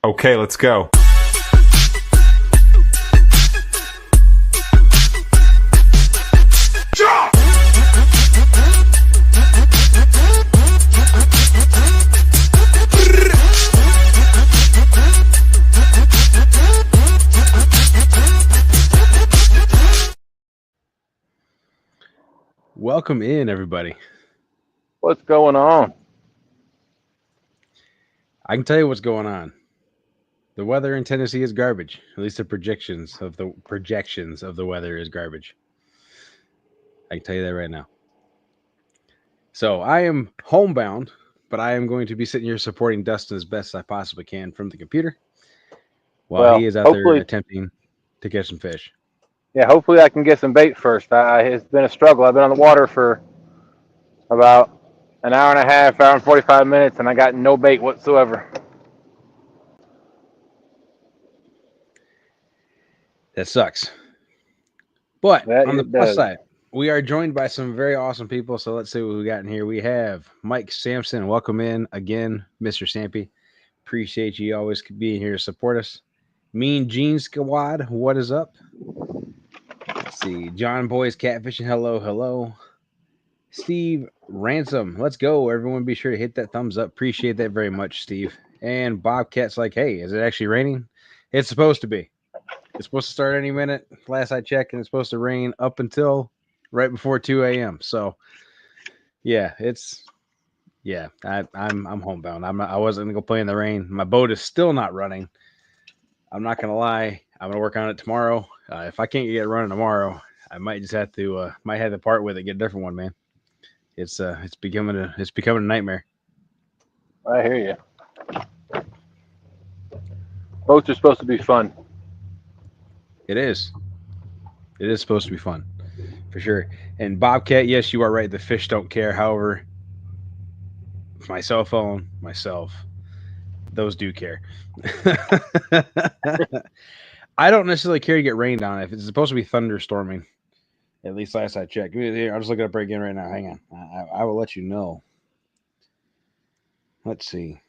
Okay, let's go. Welcome in, everybody. What's going on? I can tell you what's going on. The weather in Tennessee is garbage. At least the projections of the weather is garbage. I can tell you that right now. So I am homebound, but I am going to be sitting here supporting Dustin as best I possibly can from the computer while he Well, is out there hopefully, attempting to catch some fish. hopefully I can get some bait first. It's been a struggle. I've been on the water for about an hour and a half, hour and 45 minutes, and I got no bait whatsoever. That sucks. But That on the it plus does. side, we are joined by some very awesome people. So let's see what we got in here. We have Mike Sampson. Welcome in again, Mr. Sampy. Appreciate you always being here to support us. Mean Gene Squad, what is up? Let's see. John Boy's Catfishing. Hello, hello. Steve Ransom. Let's go. Everyone be sure to hit that thumbs up. Appreciate that very much, Steve. And Bobcat's like, hey, is it actually raining? It's supposed to be. It's supposed to start any minute. Last I checked, and it's supposed to rain up until right before 2 a.m. So yeah, I'm homebound. I wasn't gonna go play in the rain. My boat is still not running. I'm not gonna lie. I'm gonna work on it tomorrow. If I can't get it running tomorrow, I might just have to part with it, get a different one, man. It's becoming a nightmare. I hear you. Boats are supposed to be fun. It is. It is supposed to be fun, for sure. And Bobcat, yes, you are right. The fish don't care. However, my cell phone, myself, those do care. I don't necessarily care to get rained on if it's supposed to be thunderstorming. At least last I checked. Here, I'll just look it up right again right now. Hang on. I will let you know. Let's see.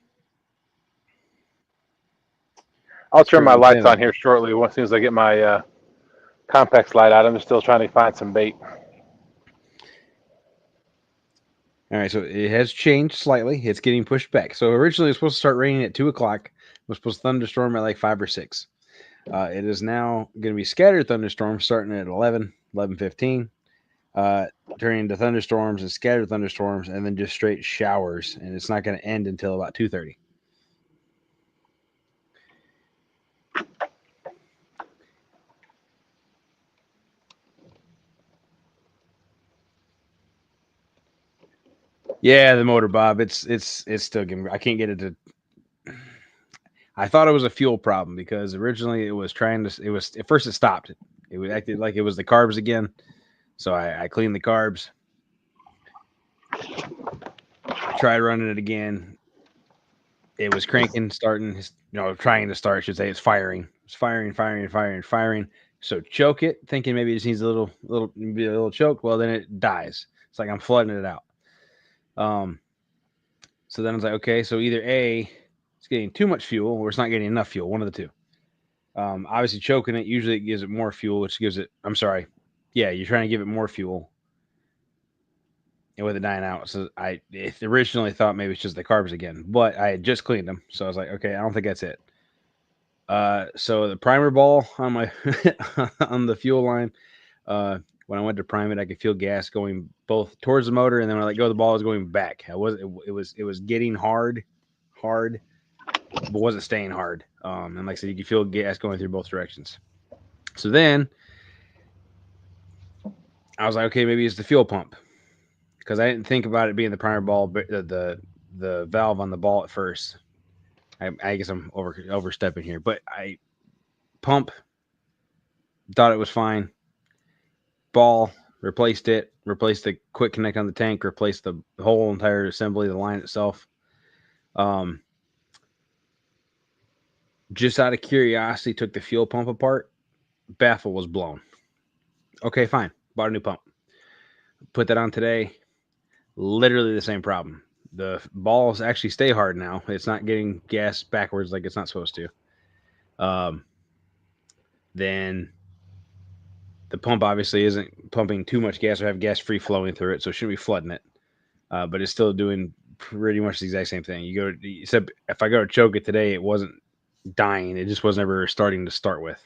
I'll turn my Currently lights on 10. here shortly as soon as I get my Compex light out. I'm just still trying to find some bait. All right, so it has changed slightly. It's getting pushed back. So originally it was supposed to start raining at 2 o'clock. It was supposed to thunderstorm at like 5 or 6. It is now going to be scattered thunderstorms starting at 11:15, turning into thunderstorms and scattered thunderstorms, and then just straight showers. And it's not going to end until about 2:30. Yeah, the motor, Bob. It's still giving. I can't get it to. I thought it was a fuel problem because originally it was trying to. It was at first it stopped. It was acted like it was the carbs again. So I cleaned the carbs. Tried running it again. It was cranking, starting. Trying to start. I should say it's firing. It's firing. So choke it, thinking maybe it just needs a little choke. Well, then it dies. It's like I'm flooding it out. So then I was like, okay, so either A, it's getting too much fuel, or it's not getting enough fuel. One of the two. Obviously, choking it usually it gives it more fuel, which gives it. I'm sorry. Yeah, you're trying to give it more fuel, and with it dying out. So I originally thought maybe it's just the carbs again, but I had just cleaned them, so I was like, okay, I don't think that's it. So the primer ball on my on the fuel line. When I went to prime it, I could feel gas going both towards the motor, and then when I let go, the ball was going back. It was getting hard, but wasn't staying hard. And like I said, you could feel gas going through both directions. So then I was like, okay, maybe it's the fuel pump, because I didn't think about it being the primer ball, but the valve on the ball at first. I guess I'm overstepping here, but I pump thought it was fine. Ball, replaced the quick connect on the tank, replaced the whole entire assembly, the line itself. Just out of curiosity, took the fuel pump apart. Baffle was blown. Okay, fine. Bought a new pump. Put that on today. Literally the same problem. the balls actually stay hard now. It's not getting gas backwards like it's not supposed to. Then the pump obviously isn't pumping too much gas or have gas free flowing through it, so it shouldn't be flooding it. But it's still doing pretty much the exact same thing. Except if I go to choke it today, it wasn't dying. It just was never starting to start with.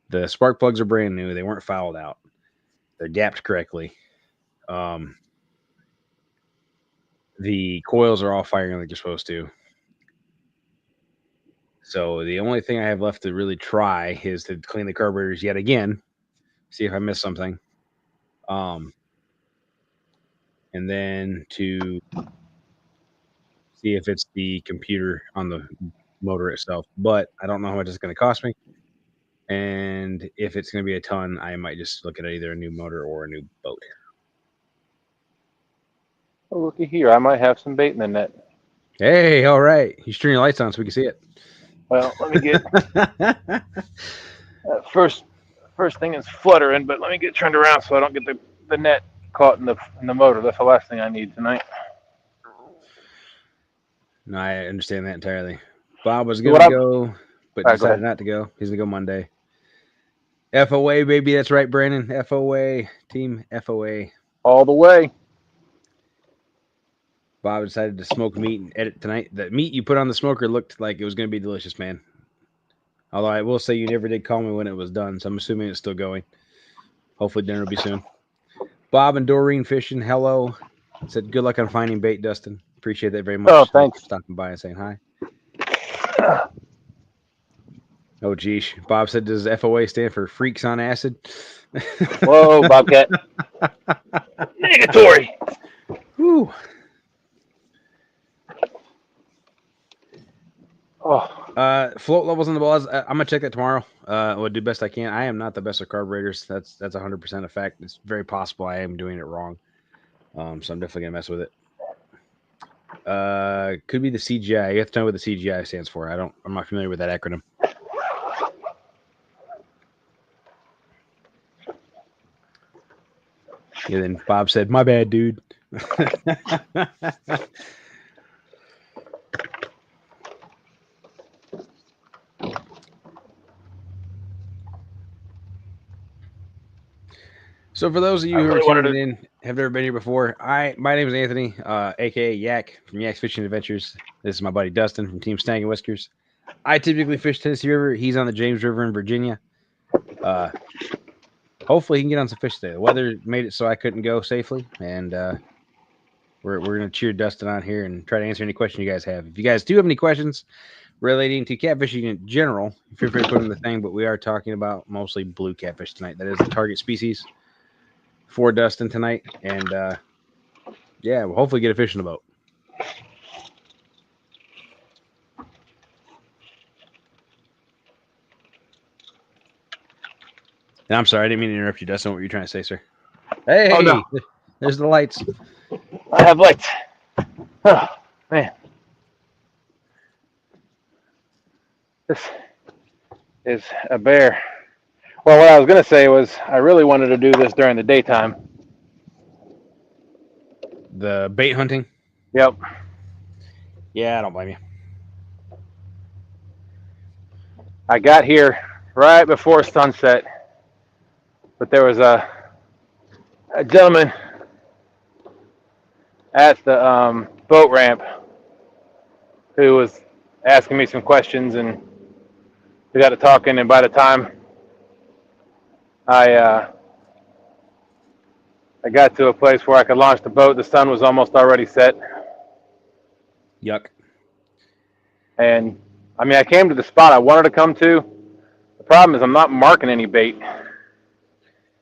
The spark plugs are brand new. They weren't fouled out. They're gapped correctly. The coils are all firing like they're supposed to. So the only thing I have left to really try is to clean the carburetors yet again, see if I missed something. And then to see if it's the computer on the motor itself. But I don't know how much it's going to cost me. And if it's going to be a ton, I might just look at either a new motor or a new boat. Oh, looky here. I might have some bait in the net. Hey, all right. You turn your lights on so we can see it. Well, let me get first thing is fluttering, but let me get turned around so I don't get the net caught in the motor. That's the last thing I need tonight. No, I understand that entirely. Bob was going to go, but decided not to go. He's going to go Monday. FOA, baby. That's right, Brandon. FOA. Team FOA. All the way. Bob decided to smoke meat and edit tonight. The meat you put on the smoker looked like it was going to be delicious, man. Although I will say you never did call me when it was done, so I'm assuming it's still going. Hopefully dinner will be soon. Bob and Doreen Fishin, hello. Said good luck on finding bait, Dustin. Appreciate that very much. Oh, thanks. For stopping by and saying hi. Oh, geez. Bob said, does FOA stand for Freaks on Acid? Whoa, Bobcat. Negatory. Whew. Oh. Float levels on the balls. I'm gonna check that tomorrow. We'll do best I can. I am not the best at carburetors. That's 100% a fact. It's very possible I am doing it wrong. So I'm definitely gonna mess with it. Could be the CGI. You have to know what the CGI stands for. I'm not familiar with that acronym. Yeah, then Bob said, "My bad, dude." So for those of you who are tuning in, have never been here before, my name is Anthony, aka Yak from Yak's Fishing Adventures. This is my buddy Dustin from Team Snaggin Whiskers. I typically fish Tennessee River. He's on the James River in Virginia. Hopefully he can get on some fish today. The weather made it so I couldn't go safely, and we're gonna cheer Dustin on here and try to answer any question you guys have. If you guys do have any questions relating to catfishing in general, feel free to put in the thing. But we are talking about mostly blue catfish tonight. That is the target species for Dustin tonight, and yeah, we'll hopefully get a fish in the boat. And I'm sorry, I didn't mean to interrupt you, Dustin. What were you trying to say, sir? Hey, oh, no. There's the lights. I have lights. Oh, man. This is a bear. Well, what I was going to say was I really wanted to do this during the daytime. The bait hunting? Yep. Yeah, I don't blame you. I got here right before sunset, but there was a gentleman at the boat ramp who was asking me some questions, and we got to talking, and by the time I got to a place where I could launch the boat, the sun was almost already set. Yuck. And I mean, I came to the spot I wanted to come to. The problem is I'm not marking any bait.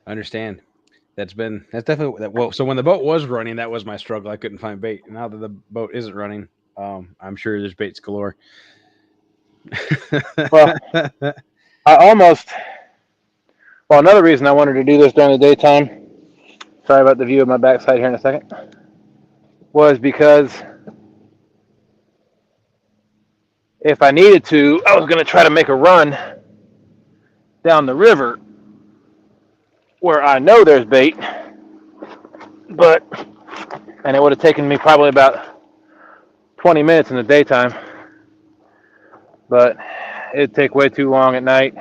I understand. That's definitely well. So when the boat was running, that was my struggle. I couldn't find bait. Now that the boat isn't running, I'm sure there's baits galore. Well, another reason I wanted to do this during the daytime, sorry about the view of my backside here in a second, was because if I needed to, I was going to try to make a run down the river where I know there's bait, and it would have taken me probably about 20 minutes in the daytime, but it'd take way too long at night.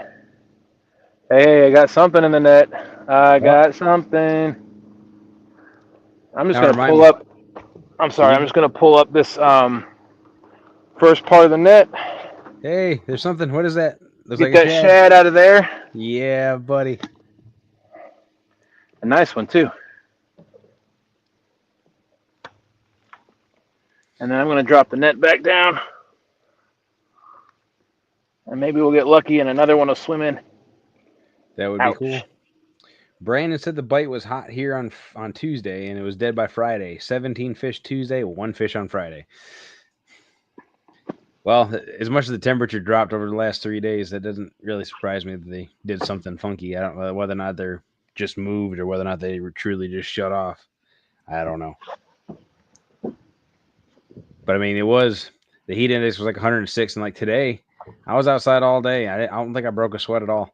Hey, I got something in the net. I got something. I'm just going to pull up. I'm sorry. I'm just going to pull up this first part of the net. Hey, there's something. What is that? Looks Get like that shad out of there. Yeah, buddy. A nice one, too. And then I'm going to drop the net back down. And maybe we'll get lucky and another one will swim in. That would be cool. Brandon said the bite was hot here on Tuesday, and it was dead by Friday. 17 fish Tuesday, 1 fish on Friday. Well, as much as the temperature dropped over the last 3 days, that doesn't really surprise me that they did something funky. I don't know whether or not they're just moved or whether or not they were truly just shut off. I don't know. But, I mean, the heat index was like 106, and like today, I was outside all day. I don't think I broke a sweat at all.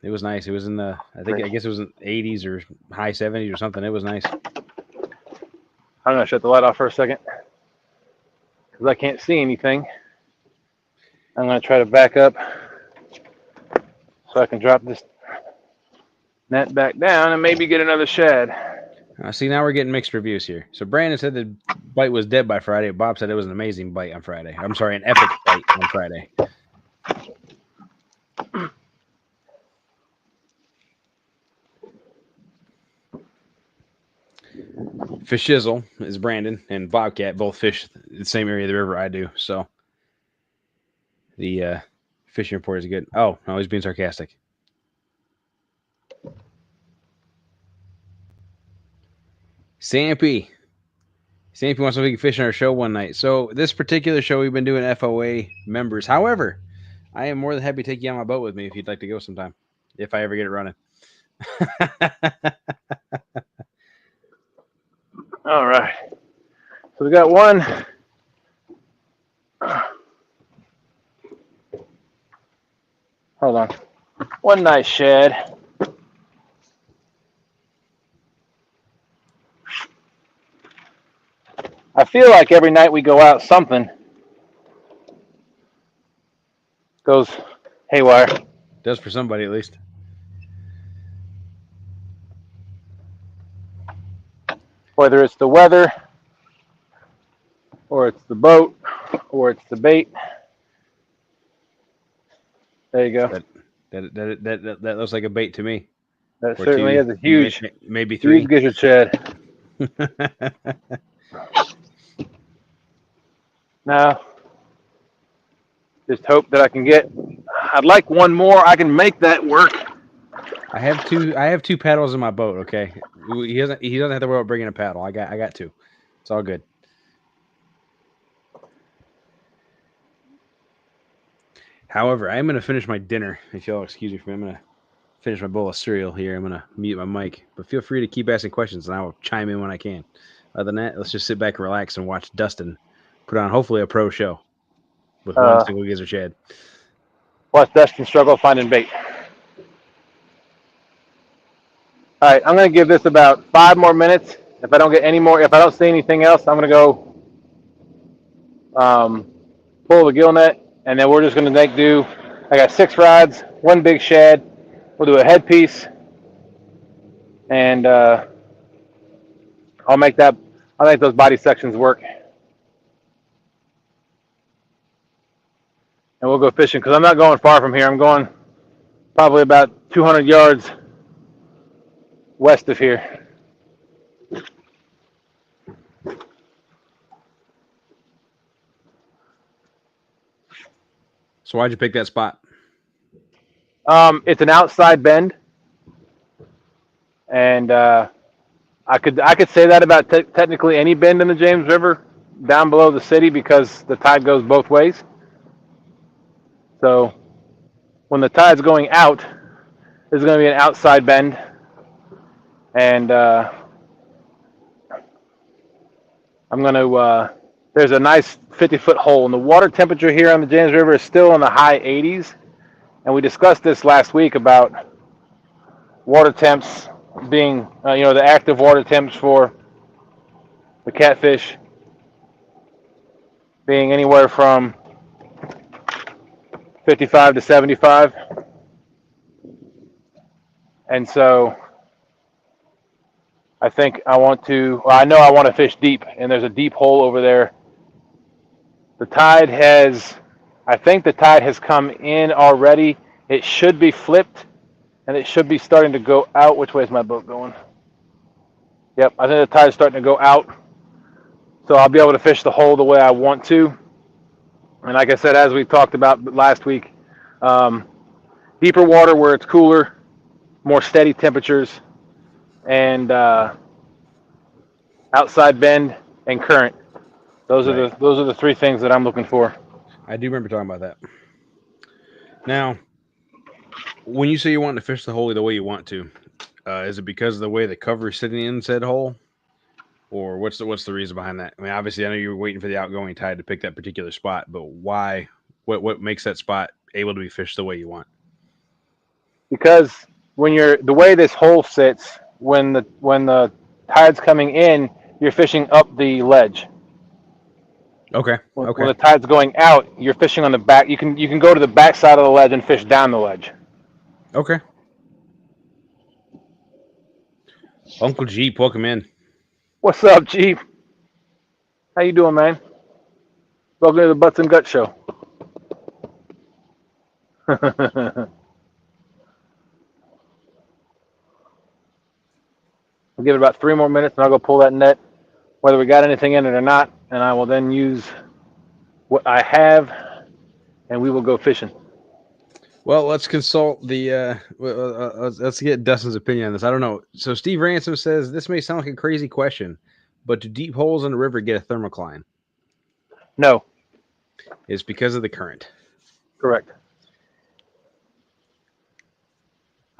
It was nice. It was in I guess it was in 80s or high 70s or something. It was nice. I'm going to shut the light off for a second because I can't see anything. I'm going to try to back up so I can drop this net back down and maybe get another shad. See, now we're getting mixed reviews here. So Brandon said the bite was dead by Friday. Bob said it was an amazing bite on Friday. I'm sorry, an epic bite on Friday. Fishizzle is Brandon, and Bobcat both fish the same area of the river I do. So the fishing report is good. Oh, no, he's being sarcastic. Sampy wants to fish on our show one night. So this particular show, we've been doing FOA members. However, I am more than happy to take you on my boat with me if you'd like to go sometime, if I ever get it running. All right. So we got one. Hold on. One nice shad. I feel like every night we go out, something goes haywire. Does for somebody at least. Whether it's the weather, or it's the boat, or it's the bait. There you go. That looks like a bait to me. That or certainly is a huge, maybe 3. Huge gizzard shad. Now, just hope that I can get. I'd like one more. I can make that work. I have two paddles in my boat. Okay, he doesn't have to worry about bringing a paddle. I got 2. It's all good. However, I am going to finish my dinner. If y'all excuse me for me, I'm going to finish my bowl of cereal here. I'm going to mute my mic, but feel free to keep asking questions, and I will chime in when I can. Other than that, let's just sit back and relax and watch Dustin put on hopefully a pro show with one single gizzard shad. Watch Dustin struggle finding bait. All right, I'm going to give this about 5 more minutes. If I don't get any more, if I don't see anything else, I'm going to go pull the gill net, and then we're just going to make do. I got 6 rods, 1 big shad. We'll do a headpiece, and I'll make those body sections work. And we'll go fishing because I'm not going far from here. I'm going probably about 200 yards west of here. So why'd you pick that spot? It's an outside bend, and I could say that about technically any bend in the James River down below the city because the tide goes both ways. So when the tide's going out, there's going to be an outside bend, and there's a nice 50-foot hole, and the water temperature here on the James River is still in the high 80s, and we discussed this last week about water temps being, the active water temps for the catfish being anywhere from 55 to 75. And so I think I want to, well, I know I want to fish deep, and there's a deep hole over there. I think the tide has come in already. It should be flipped, and it should be starting to go out. Which way is my boat going? Yep, I think the tide is starting to go out. So I'll be able to fish the hole the way I want to. And like I said, as we talked about last week, deeper water where it's cooler, more steady temperatures, and outside bend and current. Those are the three things that I'm looking for. I do remember talking about that. Now, when you say you want to fish the hole the way you want to, is it because of the way the cover is sitting in said hole, or what's the reason behind that? I mean, obviously, I know you were waiting for the outgoing tide to pick that particular spot, but why? What makes that spot able to be fished the way you want? Because the way this hole sits, when the tide's coming in, you're fishing up the ledge. Okay. When the tide's going out, you're fishing on the back. You can go to the back side of the ledge and fish down the ledge. Okay. Uncle Jeep, welcome in. What's up, Jeep? How you doing, man? Welcome to the Butts and Guts Show. I'll give it about 3 more minutes, and I'll go pull that net, whether we got anything in it or not, and I will then use what I have, and we will go fishing. Well, let's consult the. Let's get Dustin's opinion on this. I don't know. So Steve Ransom says this may sound like a crazy question, but do deep holes in the river get a thermocline? No. It's because of the current. Correct.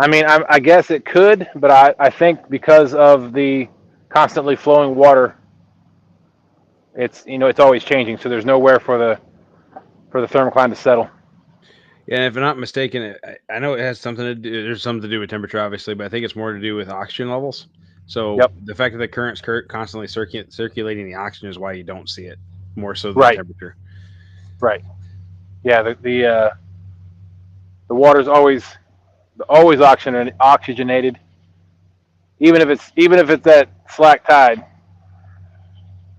I mean, I guess it could, but I think because of the constantly flowing water, it's always changing. So there's nowhere for the thermocline to settle. Yeah, and if I'm not mistaken, I know it has something to do. There's something to do with temperature, obviously, but I think it's more to do with oxygen levels. So the fact that the current's constantly circulating the oxygen is why you don't see it more so than the temperature. Right. Yeah. The water's always oxygenated, even if it's at slack tide.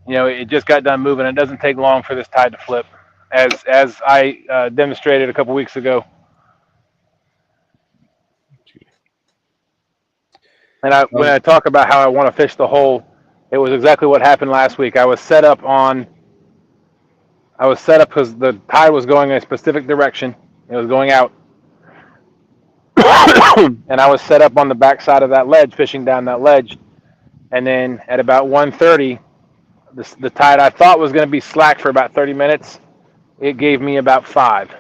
It just got done moving. It doesn't take long for this tide to flip, as I demonstrated a couple weeks ago. And when I talk about how I want to fish the hole, it was exactly what happened last week. I was set up because the tide was going in a specific direction. It was going out. And I was set up on the back side of that ledge, fishing down that ledge. And then at about 1:30, the tide I thought was going to be slack for about 30 minutes. It gave me about 5.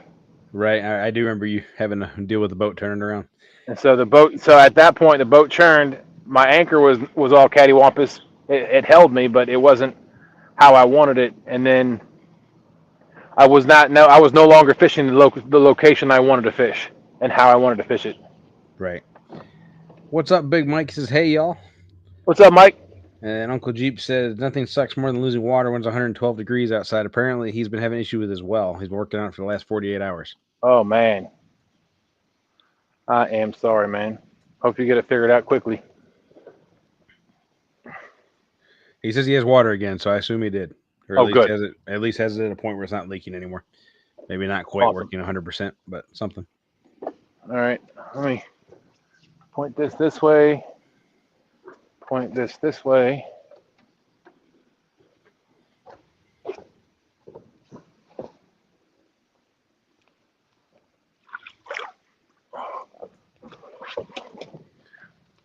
Right. I do remember you having to deal with the boat turning around. And so at that point, the boat churned. My anchor was all cattywampus. It held me, but it wasn't how I wanted it. And then I was no longer fishing the location I wanted to fish and how I wanted to fish it. Right. What's up, Big Mike? He says, hey, y'all. What's up, Mike? And Uncle Jeep says, nothing sucks more than losing water when it's 112 degrees outside. Apparently, he's been having an issue with his well. He's been working on it for the last 48 hours. Oh, man. I am sorry, man. Hope you get it figured out quickly. He says he has water again, so I assume he did. Or at least has it at a point where it's not leaking anymore. Maybe not quite working 100%, but something. All right. Let me point this way. Point this way.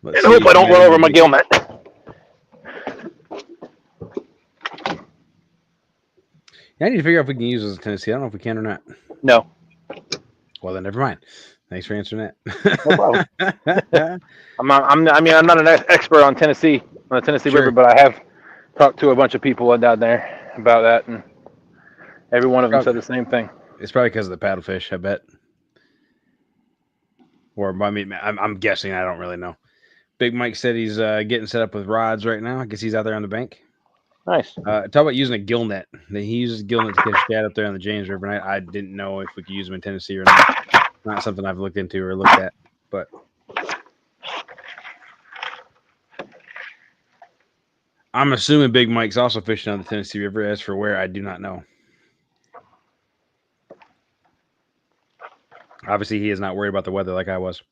And I hope I don't run over my gill net. Yeah, I need to figure out if we can use this in Tennessee. I don't know if we can or not. No. Well, then never mind. Thanks for answering that. No problem. I'm not an expert on the Tennessee River, but I have talked to a bunch of people down there about that, and every one of them said the same thing. It's probably because of the paddlefish, I bet. Or I mean, I'm guessing. I don't really know. Big Mike said he's getting set up with rods right now. I guess he's out there on the bank. Nice. Talk about using a gill net. He uses gill net to catch shad up there on the James River, and I didn't know if we could use them in Tennessee or not. Not something I've looked into or looked at, but I'm assuming Big Mike's also fishing on the Tennessee River. As for where, I do not know. Obviously, he is not worried about the weather like I was.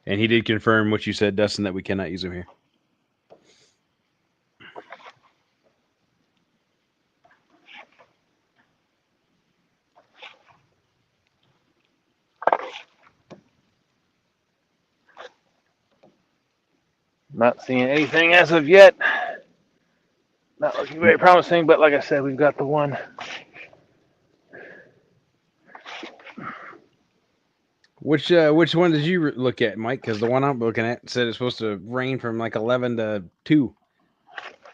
And he did confirm what you said, Dustin, that we cannot use him here. Not seeing anything as of yet. Not looking very promising, but like I said, we've got the one. Which one did you look at, Mike? Because the one I'm looking at said it's supposed to rain from like 11 to 2.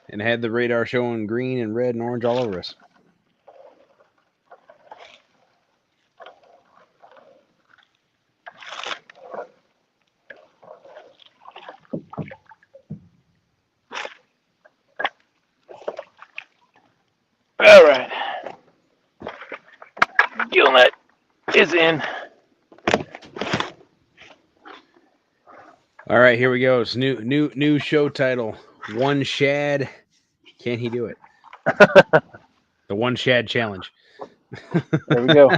And had the radar showing green and red and orange all over us. All right. Gill net is in. All right, here we go. It's new show title. One shad. Can he do it? The one shad challenge. There we go.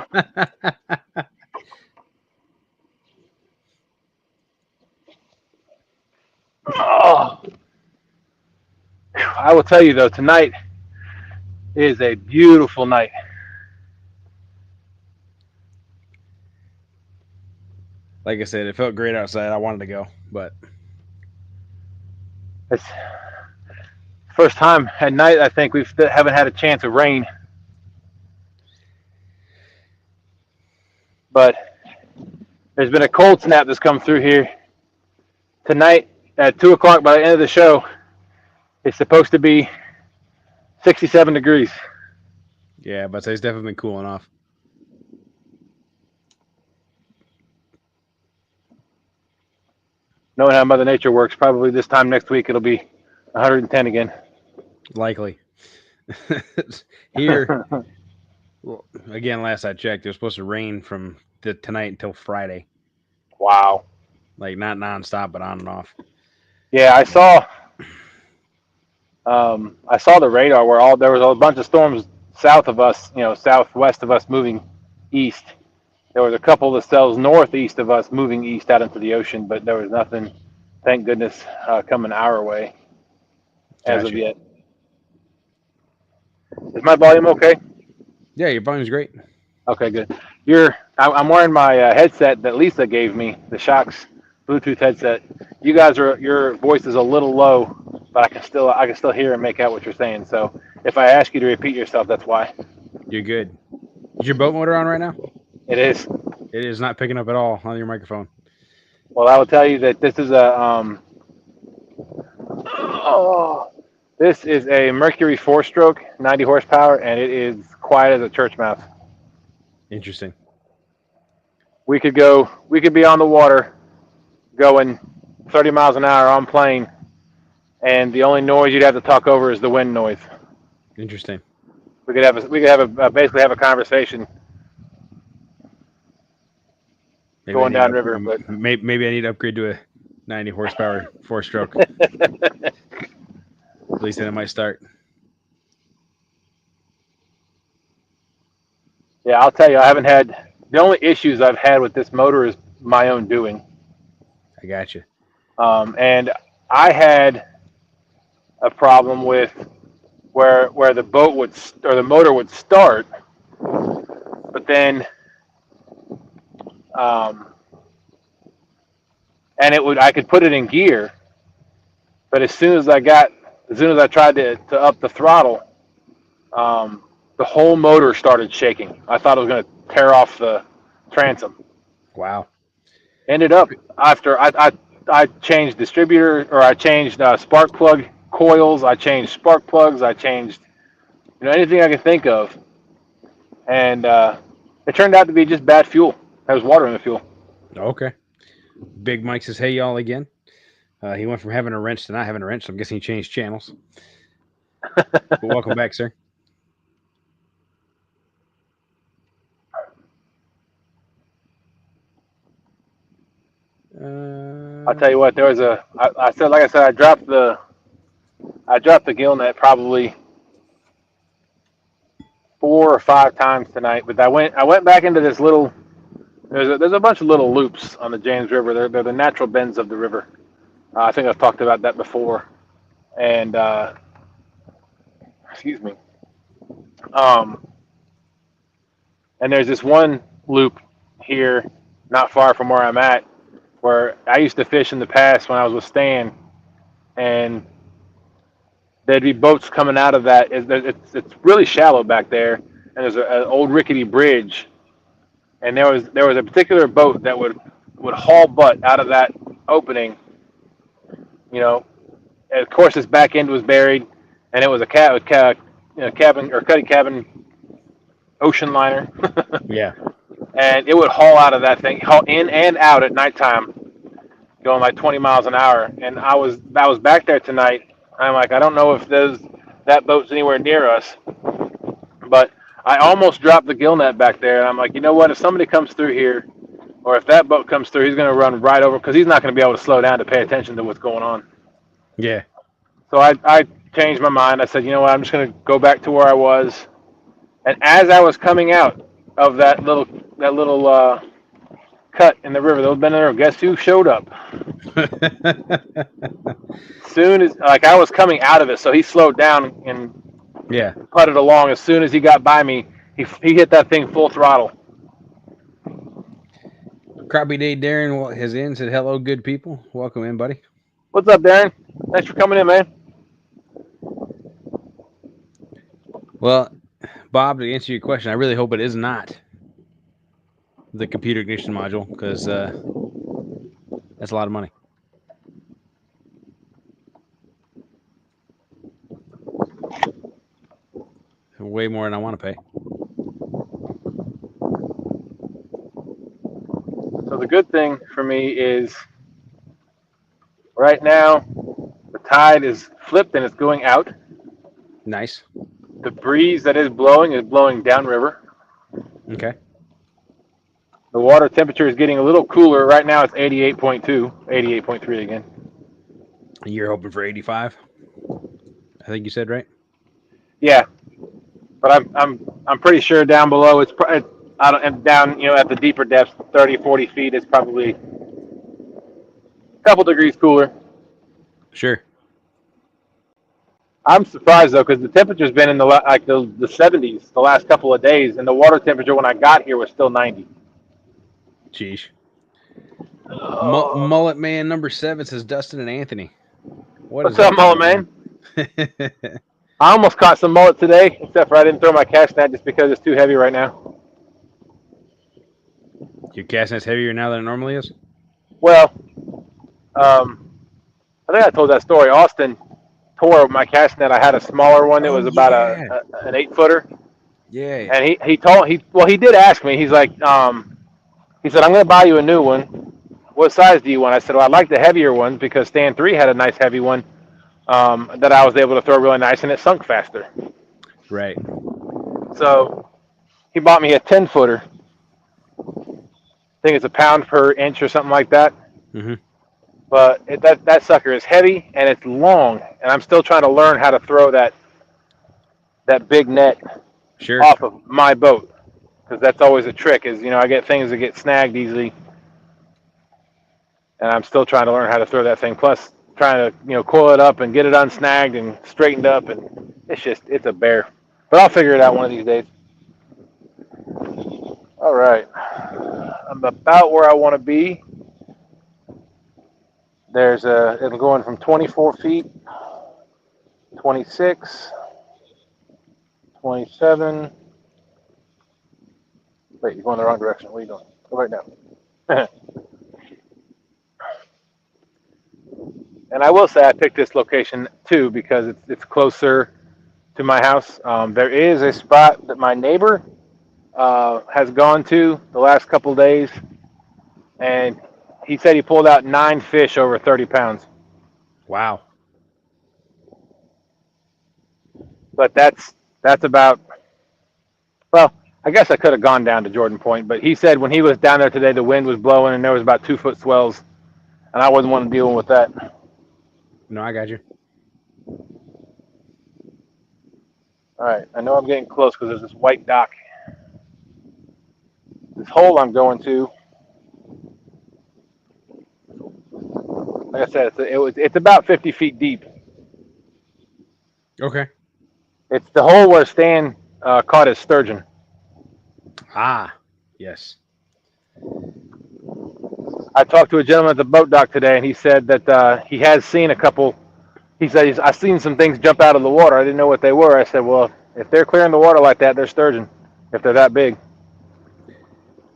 Oh. I will tell you though, tonight is a beautiful night. Like I said, it felt great outside. I wanted to go, but It's first time at night I think we haven't had a chance of rain. But there's been a cold snap that's come through here. Tonight at 2 o'clock by the end of the show, it's supposed to be 67 degrees. yeah, but it's definitely been cooling off. Knowing how Mother Nature works, probably this time next week it'll be 110 again. Likely. Here, well, again, last I checked, it was supposed to rain from tonight until Friday. Wow. Like not nonstop, but on and off. Yeah, I saw the radar where there was a bunch of storms south of us, southwest of us moving east. There was a couple of cells northeast of us moving east out into the ocean, but there was nothing, thank goodness, coming our way as of yet. Is my volume okay? Yeah, your volume's great. Okay, good. I'm wearing my headset that Lisa gave me, the Shocks Bluetooth headset. Your voice is a little low, but I can still hear and make out what you're saying. So if I ask you to repeat yourself, that's why. You're good. Is your boat motor on right now? It is. It is not picking up at all on your microphone. Well, I will tell you that this is a Mercury 4-stroke, 90 horsepower, and it is quiet as a church mouse. Interesting. We could be on the water going 30 miles an hour on plane, and the only noise you'd have to talk over is the wind noise. Interesting. We could basically have a conversation going downriver. But maybe I need to upgrade to a 90 horsepower 4-stroke. At least then it might start. Yeah, I'll tell you, the only issues I've had with this motor is my own doing. I got you. And I had a problem with where the the motor would start, but then and I could put it in gear, but as soon as I tried to up the throttle, the whole motor started shaking. I thought it was going to tear off the transom. Wow. Ended up after I changed distributor, or I changed spark plug coils, I changed spark plugs, I changed anything I could think of, and it turned out to be just bad fuel. There was water in the fuel. Okay. Big Mike says, "Hey y'all again." He went from having a wrench to not having a wrench. So I'm guessing he changed channels. But welcome back, sir. I'll tell you what. There was I said, like I said, I dropped the gill net probably 4 or 5 times tonight. But I went back into this little. There's a bunch of little loops on the James River. They're the natural bends of the river. I think I've talked about that before. And excuse me. And there's this one loop here, not far from where I'm at, where I used to fish in the past when I was with Stan, and there'd be boats coming out of that. It's really shallow back there, and there's an old rickety bridge, and there was a particular boat that would haul butt out of that opening. You know, and of course its back end was buried, and it was a cabin or cuddy cabin ocean liner. Yeah. And it would haul out of that thing, haul in and out at nighttime, going like 20 miles an hour. And I was back there tonight. I'm like, I don't know if that boat's anywhere near us, but I almost dropped the gill net back there. And I'm like, you know what? If somebody comes through here, or if that boat comes through, he's going to run right over because he's not going to be able to slow down to pay attention to what's going on. Yeah. So I changed my mind. I said, you know what? I'm just going to go back to where I was. And as I was coming out of that little cut in the river, those been there. Guess who showed up? Soon as I was coming out of it, so he slowed down and putted along. As soon as he got by me, he hit that thing full throttle. Crappie Day Darren has in, said hello, good people. Welcome in, buddy. What's up, Darren? Thanks for coming in, man. Well, Bob, to answer your question, I really hope it is not the computer ignition module, because that's a lot of money. Way more than I want to pay. So the good thing for me is right now the tide is flipped and it's going out. Nice. The breeze that is blowing downriver. Okay. The water temperature is getting a little cooler. Right now it's 88.2, 88.3 again. You're hoping for 85? I think you said, right? Yeah. But I'm pretty sure down below it's down, at the deeper depths, 30, 40 feet, it's probably a couple degrees cooler. Sure. I'm surprised though, because the temperature's been in the 70s the last couple of days, and the water temperature when I got here was still 90. Jeez. Mullet Man number 7 says Dustin and Anthony. What's up, Mullet Man? I almost caught some mullet today, except for I didn't throw my cast net just because it's too heavy right now. Your cast net's heavier now than it normally is? Well, I think I told that story. Austin tore my cast net. I had a smaller one. It was about an 8-footer. Yeah. And he did ask me. He's like, he said, I'm going to buy you a new one. What size do you want? I said, well, I'd like the heavier ones because Stan 3 had a nice heavy one that I was able to throw really nice, and it sunk faster. Right. So he bought me a 10-footer. I think it's a pound per inch or something like that. Mm-hmm. But that sucker is heavy and it's long, and I'm still trying to learn how to throw that big net off of my boat, because that's always a trick. Is I get things that get snagged easily, and I'm still trying to learn how to throw that thing. Plus, trying to coil it up and get it unsnagged and straightened up, and it's a bear. But I'll figure it out one of these days. All right, I'm about where I want to be. It'll go in from 24 feet, 26, 27. Wait, you're going the wrong direction. What are you doing? Go right now. And I will say I picked this location too because it's closer to my house. There is a spot that my neighbor has gone to the last couple of days, and he said he pulled out 9 fish over 30 pounds. Wow. But that's about. Well, I guess I could have gone down to Jordan Point, but he said when he was down there today, the wind was blowing and there was about 2-foot swells, and I wasn't wanting to deal with that. No, I got you. All right, I know I'm getting close because there's this white dock. This hole I'm going to, like I said, it's about 50 feet deep. Okay. It's the hole where Stan caught his sturgeon. Ah, yes. I talked to a gentleman at the boat dock today, and he said that he has seen a couple. He said, I've seen some things jump out of the water. I didn't know what they were. I said, well, if they're clearing the water like that, they're sturgeon, if they're that big.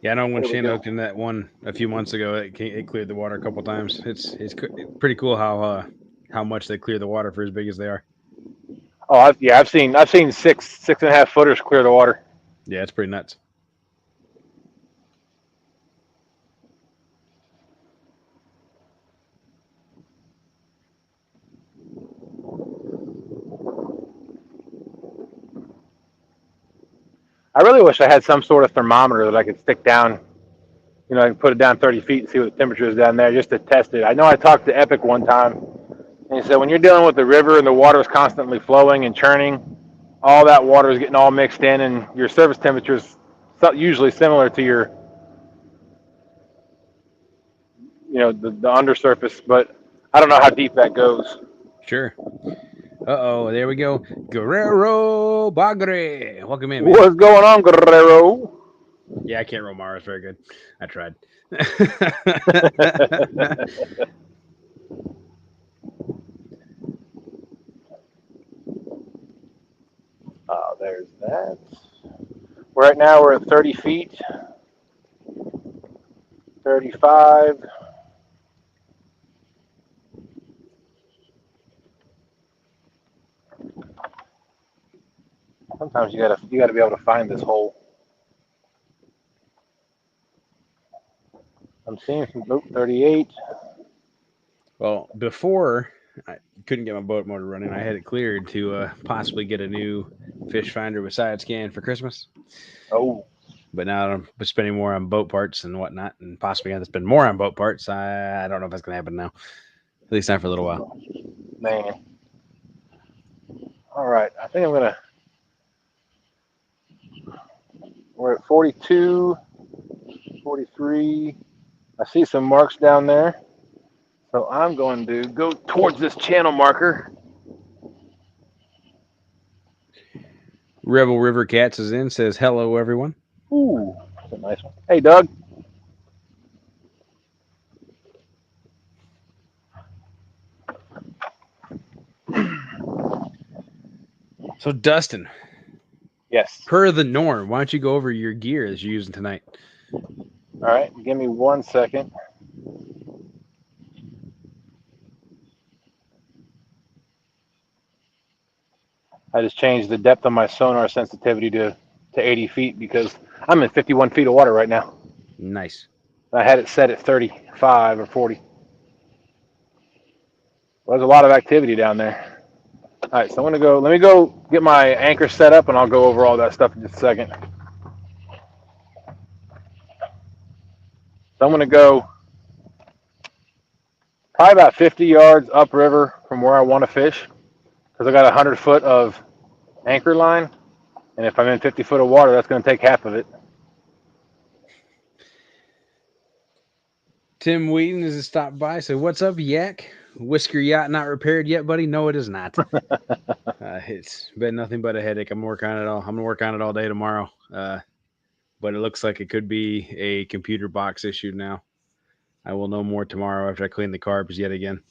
Yeah, I know when There we Shane go. looked in that one a few months ago, it cleared the water a couple times. It's pretty cool how much they clear the water for as big as they are. Oh, I've seen 6.5 footers clear the water. Yeah, it's pretty nuts. I really wish I had some sort of thermometer that I could stick down. You know, I can put it down 30 feet and see what the temperature is down there just to test it. I know I talked to Epic one time, and he said when you're dealing with the river and the water is constantly flowing and churning, all that water is getting all mixed in, and your surface temperature is usually similar to your, the undersurface. But I don't know how deep that goes. Sure. Uh-oh, there we go. Guerrero Bagre. Welcome in, man. What's going on, Guerrero? Yeah, I can't roll Mars very good. I tried. There's that. Right now we're at 30 feet, 35. Sometimes you gotta be able to find this hole. I'm seeing some 38. Well, before I couldn't get my boat motor running, I had it cleared to possibly get a new fish finder with side scan for Christmas. Oh, But now I'm spending more on boat parts and whatnot, and possibly going to spend more on boat parts. I don't know if that's going to happen now. At least not for a little while. man. All right, I think I'm gonna. We're at 42, 43. I see some marks down there, so I'm going to go towards this channel marker. Rebel River Cats is in, says hello, everyone. Ooh, that's a nice one. Hey, Doug. So, Dustin. Yes. Per the norm, why don't you go over your gear that you're using tonight? All right, give me 1 second. I just changed the depth of my sonar sensitivity to 80 feet because I'm in 51 feet of water right now. Nice. I had it set at 35 or 40. Well, there's a lot of activity down there. All right, so let me go get my anchor set up and I'll go over all that stuff in just a second. So I'm going to go probably about 50 yards upriver from where I want to fish because I got 100 foot of anchor line. And if I'm in 50 foot of water, that's going to take half of it. Tim Wheaton is stopped by. So, what's up, Yak? Whisker yacht not repaired yet, buddy? No, it is not. It's been nothing but a headache. I'm working on it all. I'm gonna work on it all day tomorrow. But it looks like it could be a computer box issue now. I will know more tomorrow after I clean the carbs yet again.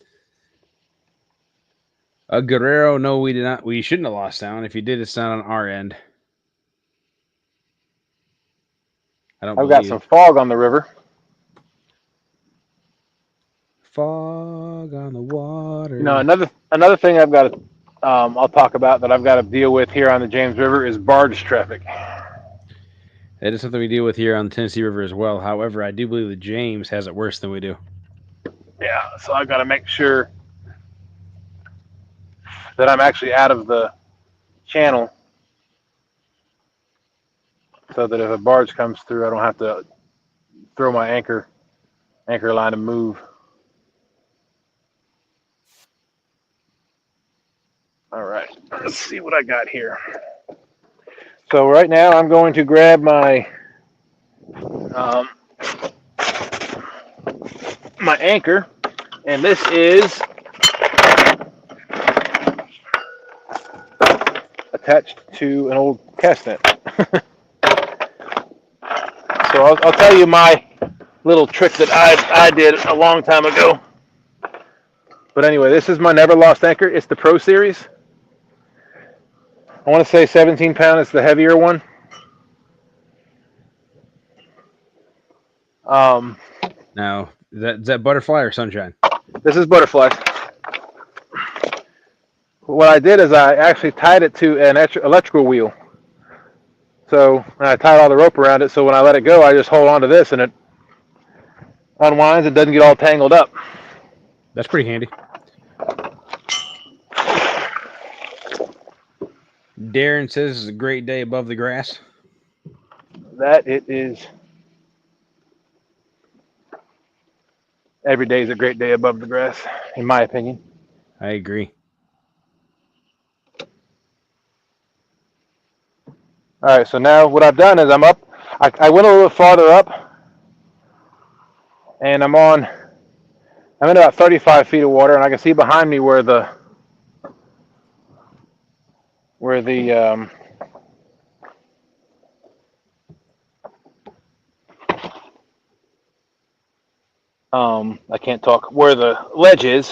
Guerrero, no, we did not. We shouldn't have lost sound. If you did, it's not on our end. I've got some fog on the river. Fog on the water. You know, another thing I've got to, I'll talk about that I've got to deal with here on the James River is barge traffic. That is something we deal with here on the Tennessee River as well. However, I do believe that James has it worse than we do. Yeah, so I've got to make sure that I'm actually out of the channel, so that if a barge comes through, I don't have to throw my anchor line and move. All right, let's see what I got here. So right now I'm going to grab my my anchor, and this is attached to an old cast net. So I'll tell you my little trick that I did a long time ago. But anyway, this is my Never Lost anchor. It's the Pro Series. I want to say 17 pound is the heavier one. Now, is that butterfly or sunshine? This is butterfly. What I did is I actually tied it to an electrical wheel. So I tied all the rope around it, so when I let it go, I just hold on to this and it unwinds and doesn't get all tangled up. That's pretty handy. Darren says it's a great day above the grass. That it is. Every day is a great day above the grass, in my opinion. I agree. All right, so now what I've done is I'm up. I went a little farther up, and I'm in about 35 feet of water, and I can see behind me where the I can't talk, where the ledge is.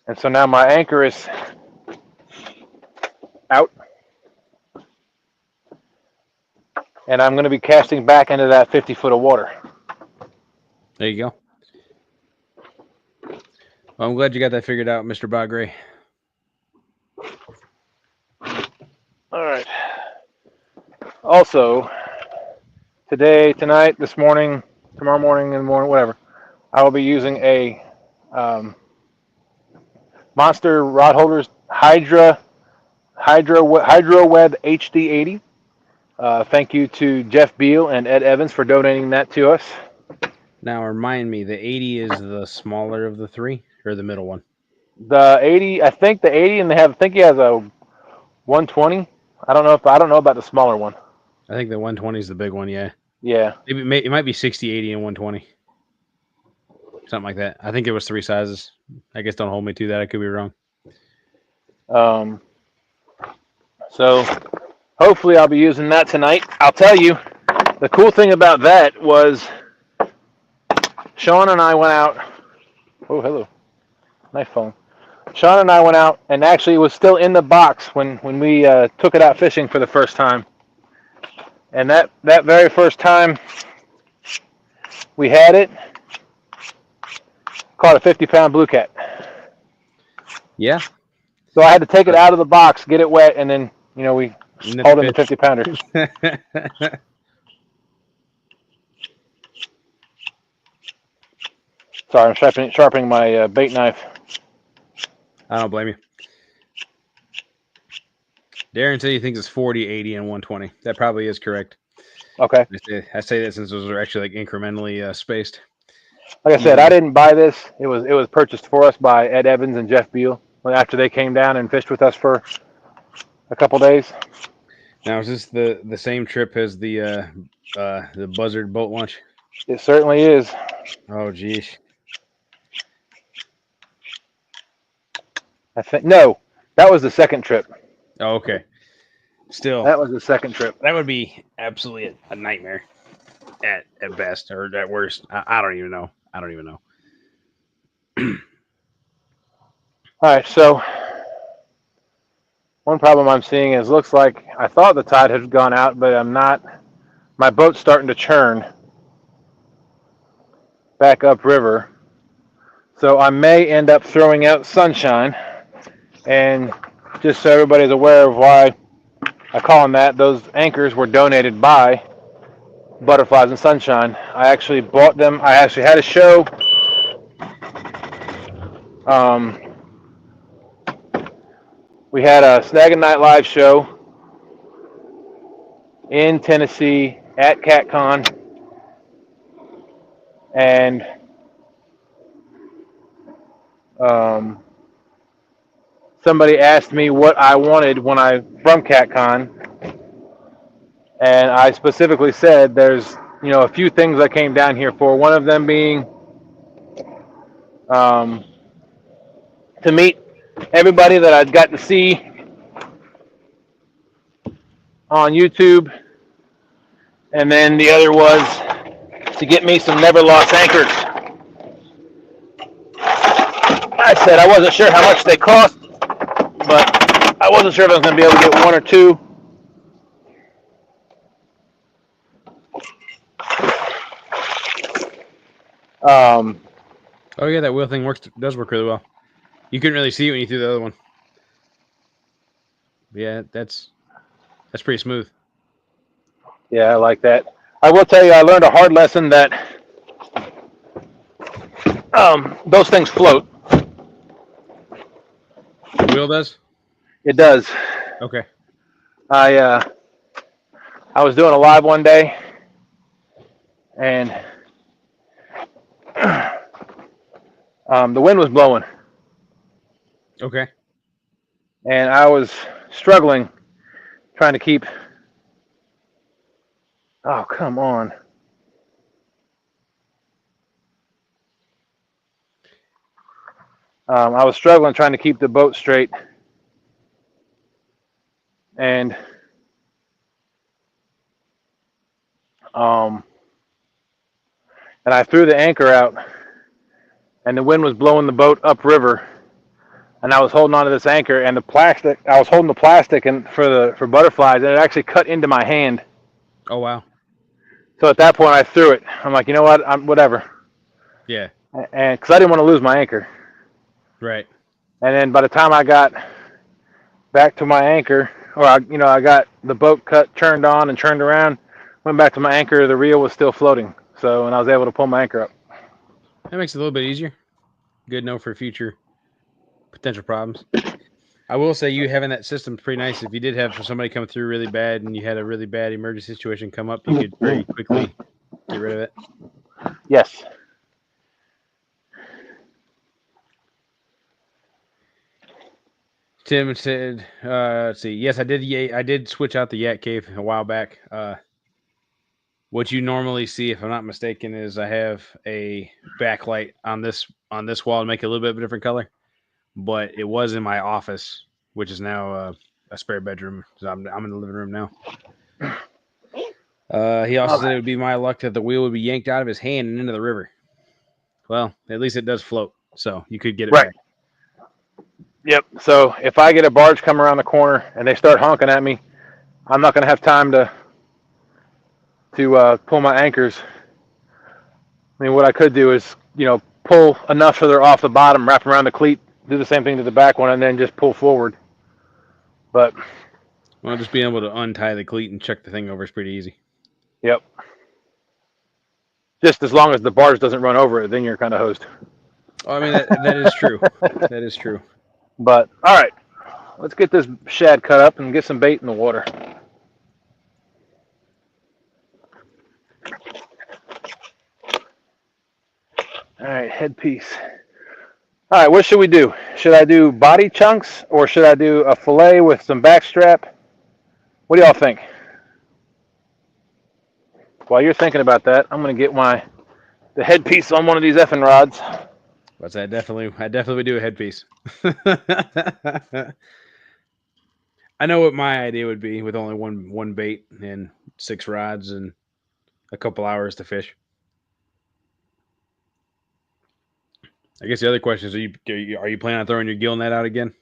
And so now my anchor is out. And I'm going to be casting back into that 50 foot of water. There you go. Well, I'm glad you got that figured out, Mr. Bagre. All right. Also, today, tonight, this morning, tomorrow morning, in the morning, whatever, I will be using a Monster Rod Holders Hydro Web HD80. Thank you to Jeff Beal and Ed Evans for donating that to us. Now, remind me, the 80 is the smaller of the three, or the middle one? The 80, I think the 80, and I think he has a 120. I don't know about the smaller one. I think the 120 is the big one, yeah. Yeah. It might be 60, 80, and 120. Something like that. I think it was three sizes. I guess don't hold me to that. I could be wrong. So hopefully I'll be using that tonight. I'll tell you, the cool thing about that was Sean and I went out. Oh, hello. Nice phone. Sean and I went out, and actually it was still in the box when we took it out fishing for the first time. And that very first time we had it, caught a 50-pound bluecat. Yeah. So I had to take it out of the box, get it wet, and then, we hauled in the 50-pounder. Sorry, I'm sharpening my bait knife. I don't blame you. Darren said he thinks it's 40, 80, and 120. That probably is correct. Okay. I say that since those are actually like incrementally spaced. Like I said, I didn't buy this. It was purchased for us by Ed Evans and Jeff Beal after they came down and fished with us for a couple days. Now, is this the same trip as the Buzzard boat launch? It certainly is. Oh, geez. I think no, that was the second trip. Oh, okay. Still, that was the second trip. That would be absolutely a nightmare at best, or at worst. I don't even know. All right, so one problem I'm seeing is looks like I thought the tide had gone out, but I'm not. My boat's starting to churn back upriver, so I may end up throwing out Sunshine. And just so everybody's aware of why I call them that, those anchors were donated by Butterflies and Sunshine. I actually bought them. I actually had a show we had a Snaggin Night Live show in Tennessee at CatCon, and somebody asked me what I wanted from CatCon, and I specifically said there's a few things I came down here for. One of them being to meet everybody that I'd got to see on YouTube, and then the other was to get me some never lost anchors. I said I wasn't sure how much they cost, but I wasn't sure if I was going to be able to get one or two. Oh yeah, that wheel thing does work really well. You couldn't really see it when you threw the other one. Yeah, that's pretty smooth. Yeah, I like that. I will tell you, I learned a hard lesson that those things float. The wheel does? It does. Okay. I was doing a live one day, and the wind was blowing. Okay. And I was struggling trying to keep. Oh, come on. I was struggling trying to keep the boat straight. And I threw the anchor out, and the wind was blowing the boat upriver. And I was holding onto this anchor, and I was holding the plastic and for butterflies, and it actually cut into my hand. Oh wow. So at that point, I threw it. I'm like, you know what? Whatever. Yeah. And because I didn't want to lose my anchor. Right. And then by the time I got back to my anchor, or I got the boat turned on and turned around, went back to my anchor, the reel was still floating. So, and I was able to pull my anchor up. That makes it a little bit easier. Good to know for future potential problems. I will say you having that system is pretty nice. If you did have somebody come through really bad and you had a really bad emergency situation come up, you could very quickly get rid of it. Yes. Tim said, let's see. Yes, I did switch out the Yak Cave a while back. What you normally see, if I'm not mistaken, is I have a backlight on this wall to make it a little bit of a different color. But it was in my office, which is now a spare bedroom. So I'm in the living room now. He also said it would be my luck that the wheel would be yanked out of his hand and into the river. Well, at least it does float, so you could get it back. Yep. So if I get a barge come around the corner and they start honking at me, I'm not going to have time to pull my anchors. I mean, what I could do is, pull enough so they're off the bottom, wrap around the cleat, do the same thing to the back one, and then just pull forward. But well, just being able to untie the cleat and check the thing over is pretty easy. Yep. Just as long as the barge doesn't run over it, then you're kind of hosed. Oh, I mean, that is true. That is true. But, all right. Let's get this shad cut up and get some bait in the water. All right, headpiece. All right, what should we do? Should I do body chunks or should I do a fillet with some backstrap? What do y'all think? While you're thinking about that, I'm going to get the headpiece on one of these effing rods. But I definitely would do a headpiece. I know what my idea would be with only one bait and 6 rods and a couple hours to fish. I guess the other question is: Are you planning on throwing your gill net out again?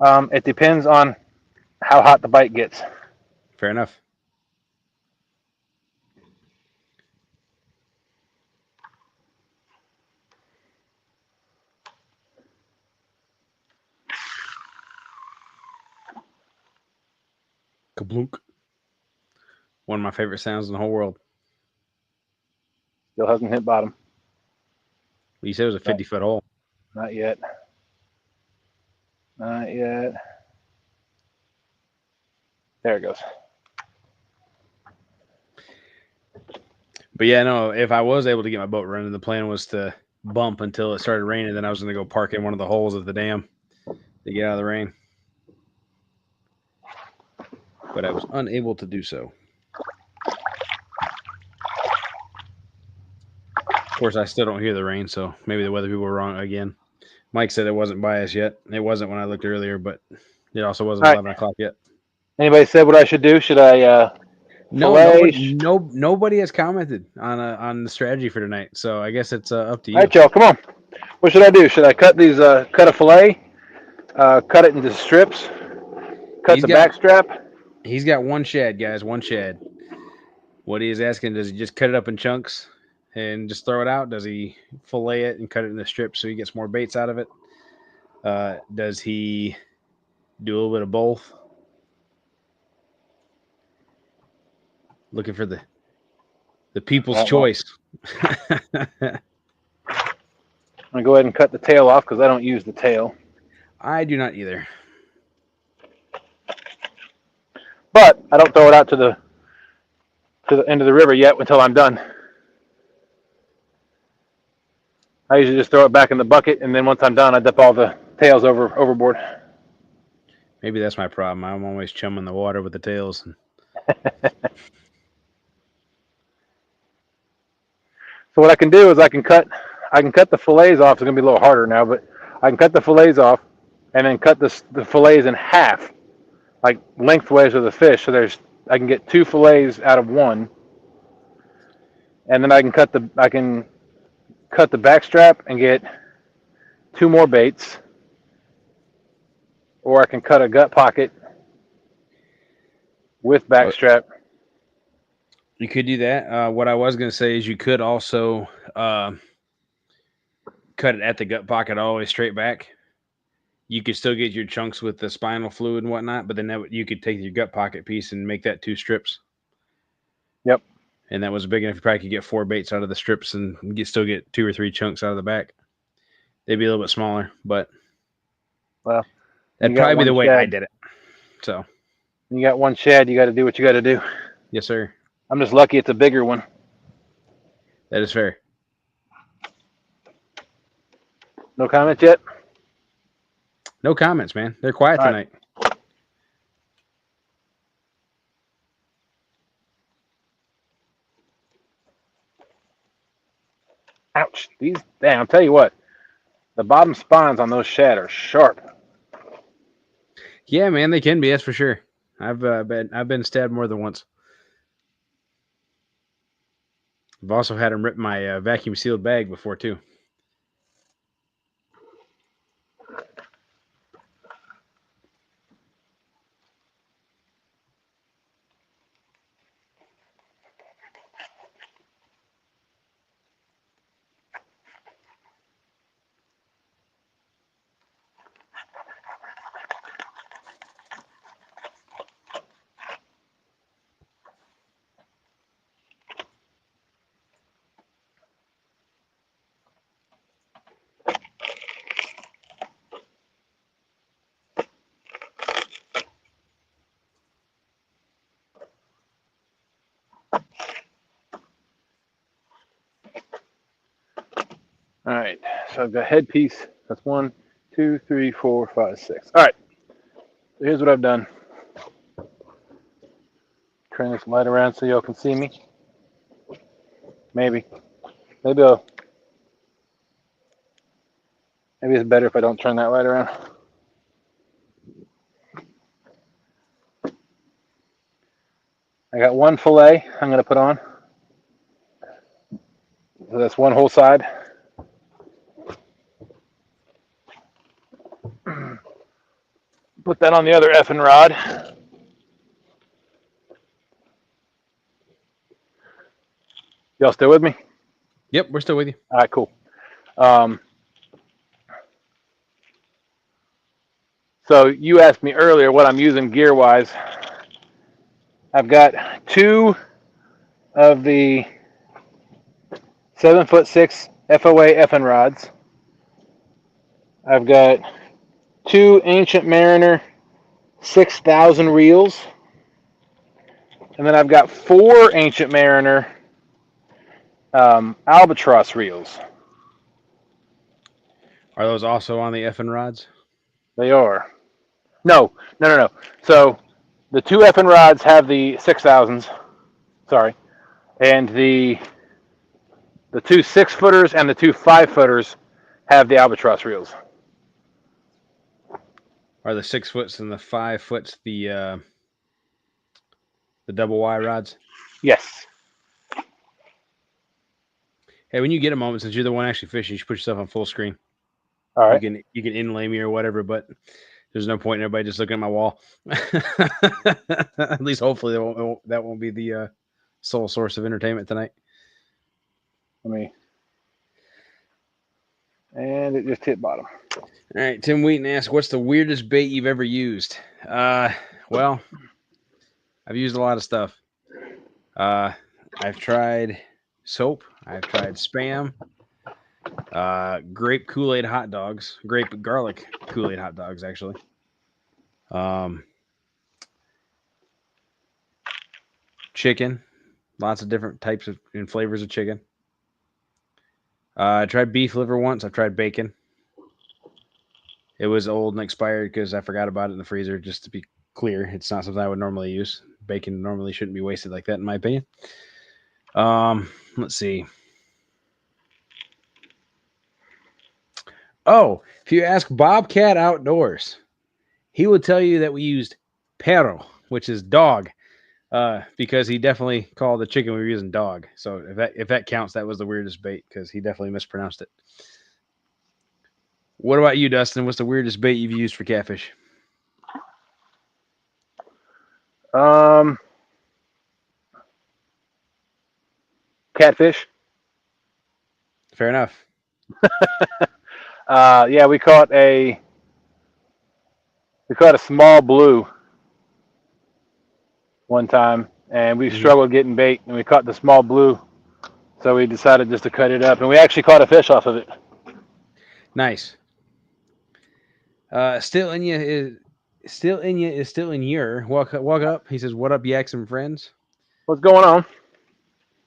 It depends on how hot the bite gets. Fair enough. Kablunk. One of my favorite sounds in the whole world. Still hasn't hit bottom. You said it was a 50-foot hole. Not yet. Not yet. There it goes. But yeah, no, if I was able to get my boat running, the plan was to bump until it started raining. Then I was going to go park in one of the holes of the dam to get out of the rain. But I was unable to do so. Of course, I still don't hear the rain, so maybe the weather people were wrong again. Mike said it wasn't by us yet. It wasn't when I looked earlier, but it also wasn't 11 o'clock yet. Anybody said what I should do? Should I No, nobody has commented on the strategy for tonight. So I guess it's up to you. All right, y'all, come on. What should I do? Should I cut these? Cut a fillet? Cut it into strips? Cut the back strap? He's got one shad, guys. One shad. What he is asking, does he just cut it up in chunks and just throw it out? Does he fillet it and cut it into strips so he gets more baits out of it? Does he do a little bit of both? Looking for the people's choice. I'm going to go ahead and cut the tail off because I don't use the tail. I do not either. But I don't throw it out to the end of the river yet until I'm done. I usually just throw it back in the bucket, and then once I'm done, I dump all the tails overboard. Maybe that's my problem. I'm always chumming the water with the tails. So what I can do is I can cut the fillets off. It's going to be a little harder now, but I can cut the fillets off and then cut the fillets in half, like lengthways of the fish. So I can get 2 fillets out of one, and then I can cut the back strap and get 2 more baits, or I can cut a gut pocket with back strap. You could do that. What I was going to say is you could also cut it at the gut pocket all the way straight back. You could still get your chunks with the spinal fluid and whatnot, but then you could take your gut pocket piece and make that 2 strips. Yep. And that was big enough. You probably could get 4 baits out of the strips and still get 2 or 3 chunks out of the back. They'd be a little bit smaller, but that'd probably be the way I did it. So you got one shad. You got to do what you got to do. Yes, sir. I'm just lucky it's a bigger one. That is fair. No comments yet? No comments, man. They're quiet tonight. Ouch. I'll tell you what. The bottom spines on those shad are sharp. Yeah, man, they can be. That's for sure. I've been stabbed more than once. I've also had them rip my vacuum sealed bag before too. All right, so I've got headpiece. That's 1, 2, 3, 4, 5, 6. All right, so here's what I've done. Turn this light around so y'all can see me. Maybe it's better if I don't turn that light around. I got 1 fillet I'm going to put on. So that's 1 whole side. Put that on the other effing rod. Y'all still with me? Yep, we're still with you. All right, cool. So you asked me earlier what I'm using gear-wise. I've got 2 of the 7'6" FOA effing rods. I've got 2 Ancient Mariner 6,000 reels. And then I've got 4 Ancient Mariner albatross reels. Are those also on the effing rods? They are. No. So the 2 effing rods have the 6,000s. Sorry. And the 2 6-footers and the 2 5-footers have the albatross reels. Are the 6 foots and the 5 foots the double Y rods? Yes. Hey, when you get a moment, since you're the one actually fishing, you should put yourself on full screen. All right. You can inlay me or whatever, but there's no point in everybody just looking at my wall. At least hopefully that won't be the sole source of entertainment tonight. And it just hit bottom. All right, Tim Wheaton asks, "What's the weirdest bait you've ever used?" Well, I've used a lot of stuff. I've tried soap. I've tried Spam. Grape Kool-Aid hot dogs. Grape garlic Kool-Aid hot dogs, actually. Chicken. Lots of different types of and flavors of chicken. I tried beef liver once. I've tried bacon. It was old and expired because I forgot about it in the freezer. Just to be clear, it's not something I would normally use. Bacon normally shouldn't be wasted like that, in my opinion. Let's see. Oh, if you ask Bobcat Outdoors, he will tell you that we used perro, which is dog, because he definitely called the chicken we were using dog. So if that counts, that was the weirdest bait because he definitely mispronounced it. What about you, Dustin? What's the weirdest bait you've used for catfish? Catfish. Fair enough. Yeah, we caught a small blue one time, and we struggled getting bait, and we caught the small blue, so we decided just to cut it up, and we actually caught a fish off of it. Nice. Still in you is still in your walk up. He says, "What up, yaks and friends?" What's going on?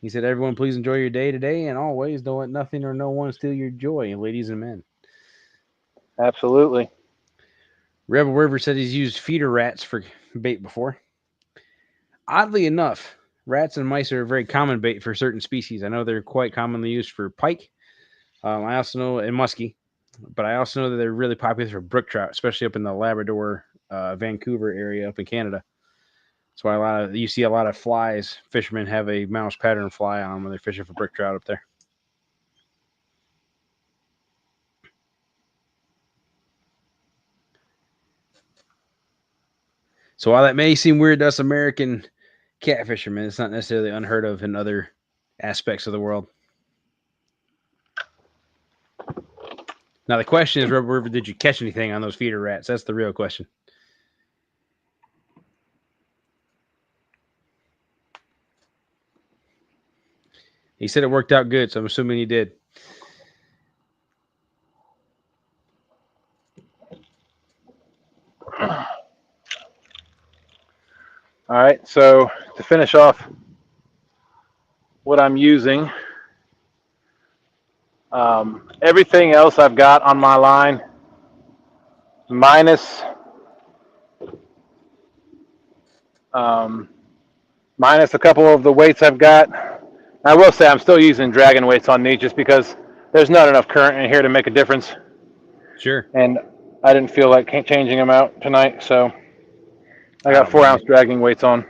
He said, "Everyone, please enjoy your day today, and always don't let nothing or no one steal your joy, ladies and men." Absolutely. Rebel River said he's used feeder rats for bait before. Oddly enough, rats and mice are a very common bait for certain species. I know they're quite commonly used for pike. I also know in muskie, but I also know that they're really popular for brook trout, especially up in the Labrador, Vancouver area up in Canada. That's why you see a lot of flies. Fishermen have a mouse pattern fly on them when they're fishing for brook trout up there. So while that may seem weird to us American cat fishermen, it's not necessarily unheard of in other aspects of the world. Now the question is, Rebel River, did you catch anything on those feeder rats? That's the real question. He said it worked out good, so I'm assuming he did. All right, so to finish off what I'm using, everything else I've got on my line, minus a couple of the weights I've got. I will say I'm still using dragon weights on these just because there's not enough current in here to make a difference. Sure. And I didn't feel like changing them out tonight, so I got 4-ounce dragging weights on.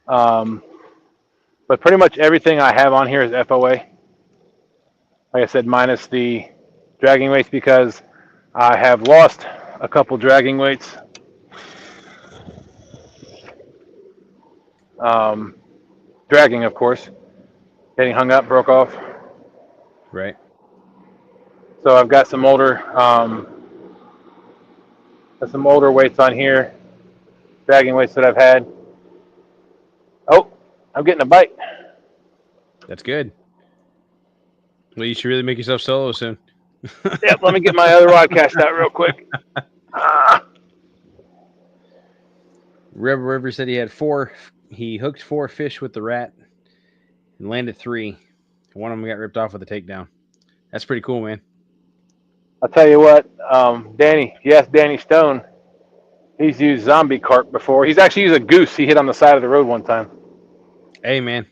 But pretty much everything I have on here is FOA. Like I said, minus the dragging weights because I have lost a couple dragging weights. Dragging, of course. Getting hung up, broke off. Right. So I've got some older weights on here, dragging weights that I've had. Oh, I'm getting a bite. That's good. Well, you should really make yourself solo soon. Yep, let me get my other rod cast out real quick. Rebel River said he had 4. He hooked 4 fish with the rat and landed 3. One of them got ripped off with a takedown. That's pretty cool, man. I'll tell you what, Danny, yes, Danny Stone, he's used zombie carp before. He's actually used a goose he hit on the side of the road one time. Hey, man.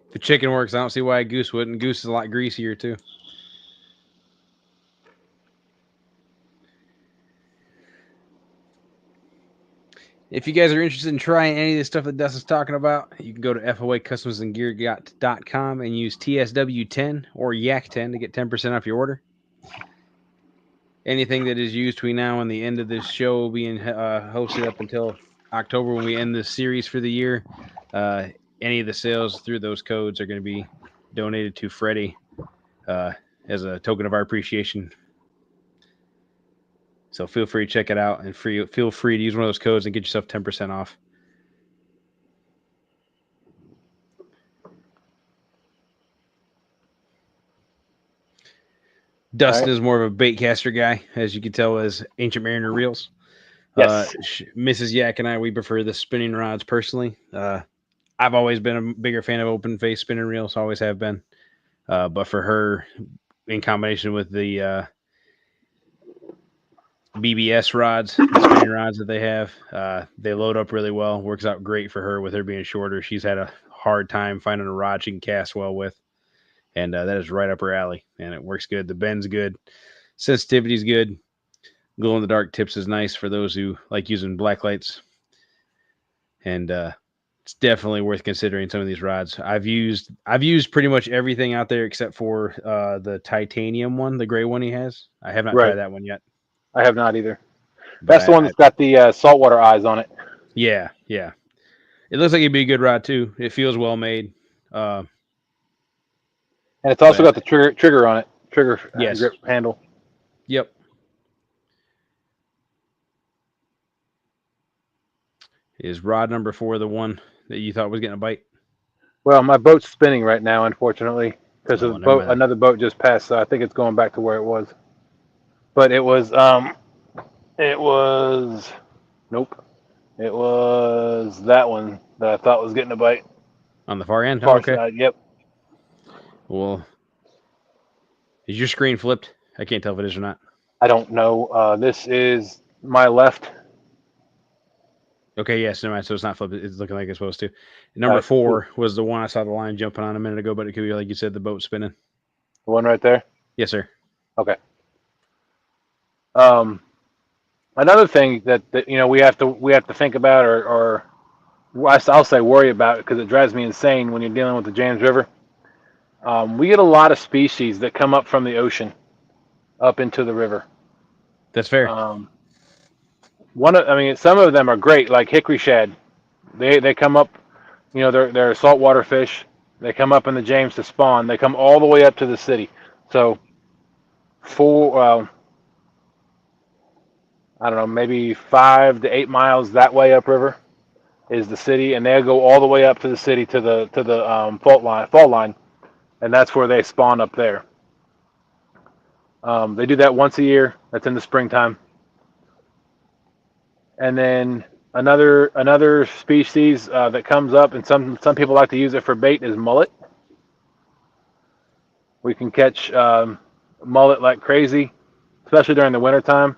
If the chicken works, I don't see why a goose wouldn't. Goose is a lot greasier, too. If you guys are interested in trying any of the stuff that Dustin's talking about, you can go to FOAcustomsandgear.com and use TSW10 or Yak10 to get 10% off your order. Anything that is used between now and the end of this show will be hosted up until October when we end this series for the year. Any of the sales through those codes are going to be donated to Freddie as a token of our appreciation. So feel free to check it out and feel free to use one of those codes and get yourself 10% off. Dustin is more of a bait caster guy, as you can tell, as Ancient Mariner reels. Yes. Mrs. Yak and I, we prefer the spinning rods personally. I've always been a bigger fan of open face spinning reels, always have been. But for her, in combination with the BBS rods, the spinning rods that they have, they load up really well. Works out great for her with her being shorter. She's had a hard time finding a rod she can cast well with. And that is right up her alley, and it works good. The bend's good, sensitivity's good. Glow in the dark tips is nice for those who like using black lights, and it's definitely worth considering some of these rods. I've used pretty much everything out there except for the titanium one, the gray one he has. I have not tried that one yet. I have not either. That's the one that's got the saltwater eyes on it. Yeah. It looks like it'd be a good rod too. It feels well made. And it's also got the trigger on it. Trigger grip handle. Yep. Is rod number 4 the one that you thought was getting a bite? Well, my boat's spinning right now, unfortunately, because of the boat. Another boat just passed, so I think it's going back to where it was. But it was nope. It was that one that I thought was getting a bite. On the far end? Far side, yep. Well, is your screen flipped? I can't tell if it is or not. I don't know. This is my left. Okay, yes, never mind. So it's not flipped. It's looking like it's supposed to. Number 4 was the one I saw the line jumping on a minute ago, but it could be, like you said, the boat spinning. The one right there? Yes, sir. Okay. Another thing that we have to think about, or I'll say worry about, because it drives me insane when you're dealing with the James River. We get a lot of species that come up from the ocean up into the river. That's fair. Some of them are great, like hickory shad. They come up, they're saltwater fish. They come up in the James to spawn. They come all the way up to the city. So, I don't know, maybe 5 to 8 miles that way upriver is the city, and they go all the way up to the city to the fault line, and that's where they spawn up there. They do that once a year. That's in the springtime. And then another species that comes up, and some people like to use it for bait, is mullet. We can catch mullet like crazy, especially during the wintertime.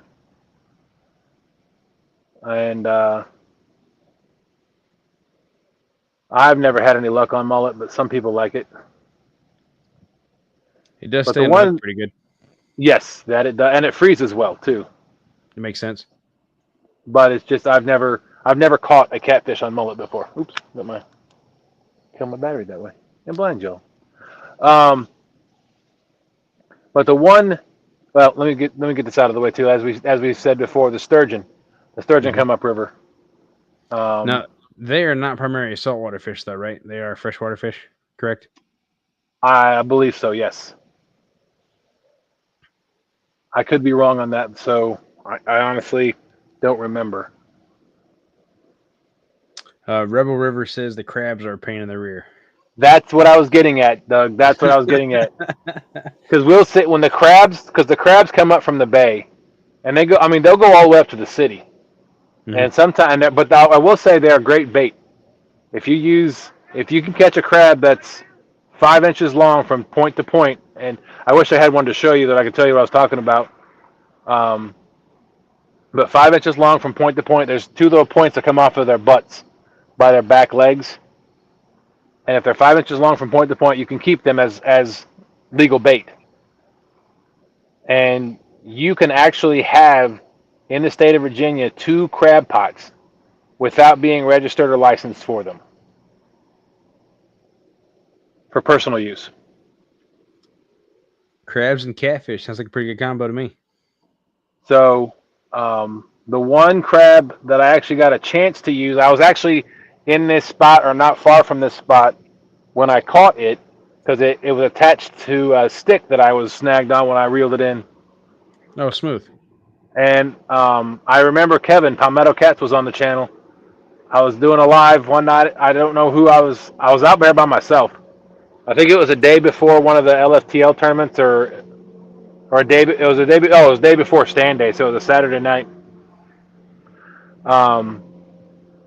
And I've never had any luck on mullet, but some people like it. It does stay in the hook pretty good. Yes, that it does, and it freezes well too. It makes sense. But it's just I've never caught a catfish on mullet before. Oops, kill my battery that way. And blind Joe. But the one, well, let me get this out of the way too. As we said before, the sturgeon come upriver. Now they are not primarily saltwater fish, though, right? They are freshwater fish, correct? I believe so. Yes. I could be wrong on that, so I honestly don't remember. Rebel River says the crabs are a pain in the rear. That's what I was getting at, Doug. That's what I was getting at. Because we'll sit when the crabs, because the crabs come up from the bay, and they go. I mean, they'll go all the way up to the city, and sometimes. But I will say they are great bait. If you can catch a crab that's 5 inches long from point to point, and I wish I had one to show you that I could tell you what I was talking about. But 5 inches long from point to point, there's two little points that come off of their butts by their back legs. And if they're 5 inches long from point to point, you can keep them as legal bait. And you can actually have, in the state of Virginia, 2 crab pots without being registered or licensed for them for personal use. Crabs and catfish sounds like a pretty good combo to me. So the one crab that I actually got a chance to use, I was actually in this spot or not far from this spot when I caught it, because it was attached to a stick that I was snagged on when I reeled it in. Oh, smooth. And I remember Kevin, Palmetto Cats, was on the channel. I was doing a live one night. I don't know who I was. I was out there by myself. I think it was a day before one of the LFTL tournaments, or a day. It was a day. Oh, it was day before stand day, so it was a Saturday night.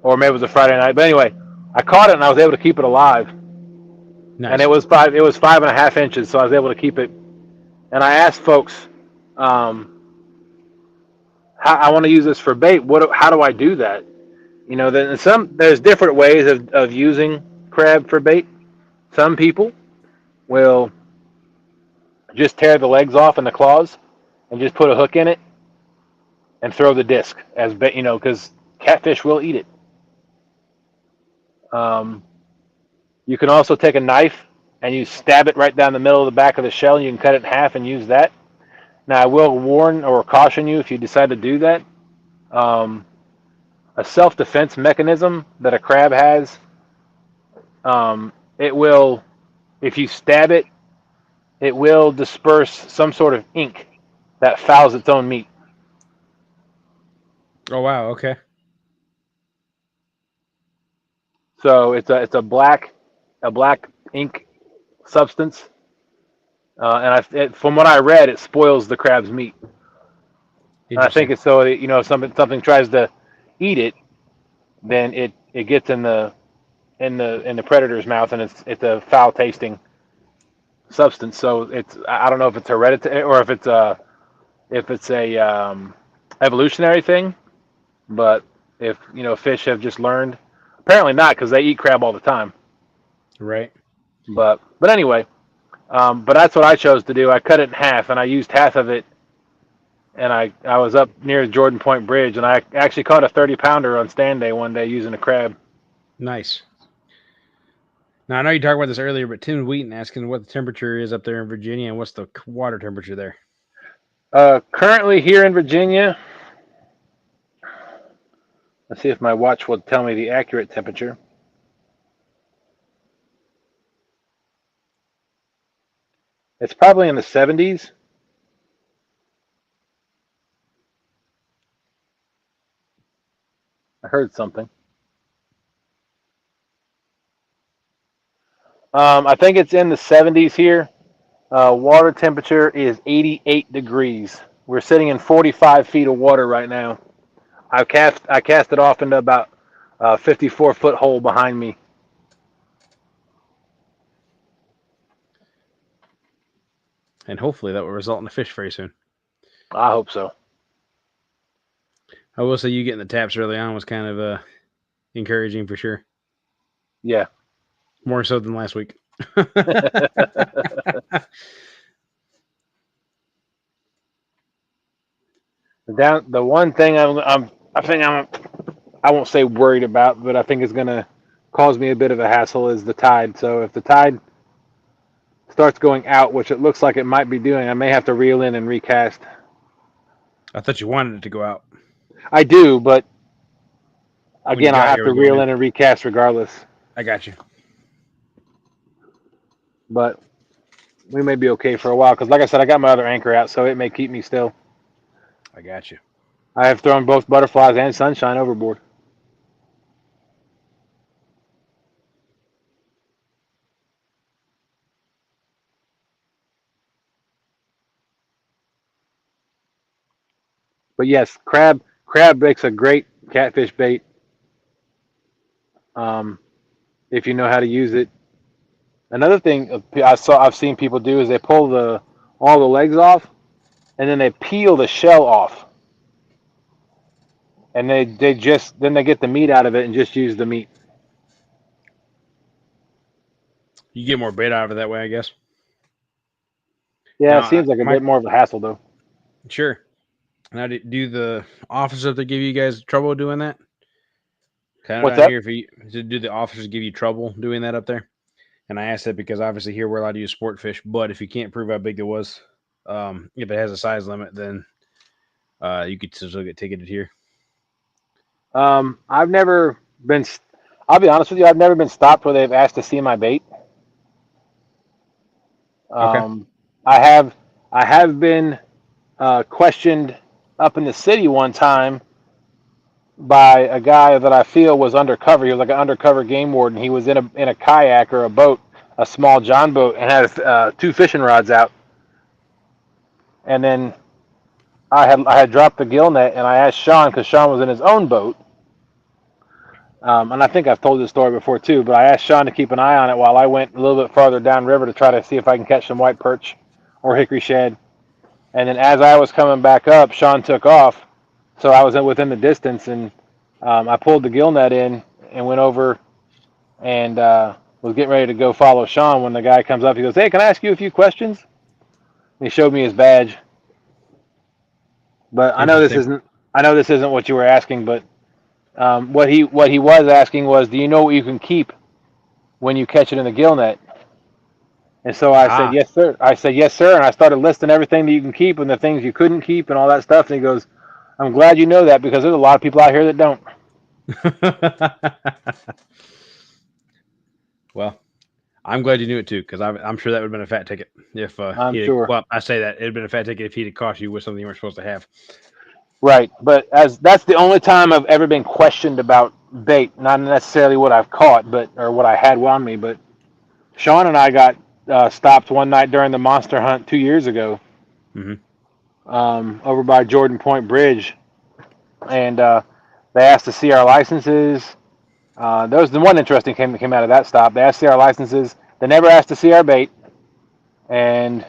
Or maybe it was a Friday night. But anyway, I caught it and I was able to keep it alive. Nice. And it was 5.5 inches, so I was able to keep it. And I asked folks, how I want to use this for bait. How do I do that? You know, there's different ways of using crab for bait. Some people will just tear the legs off and the claws and just put a hook in it and throw the disc as bait, you know, because catfish will eat it. You can also take a knife and you stab it right down the middle of the back of the shell, and you can cut it in half and use that. Now, I will warn or caution you if you decide to do that. A self-defense mechanism that a crab has, it will, if you stab it, it will disperse some sort of ink that fouls its own meat. Oh, wow. Okay. So it's a black ink substance, and from what I read, it spoils the crab's meat. And I think it's so that, you know, if something tries to eat it, then it gets in the predator's mouth, and it's a foul tasting substance. So I don't know if it's hereditary or if it's a evolutionary thing, but if, you know, fish have just learned, apparently not, because they eat crab all the time. Right. But anyway, but that's what I chose to do. I cut it in half, and I used half of it, and I was up near Jordan Point Bridge, and I actually caught a 30-pounder on stand day one day using a crab. Nice. Now, I know you talked about this earlier, but Tim Wheaton asking what the temperature is up there in Virginia and what's the water temperature there. Currently here in Virginia, let's see if my watch will tell me the accurate temperature. It's probably in the 70s. I heard something. I think it's in the 70s here. Water temperature is 88 degrees. We're sitting in 45 feet of water right now. I cast it off into about a 54-foot hole behind me. And hopefully that will result in a fish very soon. I hope so. I will say you getting the taps early on was kind of encouraging for sure. Yeah. More so than last week. The one thing I won't say worried about, but I think is going to cause me a bit of a hassle is the tide. So if the tide starts going out, which it looks like it might be doing, I may have to reel in and recast. I thought you wanted it to go out. I do, but again, I'll have to reel in and recast regardless. I got you. But we may be okay for a while because, like I said, I got my other anchor out, so it may keep me still. I got you. I have thrown both butterflies and sunshine overboard. But yes, crab makes a great catfish bait. If you know how to use it. Another thing I've seen people do is they pull all the legs off, and then they peel the shell off, and they get the meat out of it and just use the meat. You get more bait out of it that way, I guess. Yeah, it Now, seems like a bit more of a hassle though. sure. Now, do the officers that give you guys trouble doing that? Kind of What's down that? here, do the officers give you trouble doing that up there? And I asked that because obviously here we're allowed to use sport fish, but if you can't prove how big it was, if it has a size limit, then you could still get ticketed here. I've never been. I'll be honest with you. I've never been stopped where they've asked to see my bait. Okay. I have been questioned up in the city one time by a guy that I feel was undercover. He was like an undercover game warden. He was in a kayak or a boat, a small John boat, and had 2 fishing rods out. And then I had dropped the gill net, and I asked Sean because Sean was in his own boat. And I think I've told this story before too, but I asked Sean to keep an eye on it while I went a little bit farther downriver to try to see if I can catch some white perch or hickory shad. And then as I was coming back up, Sean took off, so I was within the distance, and I pulled the gill net in and went over and was getting ready to go follow Sean when the guy comes up. He goes, "Hey, can I ask you a few questions?" And he showed me his badge. But I know Interesting. this isn't what you were asking, but what he was asking was, do you know what you can keep when you catch it in the gill net? And so I said, Ah. yes, sir. I said, yes, sir. And I started listing everything that you can keep and the things you couldn't keep and all that stuff. And he goes, I'm glad you know that because there's a lot of people out here that don't. Well, I'm glad you knew it too, because I'm sure that would have been a fat ticket if I'm sure. well, I say that it'd been a fat ticket if he'd have caught you with something you weren't supposed to have. Right. But as that's the only time I've ever been questioned about bait, not necessarily what I've caught, or what I had on me. But Sean and I got stopped one night during the monster hunt 2 years ago Mm-hmm. over by Jordan Point Bridge. And they asked to see our licenses. There was the one interesting thing that came out of that stop. They asked to see our licenses. They never asked to see our bait, and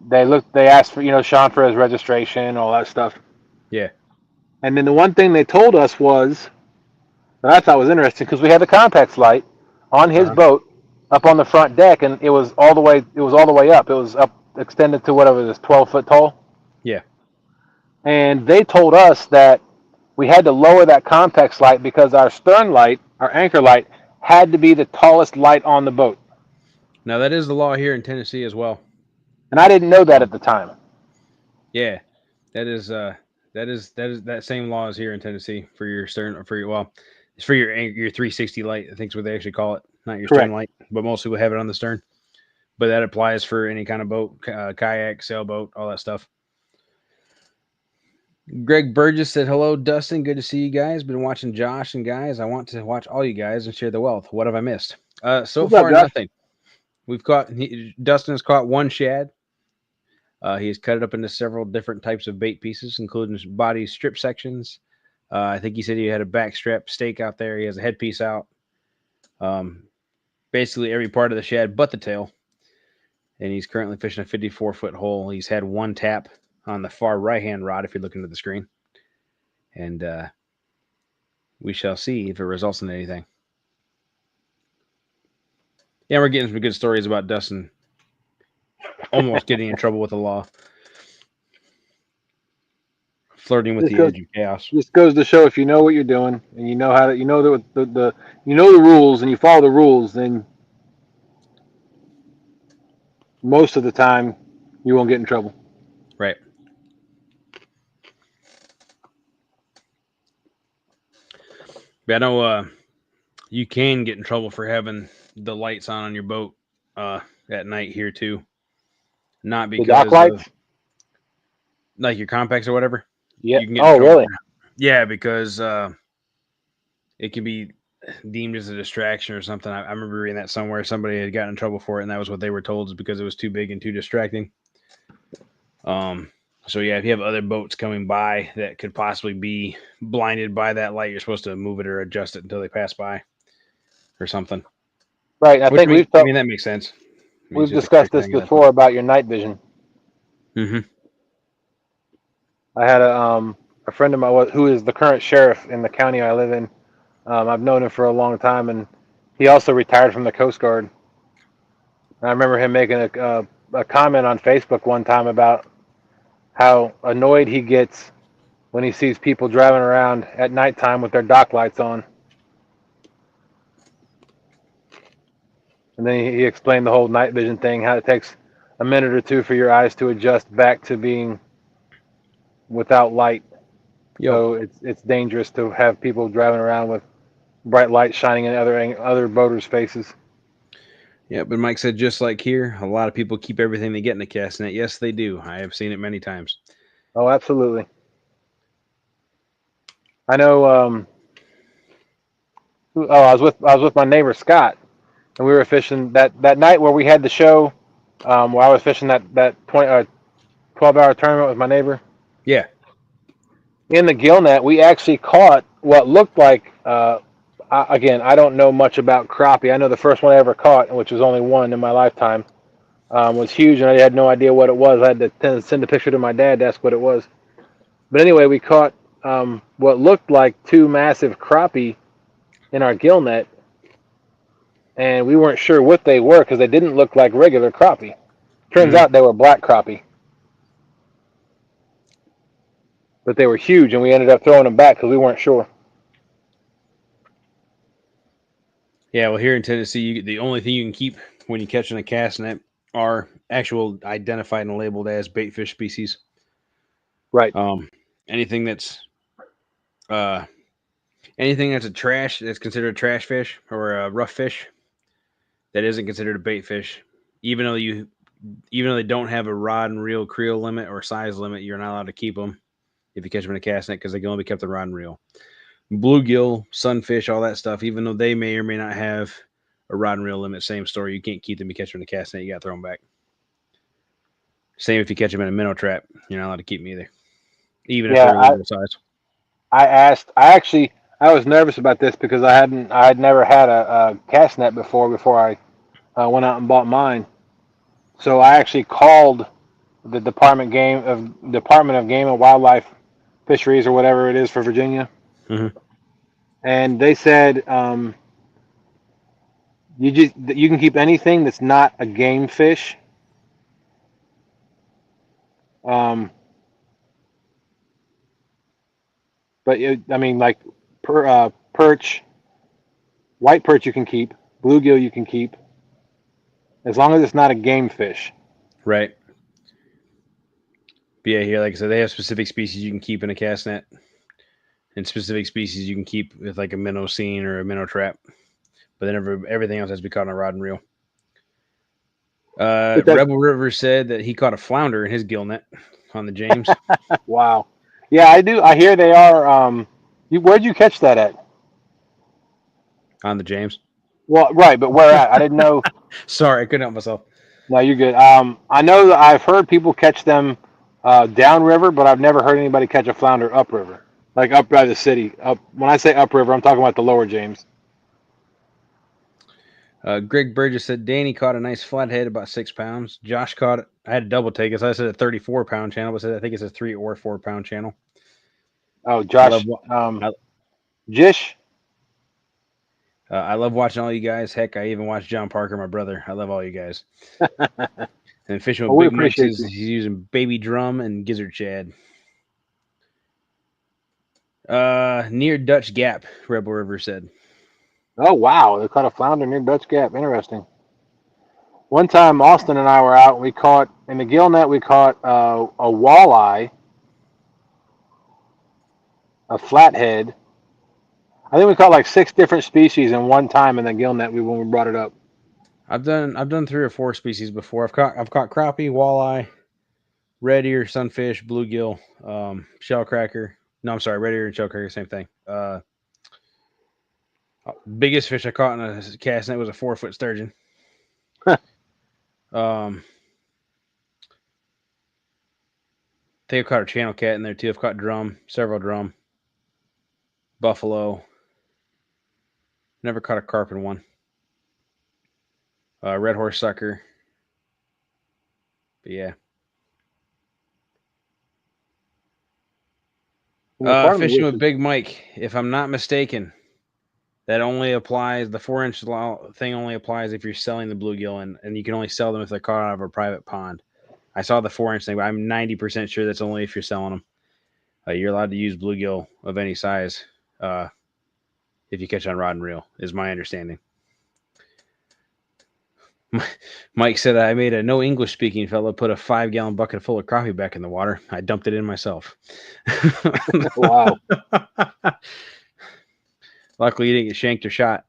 They asked for Sean for his registration, all that stuff. Yeah. And then the one thing they told us was that I thought was interesting because we had the Compax light on his Uh-huh. boat up on the front deck, and it was all the way. It was all the way up. It was up extended to whatever it is, 12 foot tall. Yeah. And they told us that we had to lower that Compax light because our stern light, our anchor light, had to be the tallest light on the boat. Now that is the law here in Tennessee as well. And I didn't know that at the time. Yeah, that is that same law is here in Tennessee for your stern for your it's for your 360 light. I think is what they actually call it, not your stern Correct. light, but mostly we have it on the stern. But that applies for any kind of boat, kayak, sailboat, all that stuff. Greg Burgess said, "Hello, Dustin. Good to see you guys. Been watching Josh and guys. I want to watch all you guys and share the wealth. What have I missed? So What's up, far, Josh? nothing. Dustin has caught one shad. He has cut it up into several different types of bait pieces, including body strip sections. I think he said he had a back strap steak out there. He has a headpiece out. Basically every part of the shad but the tail. And he's currently fishing a 54-foot hole. He's had one tap on the far right-hand rod if you're looking at the screen. And we shall see if it results in anything. Yeah, we're getting some good stories about Dustin almost getting in trouble with the law. Flirting with the edge of chaos. This goes to show if you know what you're doing and you know how to, you know the you know the rules and you follow the rules, then most of the time you won't get in trouble. Right. But I know you can get in trouble for having the lights on your boat at night here too. Not The dock because of lights? like your compacts or whatever. Yeah. You can get in Oh, trouble really? for yeah, because it can be deemed as a distraction or something. I remember reading that somewhere. Somebody had gotten in trouble for it, and that was what they were told is because it was too big and too distracting. So yeah, if you have other boats coming by that could possibly be blinded by that light, you're supposed to move it or adjust it until they pass by or something. Right. I Which think I mean that makes sense. I mean, it's we've just a discussed quick this thing at that before point. about your night vision. Mm-hmm. I had a friend of mine who is the current sheriff in the county I live in. I've known him for a long time, and he also retired from the Coast Guard. And I remember him making a comment on Facebook one time about how annoyed he gets when he sees people driving around at nighttime with their dock lights on. And then he explained the whole night vision thing, how it takes a minute or two for your eyes to adjust back to being without light. Yep. So it's dangerous to have people driving around with bright lights shining in other boaters' faces. Yeah, but Mike said just like here, a lot of people keep everything they get in a cast net. Yes, they do. I have seen it many times. Oh, absolutely. I know. I was with my neighbor Scott, and we were fishing that night where we had the show. Where I was fishing that 12-hour tournament with my neighbor. Yeah. In the gill net, we actually caught what looked like. Again, I don't know much about crappie. I know the first one I ever caught, which was only one in my lifetime, was huge, and I had no idea what it was. I had to send a picture to my dad to ask what it was. But anyway, we caught what looked like two massive crappie in our gill net, and we weren't sure what they were because they didn't look like regular crappie. Turns Mm-hmm. out they were black crappie, but they were huge, and we ended up throwing them back because we weren't sure. Yeah, well, here in Tennessee, the only thing you can keep when you catch in a cast net are actual identified and labeled as bait fish species. Right. Anything that's uh, anything that's that's considered a trash fish or a rough fish that isn't considered a bait fish, even though they don't have a rod and reel creel limit or size limit, you're not allowed to keep them if you catch them in a cast net because they can only be kept in rod and reel. Bluegill, sunfish, all that stuff, even though they may or may not have a rod and reel limit, same story. You can't keep them. You catch them in a cast net, you got to throw them back. Same if you catch them in a minnow trap, you're not allowed to keep them either, even if Yeah, they're legal size. I was nervous about this because I had never had a cast net before I went out and bought mine. So I actually called the Department of Game and Wildlife Fisheries or whatever it is for Virginia, Mm-hmm. and they said you can keep anything that's not a game fish. Um, I mean, like perch, white perch you can keep, bluegill you can keep, as long as it's not a game fish. Right. But yeah, here, like I said, they have specific species you can keep in a cast net and specific species you can keep with like a minnow scene or a minnow trap. But then everything else has to be caught on a rod and reel. But that Rebel River said that he caught a flounder in his gill net on the James. wow, yeah, I do. I hear they are. Where'd you catch that at? On the James. Well, right, but where at? I didn't know. Sorry, I couldn't help myself. No, you're good. I know that I've heard people catch them downriver, but I've never heard anybody catch a flounder upriver, like up by the city. Up when I say upriver, I'm talking about the lower James. Greg Burgess said Danny caught a nice flathead, about 6 pounds. Josh caught it. I had to double take it. So I said a 34-pound channel, but I think it's a 3 or 4 pound channel. Oh, I love, Josh, I, Jish. I love watching all you guys. Heck, I even watch John Parker, my brother. I love all you guys. And fishing Well, with we Big Mike appreciate says you. he's using baby drum and gizzard shad. Near Dutch Gap, Rebel River said. Oh wow, they caught a flounder near Dutch Gap. Interesting. One time, Austin and I were out. We caught in the gill net. We caught a walleye, a flathead. I think we caught like 6 different species in one time in the gill net when we brought it up. I've done 3 or 4 species before. I've caught crappie, walleye, red ear, sunfish, bluegill, shell cracker. No, I'm sorry, red ear and shell cracker, same thing. Biggest fish I caught in a cast net was a 4-foot sturgeon. Um, think I've caught a channel cat in there too. I've caught drum, several drum, buffalo. Never caught a carp in one. Red horse sucker. But yeah. Fishing with Big Mike. If I'm not mistaken, that only applies. The 4-inch thing only applies if you're selling the bluegill, and you can only sell them if they're caught out of a private pond. I saw the 4-inch thing, but I'm 90% sure that's only if you're selling them. You're allowed to use bluegill of any size if you catch on rod and reel, is my understanding. Mike said I made a no English speaking fella put a 5-gallon bucket full of crappie back in the water. I dumped it in myself. Wow. Luckily, you didn't get shanked or shot.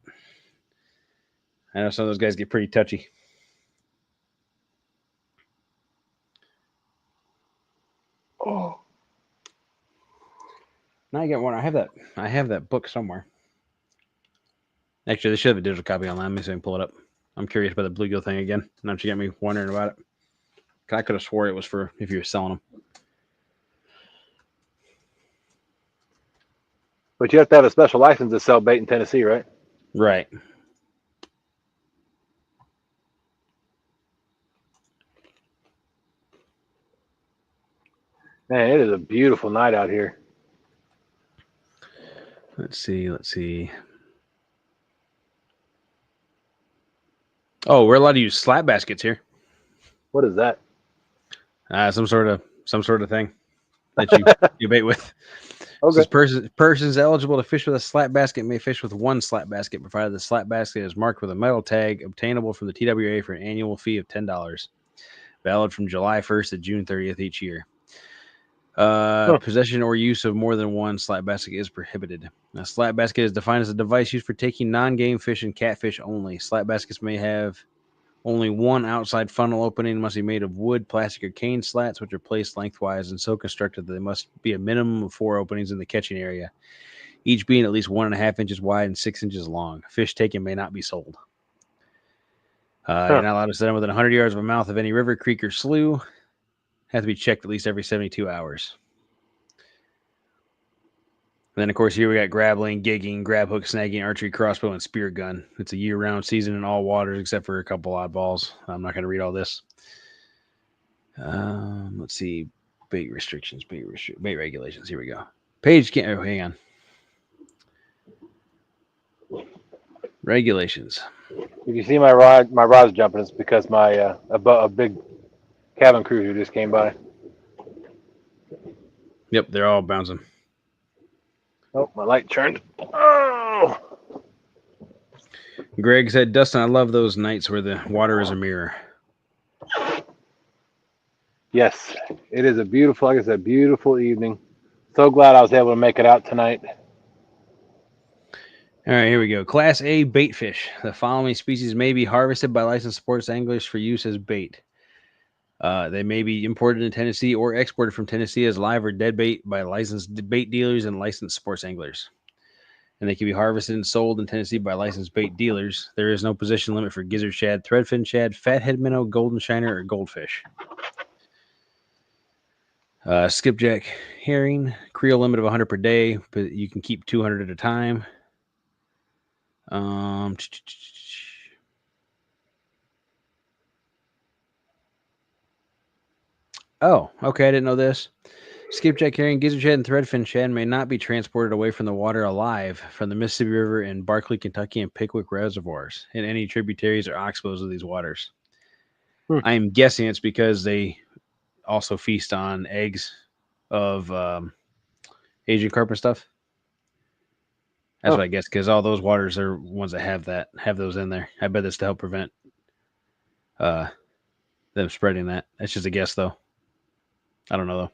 I know some of those guys get pretty touchy. Oh. Now I got one. I have that book somewhere. Actually, they should have a digital copy online. Let me see if I can pull it up. I'm curious about the bluegill thing again. Now you got me wondering about it. I could have swore it was for if you were selling them. But you have to have a special license to sell bait in Tennessee, right? Right. Man, it is a beautiful night out here. Let's see. Oh, we're allowed to use slap baskets here. What is that? Some sort of thing that you bait with. Okay. Says persons eligible to fish with a slap basket may fish with one slap basket, provided the slap basket is marked with a metal tag obtainable from the TWA for an annual fee of $10. Valid from July 1st to June 30th each year. Possession or use of more than one slap basket is prohibited. A slap basket is defined as a device used for taking non-game fish and catfish only. Slap baskets may have only one outside funnel opening and must be made of wood, plastic, or cane slats, which are placed lengthwise and so constructed that there must be a minimum of 4 openings in the catching area, each being at least 1.5 inches wide and 6 inches long. Fish taken may not be sold. You're not allowed to set them within 100 yards of a mouth of any river, creek, or slough. Have to be checked at least every 72 hours. And then, of course, here we got grappling, gigging, grab hook, snagging, archery, crossbow, and spear gun. It's a year-round season in all waters except for a couple oddballs. I'm not going to read all this. Let's see. Bait restrictions, bait regulations. Here we go. Page can't. Oh, hang on. Regulations. If you see my rod's jumping, it's because my a big cabin cruiser just came by. Yep, they're all bouncing. Oh, my light turned. Oh! Greg said, Dustin, I love those nights where the water is a mirror. Yes, it is a beautiful, like I said, beautiful evening. So glad I was able to make it out tonight. All right, here we go. Class A bait fish. The following species may be harvested by licensed sports anglers for use as bait. They may be imported in Tennessee or exported from Tennessee as live or dead bait by licensed bait dealers and licensed sports anglers. And they can be harvested and sold in Tennessee by licensed bait dealers. There is no position limit for gizzard shad, threadfin shad, fathead minnow, golden shiner, or goldfish. Skipjack herring, creel limit of 100 per day, but you can keep 200 at a time. Oh, okay. I didn't know this. Skipjack herring, gizzard shad, and threadfin shad may not be transported away from the water alive from the Mississippi River in Barkley, Kentucky, and Pickwick reservoirs in any tributaries or oxbows of these waters. I'm guessing it's because they also feast on eggs of Asian carp and stuff. That's what I guess, because all those waters are ones that have those in there. I bet that's to help prevent them spreading that. That's just a guess, though. I don't know, though.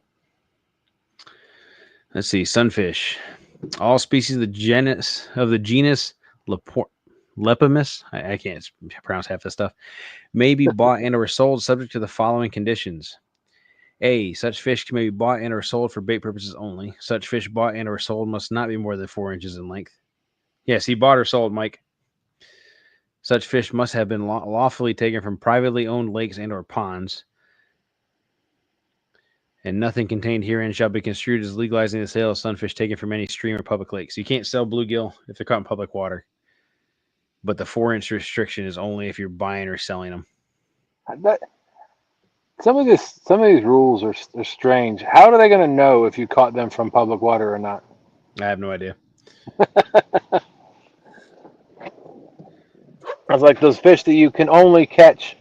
Let's see. Sunfish. All species of the genus Lepimus, I can't pronounce half this stuff, may be bought and or sold subject to the following conditions. A. Such fish may be bought and or sold for bait purposes only. Such fish bought and or sold must not be more than 4 inches in length. Yes, he bought or sold, Mike. Such fish must have been lawfully taken from privately owned lakes and or ponds. And nothing contained herein shall be construed as legalizing the sale of sunfish taken from any stream or public lake. So you can't sell bluegill if they're caught in public water. But the 4-inch restriction is only if you're buying or selling them. That, some of these rules are strange. How are they going to know if you caught them from public water or not? I have no idea. I was like, those fish that you can only catch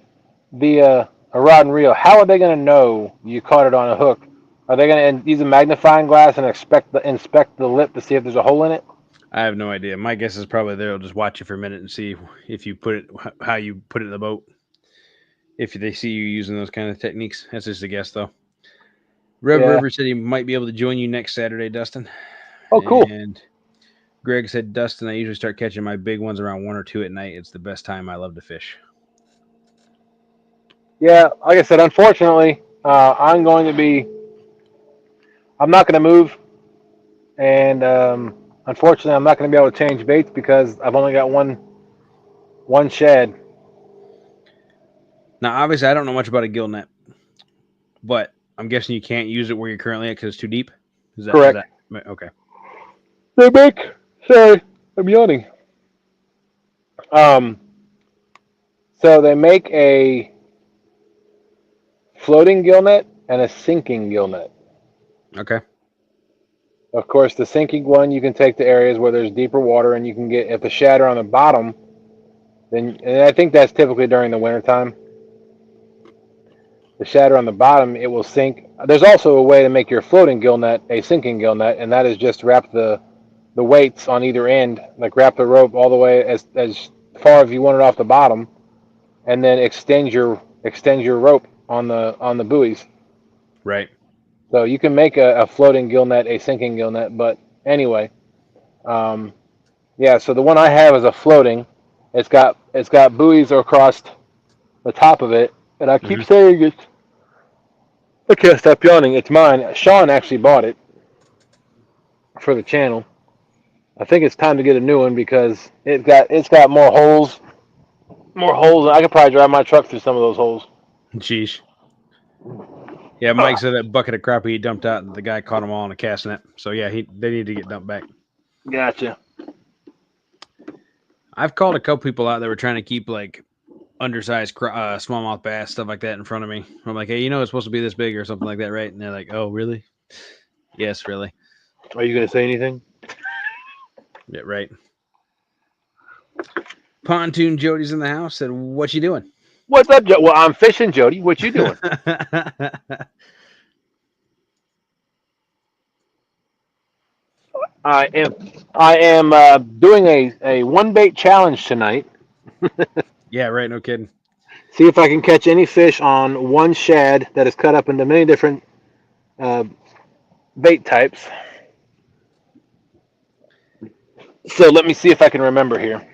via a rod and reel. How are they going to know you caught it on a hook? Are they going to use a magnifying glass and inspect the lip to see if there's a hole in it? I have no idea. My guess is probably they'll just watch you for a minute and see if you put it, how you put it in the boat. If they see you using those kind of techniques, that's just a guess, though. Rev Yeah. River said he might be able to join you next Saturday, Dustin. Oh, cool. And Greg said, Dustin, I usually start catching my big ones around 1 or 2 at night. It's the best time I love to fish. Yeah, like I said, unfortunately, I'm not going to move, and unfortunately, I'm not going to be able to change baits because I've only got one shad. Now, obviously, I don't know much about a gill net, but I'm guessing you can't use it where you're currently at because it's too deep. Correct. Okay? Hey, Beck. Sorry, I'm yawning. So they make a floating gill net and a sinking gill net. Okay. Of course, the sinking one you can take to areas where there's deeper water, and you can get, if the shad are on the bottom, and I think that's typically during the wintertime. The shad are on the bottom, it will sink. There's also a way to make your floating gill net a sinking gill net, and that is just wrap the weights on either end, like wrap the rope all the way as far as you want it off the bottom, and then extend your rope on the buoys. Right. So you can make a floating gill net a sinking gill net, but anyway, yeah. So the one I have is a floating. It's got buoys across the top of it, and I keep saying it's. I can't stop yawning. It's mine. Sean actually bought it for the channel. I think it's time to get a new one because it's got more holes. More holes. I could probably drive my truck through some of those holes. Jeez. Yeah, Mike said that bucket of crappie he dumped out, and the guy caught them all in a cast net. So yeah, they need to get dumped back. Gotcha. I've called a couple people out that were trying to keep like undersized smallmouth bass, stuff like that, in front of me. I'm like, hey, you know it's supposed to be this big or something like that, right? And they're like, oh, really? Yes, really. Are you going to say anything? Yeah, right. Pontoon Jody's in the house. Said, what you doing? What's up, Jody? Well, I'm fishing, Jody. What you doing? I am doing a one bait challenge tonight. Yeah, right. No kidding. See if I can catch any fish on one shad that is cut up into many different bait types. So let me see if I can remember here.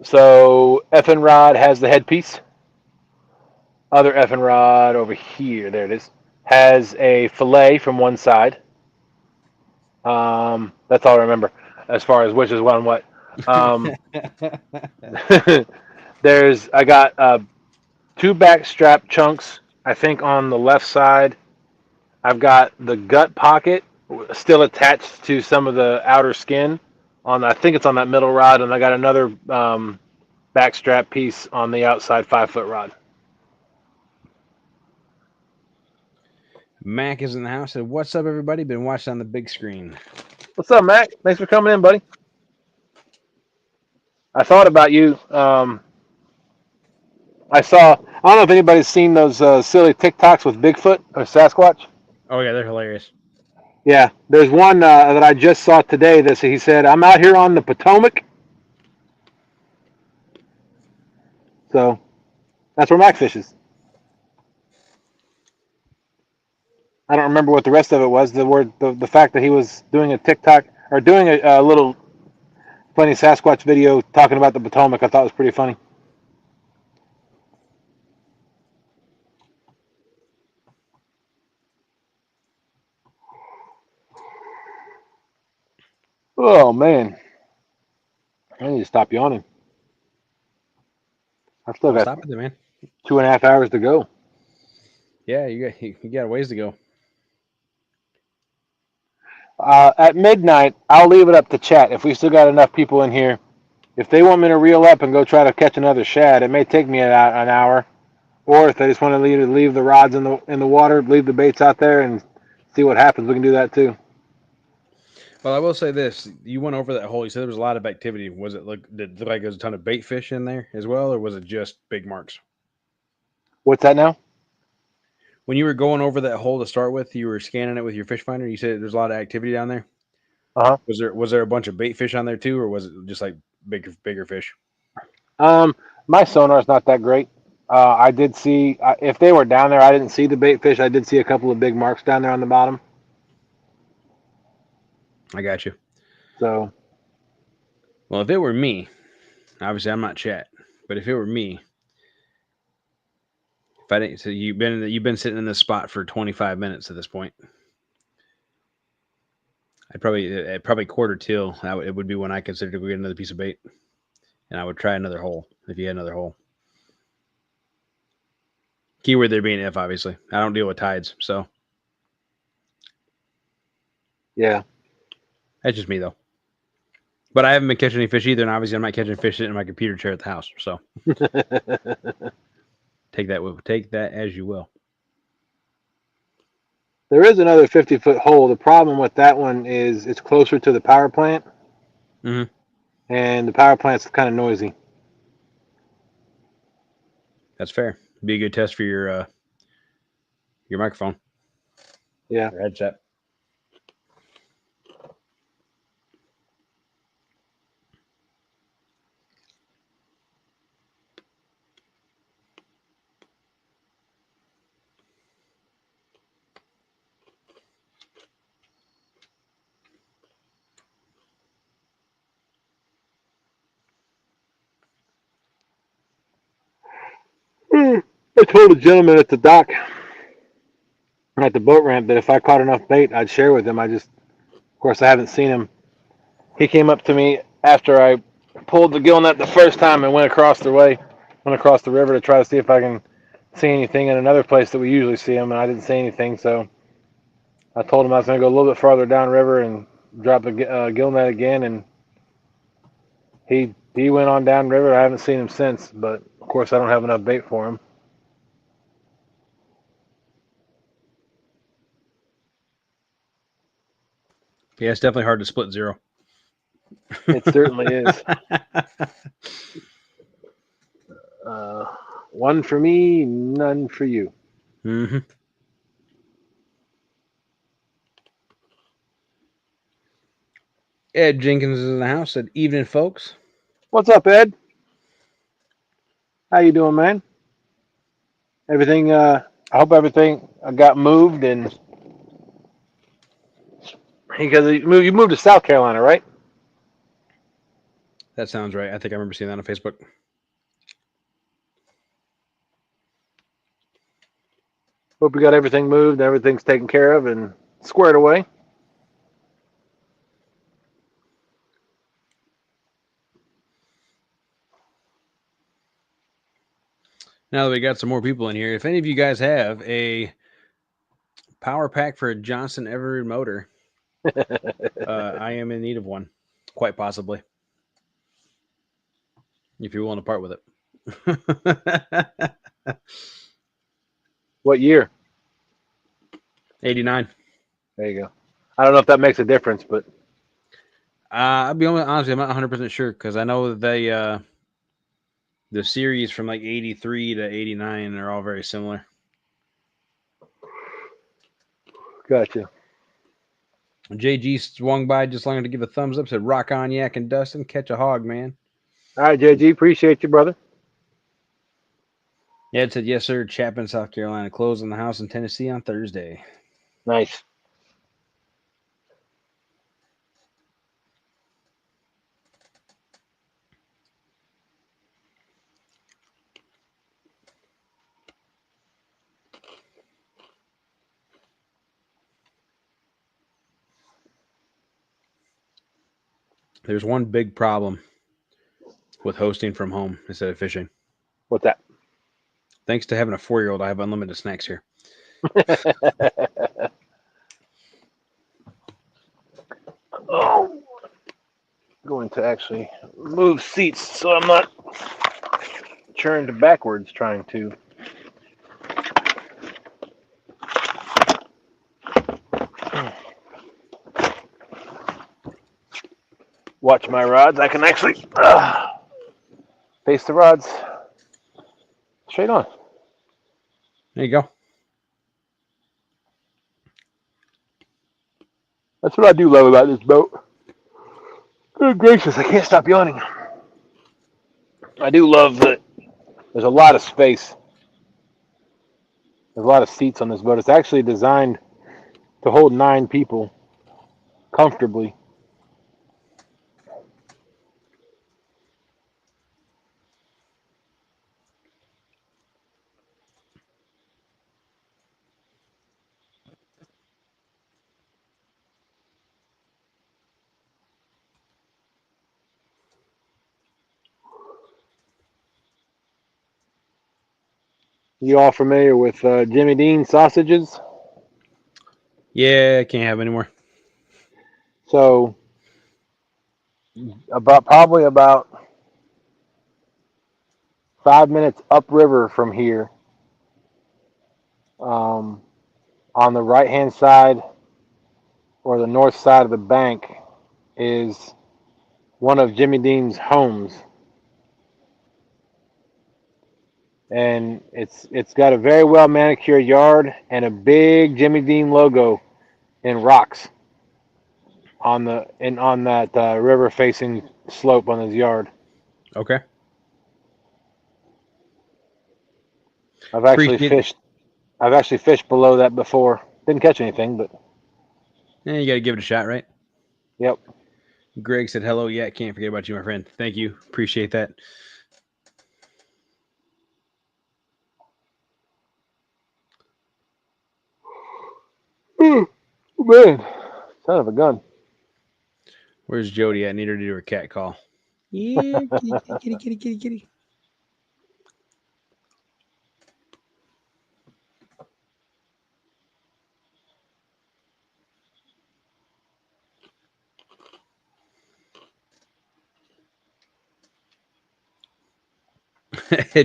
So effing rod has the headpiece. Other effing rod over here, there it is, has a fillet from one side. That's all I remember as far as which is what and what. I got 2 back strap chunks, I think, on the left side. I've got the gut pocket still attached to some of the outer skin I think it's on that middle rod, and I got another back strap piece on the outside 5-foot rod. Mac is in the house. Said, what's up, everybody? Been watching on the big screen. What's up, Mac? Thanks for coming in, buddy. I thought about you. I don't know if anybody's seen those silly TikToks with Bigfoot or Sasquatch. Oh, yeah, they're hilarious. Yeah, there's one that I just saw today that he said, I'm out here on the Potomac. So that's where Mac fishes. I don't remember what the rest of it was. The fact that he was doing a TikTok or doing a little funny Sasquatch video talking about the Potomac, I thought was pretty funny. Oh man, I need to stop yawning. I've still got Stop it there, man. 2.5 hours to go. Yeah, you got a ways to go. At midnight, I'll leave it up to chat. If we still got enough people in here, if they want me to reel up and go try to catch another shad, it may take me an hour. Or if they just want to leave the rods in the water, leave the baits out there, and see what happens, we can do that too. Well, I will say this: you went over that hole. You said there was a lot of activity. Was it did like there was a ton of bait fish in there as well, or was it just big marks? What's that now? When you were going over that hole to start with, you were scanning it with your fish finder. You said there's a lot of activity down there. Uh Was there a bunch of bait fish on there too, or was it just like bigger fish? huh. My sonar's not that great. I did see if they were down there. I didn't see the bait fish. I did see a couple of big marks down there on the bottom. I got you. So Well, if it were me, obviously I'm not chat, but if it were me, if I didn't, so you've been sitting in this spot for 25 minutes at this point. I'd probably quarter till it would be when I consider to go get another piece of bait, and I would try another hole if you had another hole. Keyword there being if, obviously. I don't deal with tides, so yeah, that's just me though. But I haven't been catching any fish either, and obviously I'm not catching fish sitting in my computer chair at the house. So take that as you will. there is another 50-foot hole. The problem with that one is it's closer to the power plant, Mm-hmm. and the power plant's kind of noisy. That's fair. Be a good test for your microphone Yeah. or headset. I told a gentleman at the dock, at the boat ramp, that if I caught enough bait, I'd share with him. Of course, I haven't seen him. He came up to me after I pulled the gill net the first time and went across the river to try to see if I can see anything in another place that we usually see him, and I didn't see anything. So I told him I was going to go a little bit farther downriver and drop the gill net again, and he went on downriver. I haven't seen him since, but of course I don't have enough bait for him. Yeah, it's definitely hard to split zero. It certainly is. One for me, none for you. Mm-hmm. Ed Jenkins is in the house. Said evening, folks. What's up, Ed? How you doing, man? Everything. I hope everything got moved, and because you moved to South Carolina, right? That sounds right. I think I remember seeing that on Facebook. Hope you got everything moved, everything's taken care of and squared away. Now that we got some more people in here, if any of you guys have a power pack for a Johnson Everett motor, I am in need of one, quite possibly. If you're willing to part with it. What year? 89. There you go. I don't know if that makes a difference, but I'll be honestly, I'm not 100% sure because I know they the series from like 83 to 89 are all very similar. gotcha. JG swung by just long to give a thumbs up, said rock on, Yak and Dustin, catch a hog, man. All right, JG, appreciate you, brother. Ed said, yes, sir. Chapin, South Carolina, closing the house in Tennessee on Thursday. Nice. There's one big problem with hosting from home instead of fishing. What's that? Thanks to having a 4-year-old, I have unlimited snacks here. Oh, going to actually move seats so I'm not turned backwards trying to. Watch my rods. I can actually face the rods straight on. There you go. That's what I do love about this boat. Good gracious, I can't stop yawning. I do love that there's a lot of space. There's a lot of seats on this boat. It's actually designed to hold 9 people comfortably. You all familiar with Jimmy Dean sausages? Yeah, can't have any more. So probably about 5 minutes upriver from here, on the right hand side or the north side of the bank is one of Jimmy Dean's homes, and it's got a very well manicured yard and a big Jimmy Dean logo in rocks on that river facing slope on his yard. Okay. I've actually Appreciate it. fished. I've actually fished below that before. Didn't catch anything, but Yeah, you got to give it a shot, right? yep. Greg said hello. Yeah, can't forget about you, my friend. Thank you. Appreciate that. Oh, man, son of a gun. Where's Jody at? Need her to do her cat call. Yeah, kitty, kitty, kitty, kitty, kitty, kitty.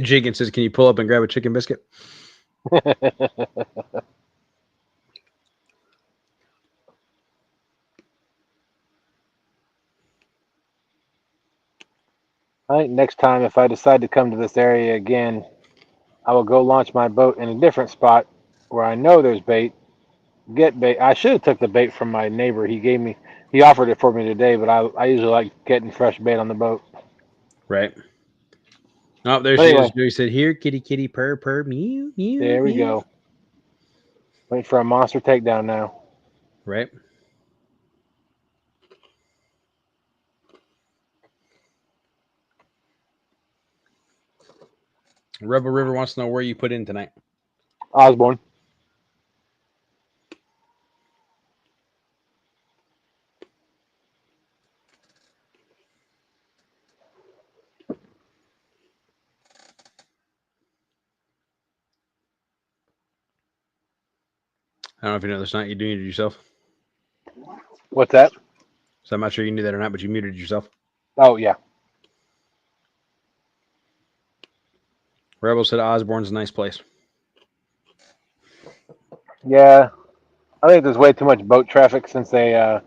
Jenkins says, "Can you pull up and grab a chicken biscuit?" I think next time, if I decide to come to this area again, I will go launch my boat in a different spot where I know there's bait. Get bait. I should have took the bait from my neighbor. He offered it for me today, but I usually like getting fresh bait on the boat. Right. Oh, there But she is. anyway, Joey said, "Here, kitty, kitty, purr, purr, mew, mew, there we mew." go. Wait for a monster takedown now. Right. Rebel River wants to know where you put in tonight. Osborne. I don't know if you know this or not. You do muted yourself. What's that? So I'm not sure you knew that or not, but you muted yourself. Oh yeah. Rebel said Osborne's a nice place. Yeah. I think there's way too much boat traffic since they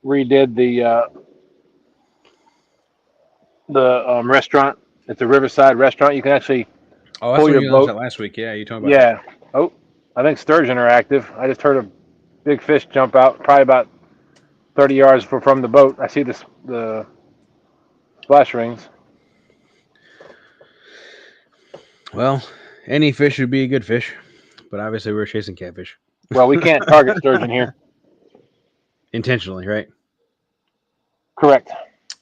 redid the restaurant. It's a riverside restaurant. You can actually Oh, that's pull what your you announced boat. that last week. Yeah, you told me about that. Yeah. Oh, I think sturgeon are active. I just heard a big fish jump out, probably about 30 yards from the boat. I see the splash rings. Well, any fish would be a good fish, but obviously we're chasing catfish. Well, we can't target sturgeon here. Intentionally, right? Correct.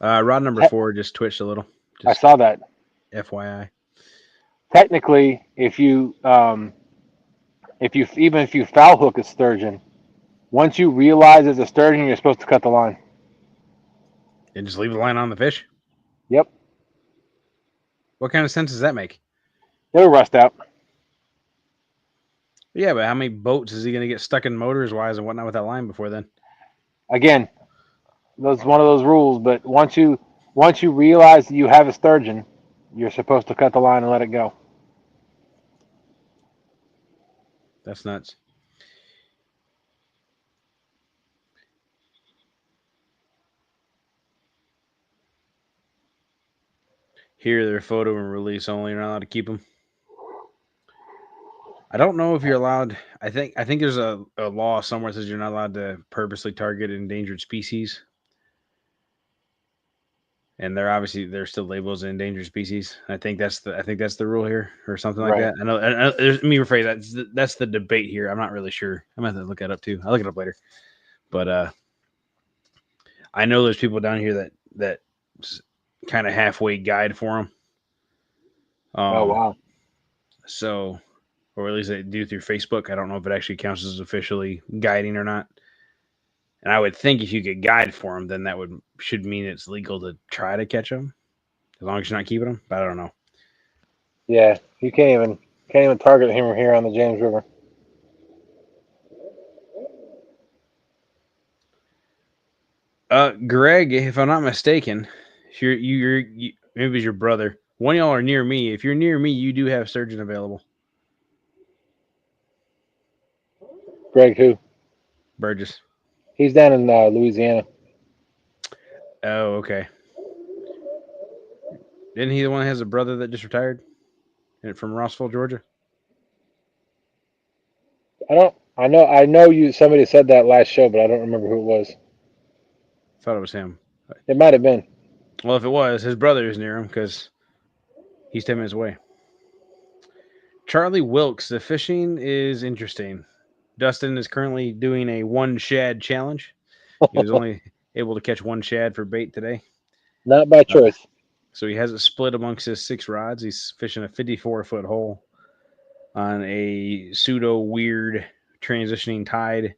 Rod number 4 just twitched a little. I Just saw that. FYI. Technically, if you even if you foul hook a sturgeon, once you realize it's a sturgeon, you're supposed to cut the line. And just leave the line on the fish? Yep. What kind of sense does that make? It'll rust out. Yeah, but how many boats is he going to get stuck in motors wise and whatnot with that line before then? Again, that's one of those rules. But once you realize that you have a sturgeon, you're supposed to cut the line and let it go. That's nuts. Here, they're photo and release only. You're not allowed to keep them. I don't know if you're allowed. I think there's a law somewhere that says you're not allowed to purposely target endangered species, and they're still labeled as an endangered species. I think that's the rule here, or something like Right. that. I know. Let me rephrase that. That's the debate here. I'm not really sure. I'm gonna have to look that up too. I'll look it up later. But I know there's people down here that kind of halfway guide for them. Oh Um, wow. so or at least they do through Facebook. I don't know if it actually counts as officially guiding or not. And I would think if you could guide for them, then that should mean it's legal to try to catch them as long as you're not keeping them. But I don't know. Yeah, you can't even target him here on the James River. Greg, if I'm not mistaken, if maybe it's your brother. One of y'all are near me. If you're near me, you do have sturgeon available. Greg, who? Burgess. He's down in Louisiana. Oh, okay. Isn't he the one that has a brother that just retired from Rossville, Georgia? I don't. I know you. Somebody said that last show, but I don't remember who it was. Thought it was him. It might have been. Well, if it was, his brother is near him because he's 10 minutes away. Charlie Wilkes. The fishing is interesting. Dustin is currently doing a one shad challenge. He was only able to catch one shad for bait today. Not by choice. So he has it split amongst his 6 rods. He's fishing a 54-foot hole on a pseudo weird transitioning tide.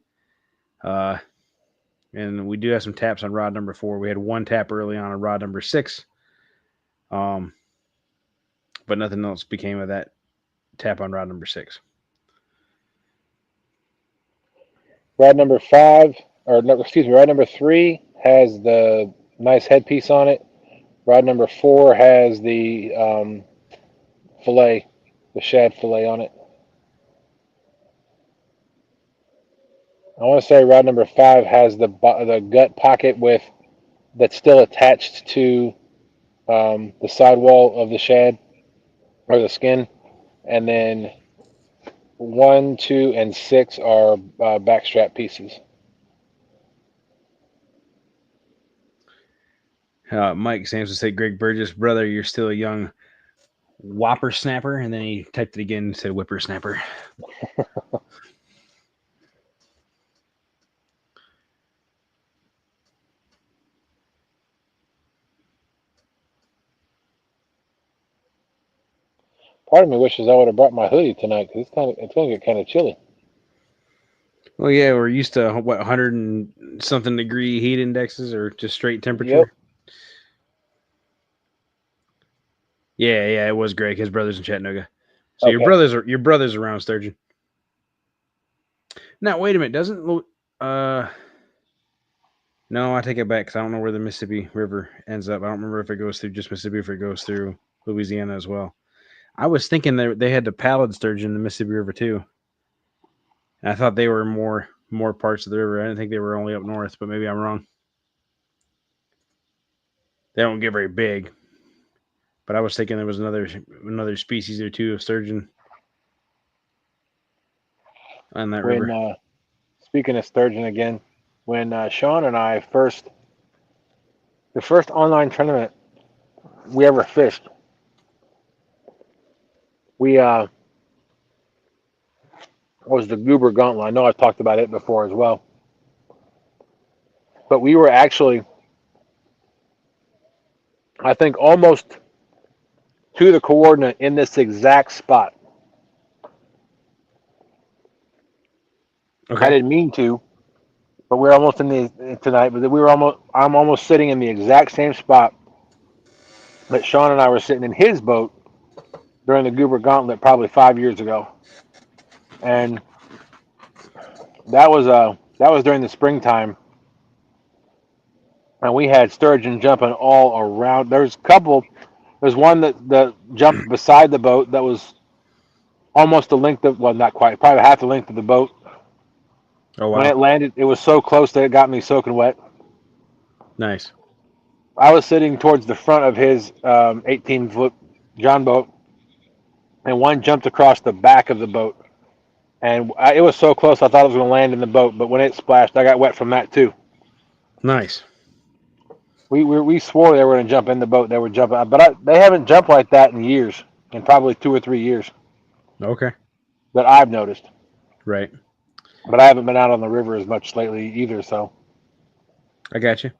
Uh, and we do have some taps on rod number 4. We had one tap early on rod number 6. But nothing else became of that tap on rod number 6. Rod number 5, or no, excuse me, rod number 3 has the nice headpiece on it. Rod number 4 has the fillet, the shad fillet on it. I want to say rod number 5 has the gut pocket that's still attached to the sidewall of the shad or the skin, and then 1, 2, and 6 are backstrap pieces. Mike Sampson said, Greg Burgess, brother, you're still a young whopper snapper. And then he typed it again and said whippersnapper. Part of me wishes I would have brought my hoodie tonight because it's going to get kind of chilly. Well, yeah, we're used to 100 and something degree heat indexes or just straight temperature. Yep. Yeah, it was Greg. His brother's in Chattanooga. So Okay. your brother's around sturgeon. Now wait a minute, doesn't no, I take it back because I don't know where the Mississippi River ends up. I don't remember if it goes through just Mississippi or if it goes through Louisiana as well. I was thinking they had the pallid sturgeon in the Mississippi River too. And I thought they were more parts of the river. I didn't think they were only up north, but maybe I'm wrong. They don't get very big. But I was thinking there was another species or two of sturgeon on that river. Speaking of sturgeon again, when Sean and I the first online tournament we ever fished, we was the Goober Gauntlet. I know I've talked about it before as well, but we were actually, I think, almost to the coordinate in this exact spot. Okay. I didn't mean to, but we were almost in the tonight. But I'm almost sitting in the exact same spot that Sean and I were sitting in his boat during the Goober Gauntlet probably 5 years ago. and that was during the springtime, and we had sturgeon jumping all around. There's one that jumped beside the boat that was almost the length of, well, not quite, probably half the length of the boat. Oh When wow, it landed, it was so close that it got me soaking wet. nice. I was sitting towards the front of his 18-foot John boat, and one jumped across the back of the boat. And it was so close, I thought it was going to land in the boat. But when it splashed, I got wet from that too. Nice. We swore they were going to jump in the boat. They were jumping, but they haven't jumped like that in years, in probably 2 or 3 years Okay. that I've noticed. Right. But I haven't been out on the river as much lately either. So I got you.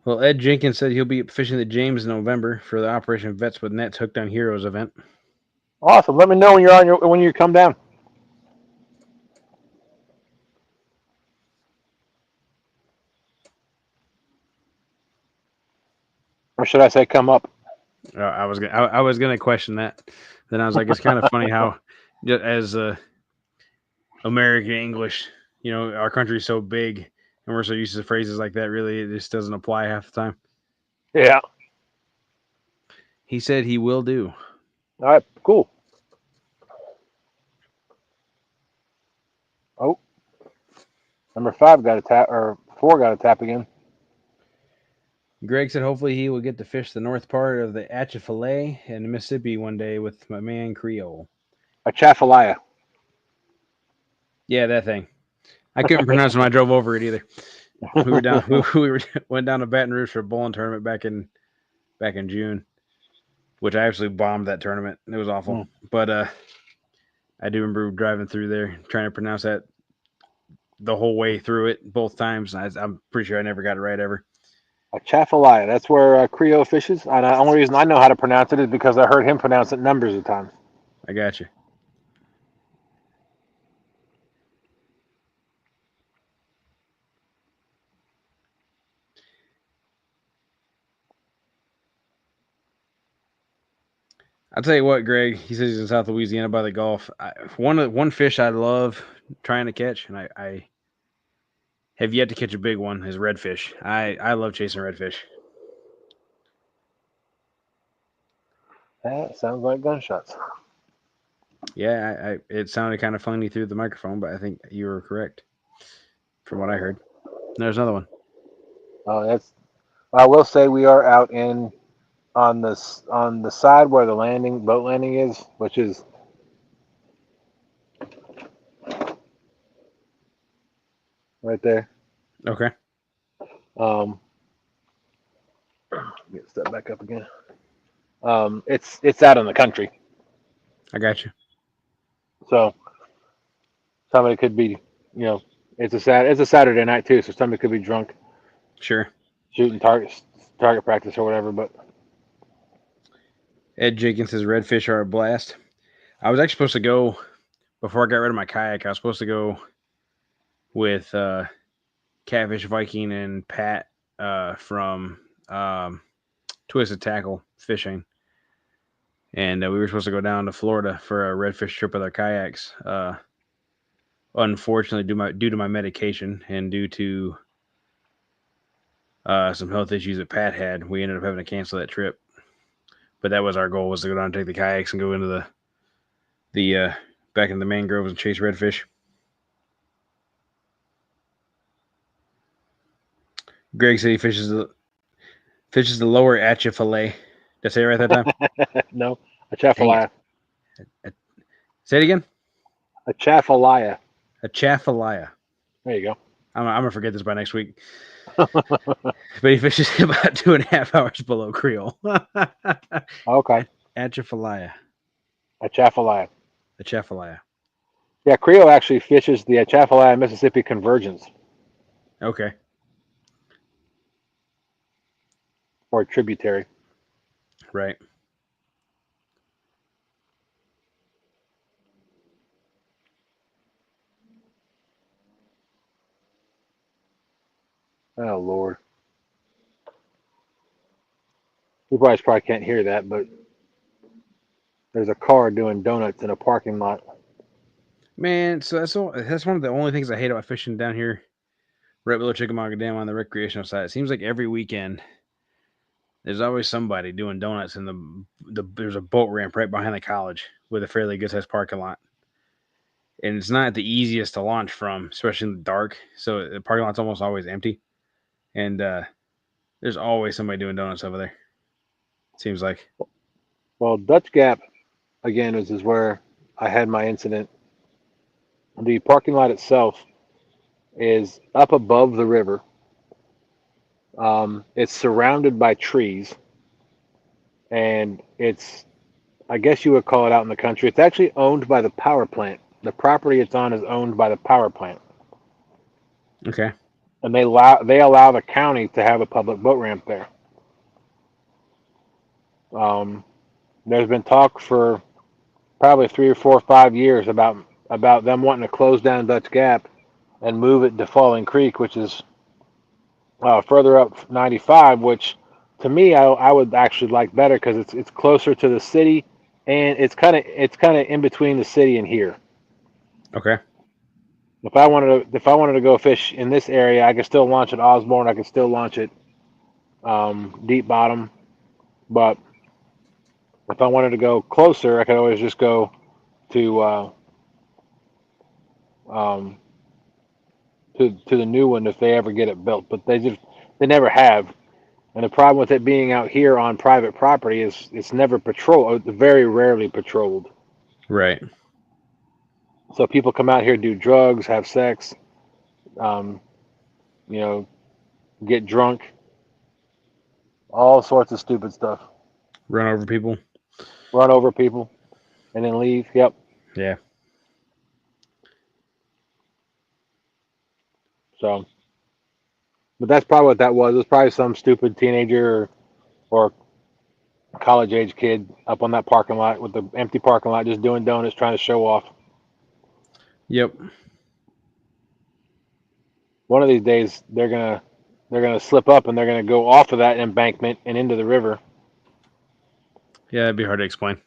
Well, Ed Jenkins said he'll be fishing the James in November for the Operation Vets with Nets Hooked on Heroes event. awesome! Let me know when you come down. Or should I say, come up? I was gonna question that. Then I was like, it's kind of funny how, as American English, our country's so big and we're so used to phrases like that. Really, it just doesn't apply half the time. Yeah. He said he will do. All right. Cool. Oh, number 5 got a tap, or 4 got a tap again. Greg said hopefully he will get to fish the north part of the Atchafalaya and Mississippi one day with my man Creole. A Chaffalaya. Yeah, that thing. I couldn't pronounce it when I drove over it either. We were down. we went down to Baton Rouge for a bowling tournament back in June, which I actually bombed that tournament. It was awful, but I do remember driving through there trying to pronounce that the whole way through it both times. I'm pretty sure I never got it right ever. A Chaffalaya. That's where Creole fishes. And the only reason I know how to pronounce it is because I heard him pronounce it numbers of times. I got you. I'll tell you what, Greg. He says he's in South Louisiana by the Gulf. One fish I love trying to catch, and I have yet to catch a big one, is redfish. I love chasing redfish. That sounds like gunshots. Yeah, it sounded kind of funny through the microphone, but I think you were correct from what I heard. There's another one. That's. I will say we are out on the side where the boat landing is, which is right there. Okay. Get step back up again. It's out in the country, I got you. so somebody could be, it's a Saturday night too, so somebody could be drunk Sure. shooting target practice or whatever. But Ed Jenkins says redfish are a blast. I was actually supposed to go before I got rid of my kayak. I was supposed to go with Catfish Viking and Pat from Twisted Tackle Fishing, and we were supposed to go down to Florida for a redfish trip with our kayaks. Unfortunately, due to my medication and due to some health issues that Pat had, we ended up having to cancel that trip. But that was our goal, was to go down and take the kayaks and go into the back in the mangroves and chase redfish. Greg said he fishes the lower Atchafalaya. Did I say it right that time? no, a Chaffalaya. Say it again. A Chaffalaya. A Chaffalaya. There you go. I'm gonna forget this by next week. But he fishes about 2.5 hours below Creole. Okay. Atchafalaya. A Chaffalaya. A Chaffalaya. Yeah, Creole actually fishes the Atchafalaya Mississippi convergence. Okay. Or tributary. Right. Oh, Lord. You guys probably can't hear that, but there's a car doing donuts in a parking lot. Man, so that's one of the only things I hate about fishing down here, right below Chickamauga Dam on the recreational side. It seems like every weekend there's always somebody doing donuts in there's a boat ramp right behind the college with a fairly good sized parking lot. And it's not the easiest to launch from, especially in the dark. So the parking lot's almost always empty. And there's always somebody doing donuts over there. It seems like. Well, Dutch Gap again is where I had my incident. The parking lot itself is up above the river. It's surrounded by trees, and I guess you would call it out in the country. It's actually owned by the power plant. The property it's on is owned by the power plant, Okay. and they allow the county to have a public boat ramp there. Um, there's been talk for probably 3 or 4 or 5 years about them wanting to close down Dutch Gap and move it to Falling Creek, which is further up 95. Which to me I would actually like better because it's closer to the city, and it's kind of in between the city and here. Okay. If I wanted to go fish in this area, I could still launch at Osborne. I could still launch at Deep Bottom, but if I wanted to go closer, I could always just go to um, to the new one if they ever get it built. But they never have. And the problem with it being out here on private property is it's never patrolled, very rarely patrolled. Right. So people come out here, do drugs, have sex, um, you know, get drunk, all sorts of stupid stuff. Run over people. Run over people and then leave. Yep. Yeah. So, but that's probably what that was. It was probably some stupid teenager or college age kid up on that parking lot with the empty parking lot just doing donuts trying to show off. Yep. One of these days they're gonna slip up and they're gonna go off of that embankment and into the river. Yeah, that'd be hard to explain.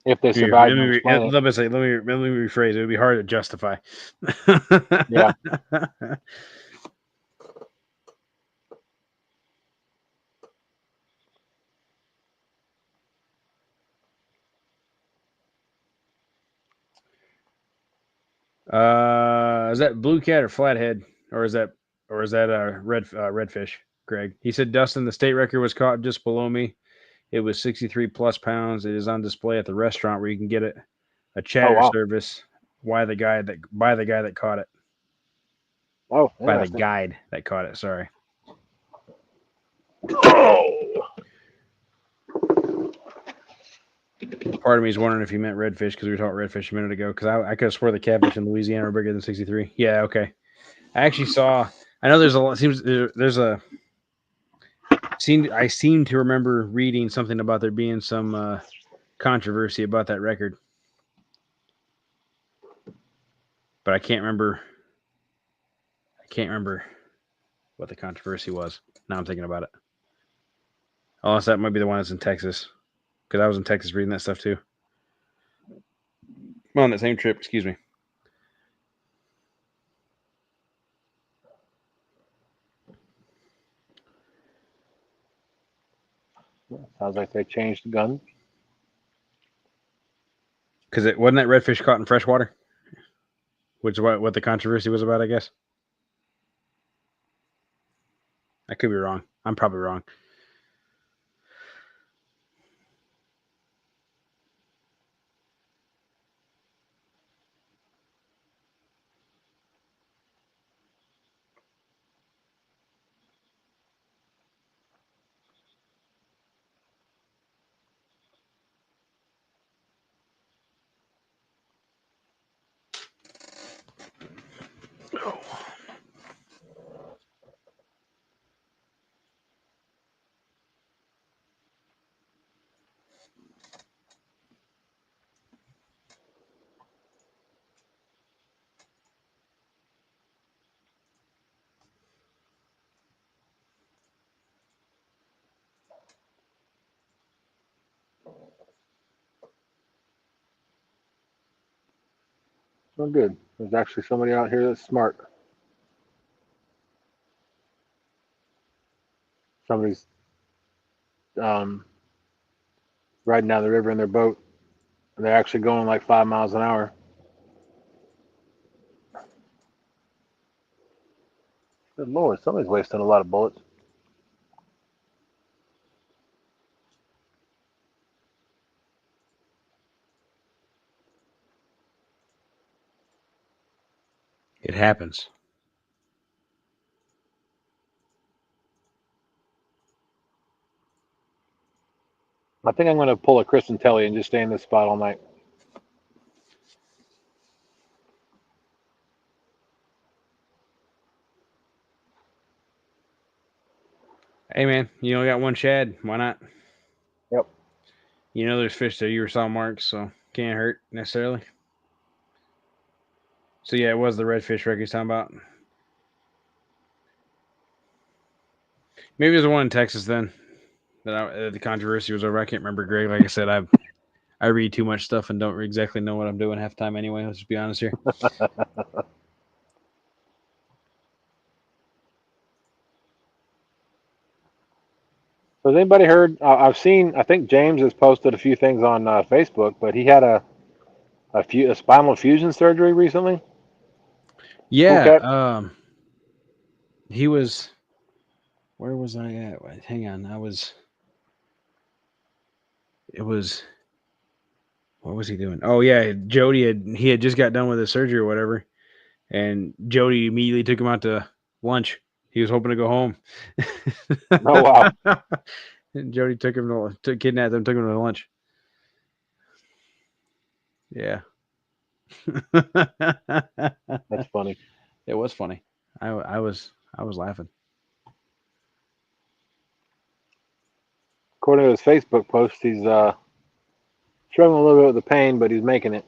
If they Let survive to explain it. let me rephrase. It would be hard to justify. Yeah. Is that blue cat or flathead, or is that a redfish? Greg. He said, Dustin, the state record was caught just below me. It was 63 plus pounds. It is on display at the restaurant where you can get it. A Oh chatter wow. service. Why the guy that by the guy that caught it? Oh, By the interesting. guide that caught it. Sorry. Oh. Part of me is wondering if you meant redfish because we were talking redfish a minute ago. Because I could have swore the catfish in Louisiana are bigger than 63. Yeah, okay. I actually saw. I know there's a lot. Seems there's a. I seem to remember reading something about there being some controversy about that record, but I can't remember. I can't remember what the controversy was. Now I'm thinking about it. Unless that might be the one that's in Texas, because I was in Texas reading that stuff too. Well, on that same trip, excuse me. Sounds like they changed the gun. Because it wasn't that redfish caught in freshwater, which is what the controversy was about, I guess. I could be wrong. I'm probably wrong. Oh, good. There's actually somebody out here that's smart. Somebody's riding down the river in their boat, and they're actually going like 5 miles an hour. Good Lord, somebody's wasting a lot of bullets. It happens. I think I'm going to pull a Chris and Telly and just stay in this spot all night. Hey man, you only got one shad. Why not? Yep. You know there's fish there. You saw marks, so can't hurt necessarily. So yeah, it was the redfish Rick he's talking about. Maybe it was the one in Texas then. The controversy was over. I can't remember, Greg. Like I said, I read too much stuff and don't exactly know what I'm doing half the time anyway. Let's just be honest here. Has anybody heard? I've seen. I think James has posted a few things on Facebook, but he had a spinal fusion surgery recently. Yeah, Bluecat. he was. Where was I at? Wait, hang on, I was. It was. What was he doing? Oh yeah, he had just got done with his surgery or whatever, and Jody immediately took him out to lunch. He was hoping to go home. Oh wow, And Jody kidnapped him, took him to lunch. Yeah. that's funny. It was funny. I was laughing. According to his Facebook post, he's struggling a little bit with the pain, but he's making it.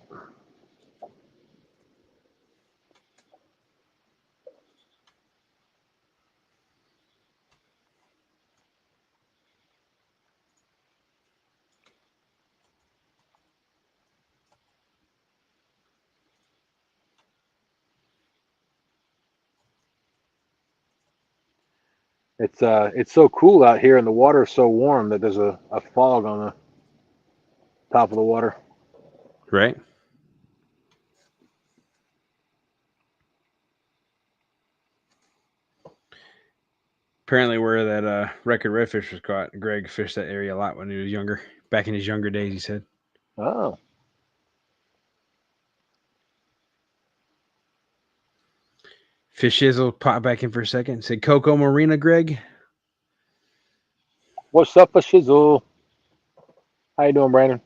It's so cool out here, and the water is so warm that there's a fog on the top of the water. Right? Apparently, where that record redfish was caught, Greg fished that area a lot when he was younger. Back in his younger days, he said. Oh, Fishizzle popped back in for a second. Said Coco Marina, Greg. what's up, Fishizzle? How you doing, Brandon?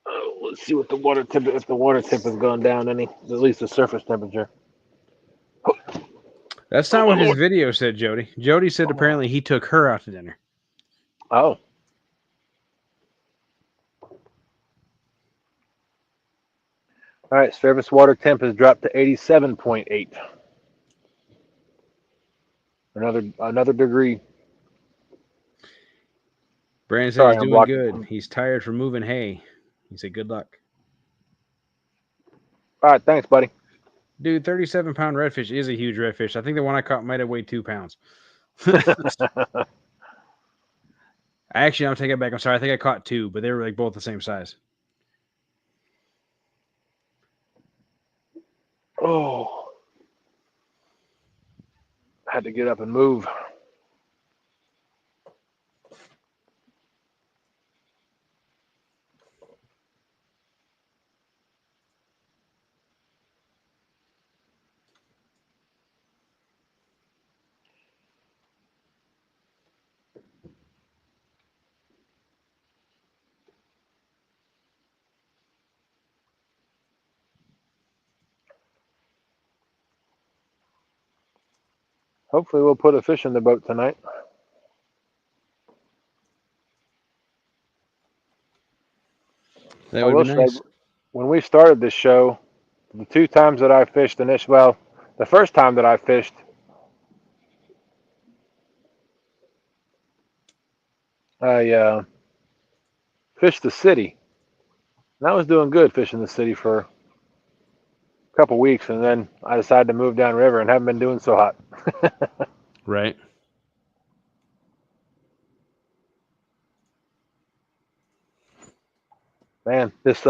Oh, let's see what the water temp. If the water temp has gone down any, at least the surface temperature. That's Oh not my what his lord. video said, Jody. Jody said Oh. apparently he took her out to dinner. Oh. All right, surface water temp has dropped to 87.8. Another degree. Brandon said Sorry, he's I'm doing blocking. good. He's tired from moving hay. He said good luck. All right, thanks, buddy. Dude, 37-pound redfish is a huge redfish. I think the one I caught might have weighed 2 pounds. Actually, I'm taking it back. I'm sorry. I think I caught 2, but they were like both the same size. Oh, I had to get up and move. Hopefully, we'll put a fish in the boat tonight. That I would will be say, nice. when we started this show, the 2 times that I fished initially, well, the first time that I fished, I fished the city. And I was doing good fishing the city for a couple weeks, and then I decided to move downriver and haven't been doing so hot. Right. Man, this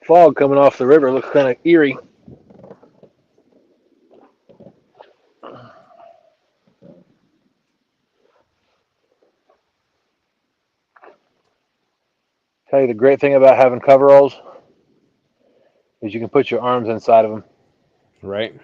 fog coming off the river looks kind of eerie. Tell you the great thing about having coveralls is you can put your arms inside of them. Right.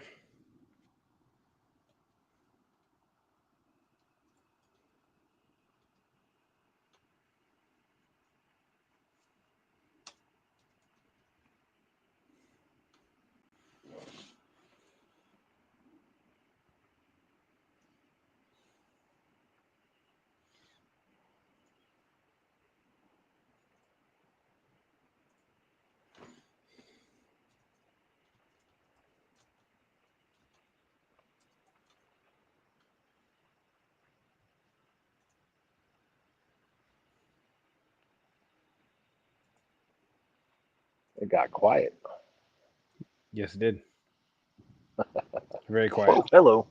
It got quiet. Yes, it did. Very Oh, quiet. hello.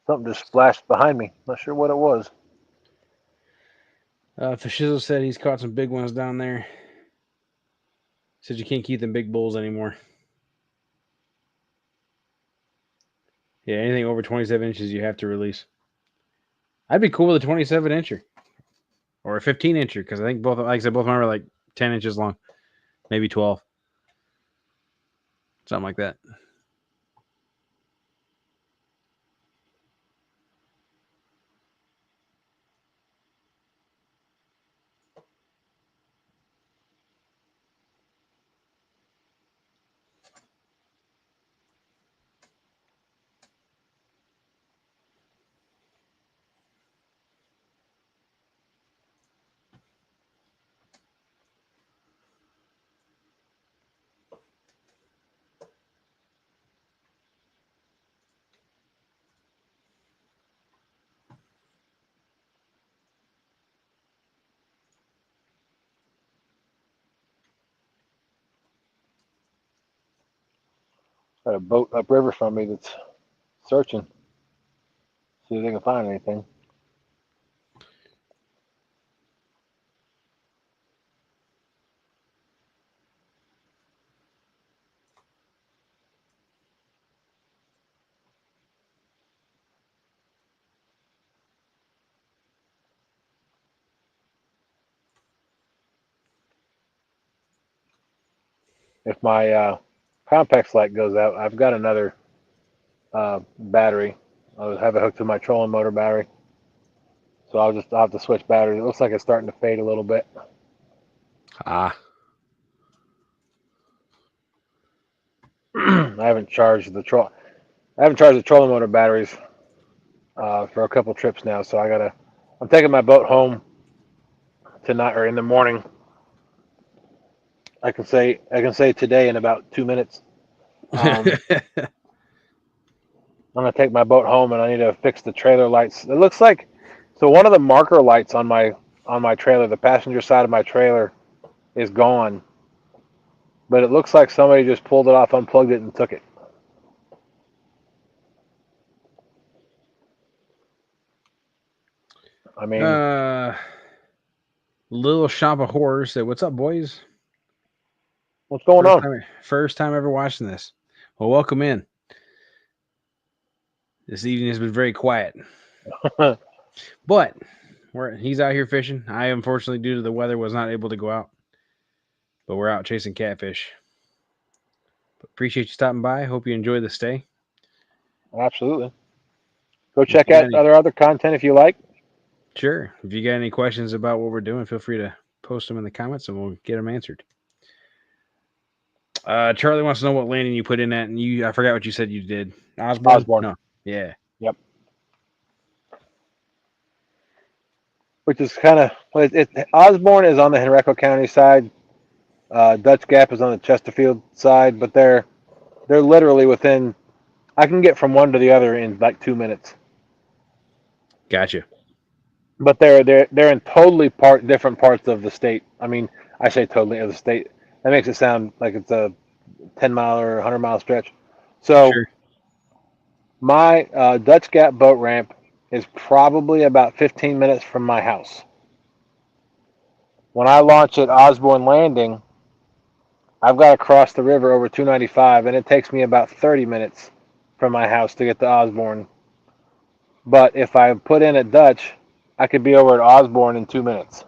Something just splashed behind me. Not sure what it was. Fishizzle said he's caught some big ones down there. Said you can't keep them big bulls anymore. Yeah, anything over 27 inches you have to release. I'd be cool with a 27 incher or a 15 incher because I think both, like I said, both of them are like 10 inches long, maybe 12, something like that. Got a boat upriver from me that's searching. See if they can find anything. If my Compex light goes out, I've got another battery. I'll have it hooked to my trolling motor battery. So I'll have to switch batteries. It looks like it's starting to fade a little bit. Ah. I haven't charged the trolling motor batteries for a couple trips now. So I'm taking my boat home tonight or in the morning. I can say today in about 2 minutes. I'm gonna take my boat home and I need to fix the trailer lights. It looks like one of the marker lights on my trailer, the passenger side of my trailer, is gone. But it looks like somebody just pulled it off, unplugged it, and took it. I mean, Little Shop of Horrors said, "What's up, boys? what's going on?" First time ever watching this. Well, welcome in. This evening has been very quiet, but he's out here fishing. I, unfortunately, due to the weather, was not able to go out, but we're out chasing catfish. But appreciate you stopping by. Hope you enjoy the stay. Absolutely. Go check out other content if you like. Sure. If you got any questions about what we're doing, feel free to post them in the comments and we'll get them answered. Charlie wants to know what landing you put in at, and I forgot what you said you did. Osborne? No. Yeah. Yep. which is kind of Osborne is on the Henrico County side. Dutch Gap is on the Chesterfield side, but they're literally within. I can get from one to the other in like 2 minutes. Gotcha. But they're in totally different parts of the state. I mean, I say totally of the state. That makes it sound like it's a 10-mile or 100-mile stretch. So Sure. my Dutch Gap boat ramp is probably about 15 minutes from my house. When I launch at Osborne Landing, I've got to cross the river over 295, and it takes me about 30 minutes from my house to get to Osborne. But if I put in at Dutch, I could be over at Osborne in 2 minutes.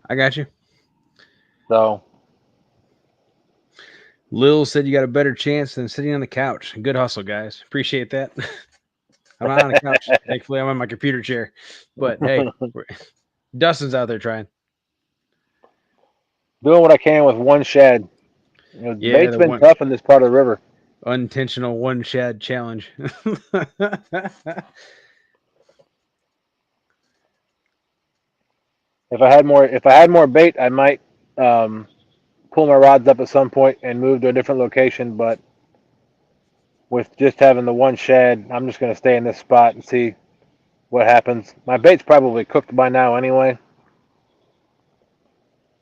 I got you. So Lil said you got a better chance than sitting on the couch. Good hustle, guys. Appreciate that. I'm not on the couch. Thankfully, I'm on my computer chair. But hey, Dustin's out there trying. doing what I can with one shad. Yeah, Bait's the been one tough in this part of the river. unintentional one shad challenge. If I had more bait, I might pull my rods up at some point and move to a different location. But with just having the one shad, I'm just going to stay in this spot and see what happens. My bait's probably cooked by now anyway.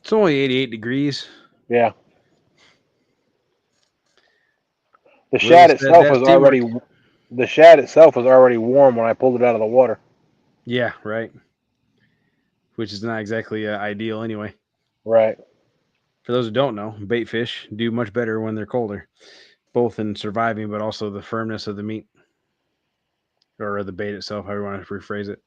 It's only 88 degrees. Yeah. The Lil shad said itself that's was teamwork. already warm when I pulled it out of the water. Yeah, right. Which is not exactly ideal anyway. Right. For those who don't know, bait fish do much better when they're colder, both in surviving but also the firmness of the meat or the bait itself, however you want to rephrase it.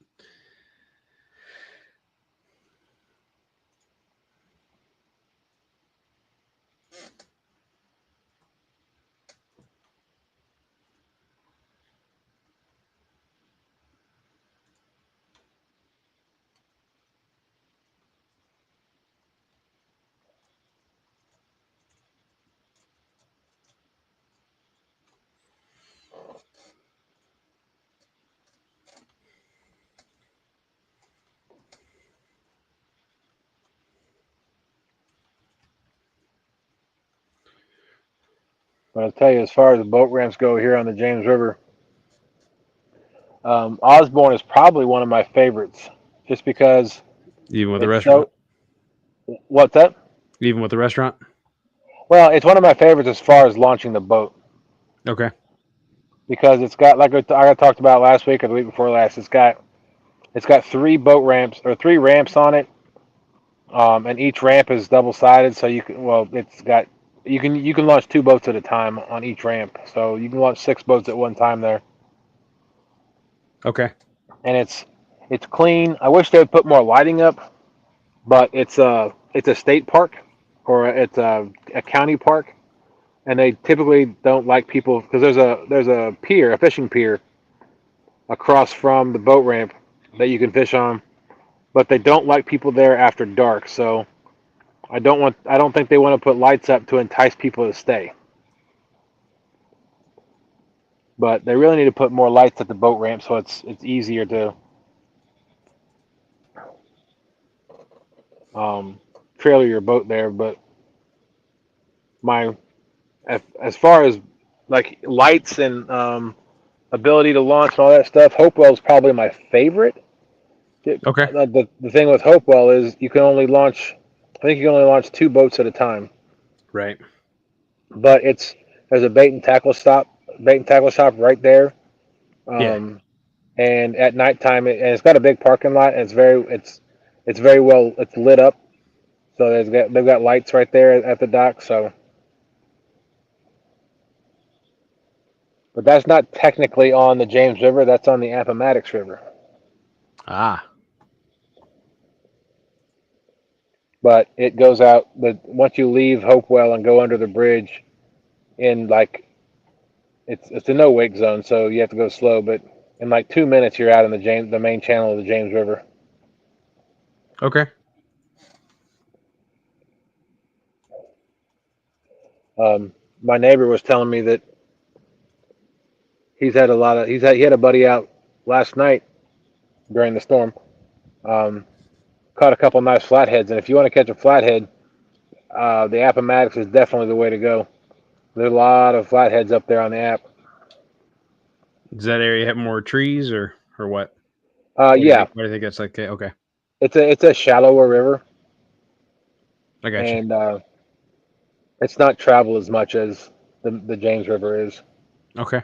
But I'll tell you, as far as the boat ramps go here on the James River, Osborne is probably one of my favorites, just because Even with the it's restaurant. so. What's that? Even with the restaurant. Well, it's one of my favorites as far as launching the boat Okay. because it's got like I talked about last week or the week before last. It's got three boat ramps or three ramps on it, and each ramp is double sided, so you can it's got you can launch two boats at a time on each ramp, so you can launch six boats at one time there, Okay. and it's clean. I wish they would put more lighting up, but it's a state park or it's a county park, and they typically don't like people because there's a pier, a fishing pier, across from the boat ramp that you can fish on, but they don't like people there after dark. So I don't think they want to put lights up to entice people to stay. But they really need to put more lights at the boat ramp so it's easier to trailer your boat there. But my as far as like lights and ability to launch and all that stuff, Hopewell is probably my favorite. Okay. The thing with Hopewell is you can only launch. I think you can only launch two boats at a time. Right. But there's a bait and tackle shop right there. Yeah. And at nighttime, and it's got a big parking lot, and it's very well it's lit up. So they've got lights right there at the dock. So, but that's not technically on the James River. That's on the Appomattox River. Ah. But it goes out. But once you leave Hopewell and go under the bridge, in like it's a no wake zone, so you have to go slow. But in like 2 minutes, you're out in the main channel of the James River. Okay. My neighbor was telling me that he had a buddy out last night during the storm, um, caught a couple nice flatheads. And if you want to catch a flathead, the Appomattox is definitely the way to go. There's a lot of flatheads up there on the app. Does that area have more trees or what? Yeah, Why do you think that's like? Okay, it's a shallower river, I got you. and it's not traveled as much as the James River is. Okay.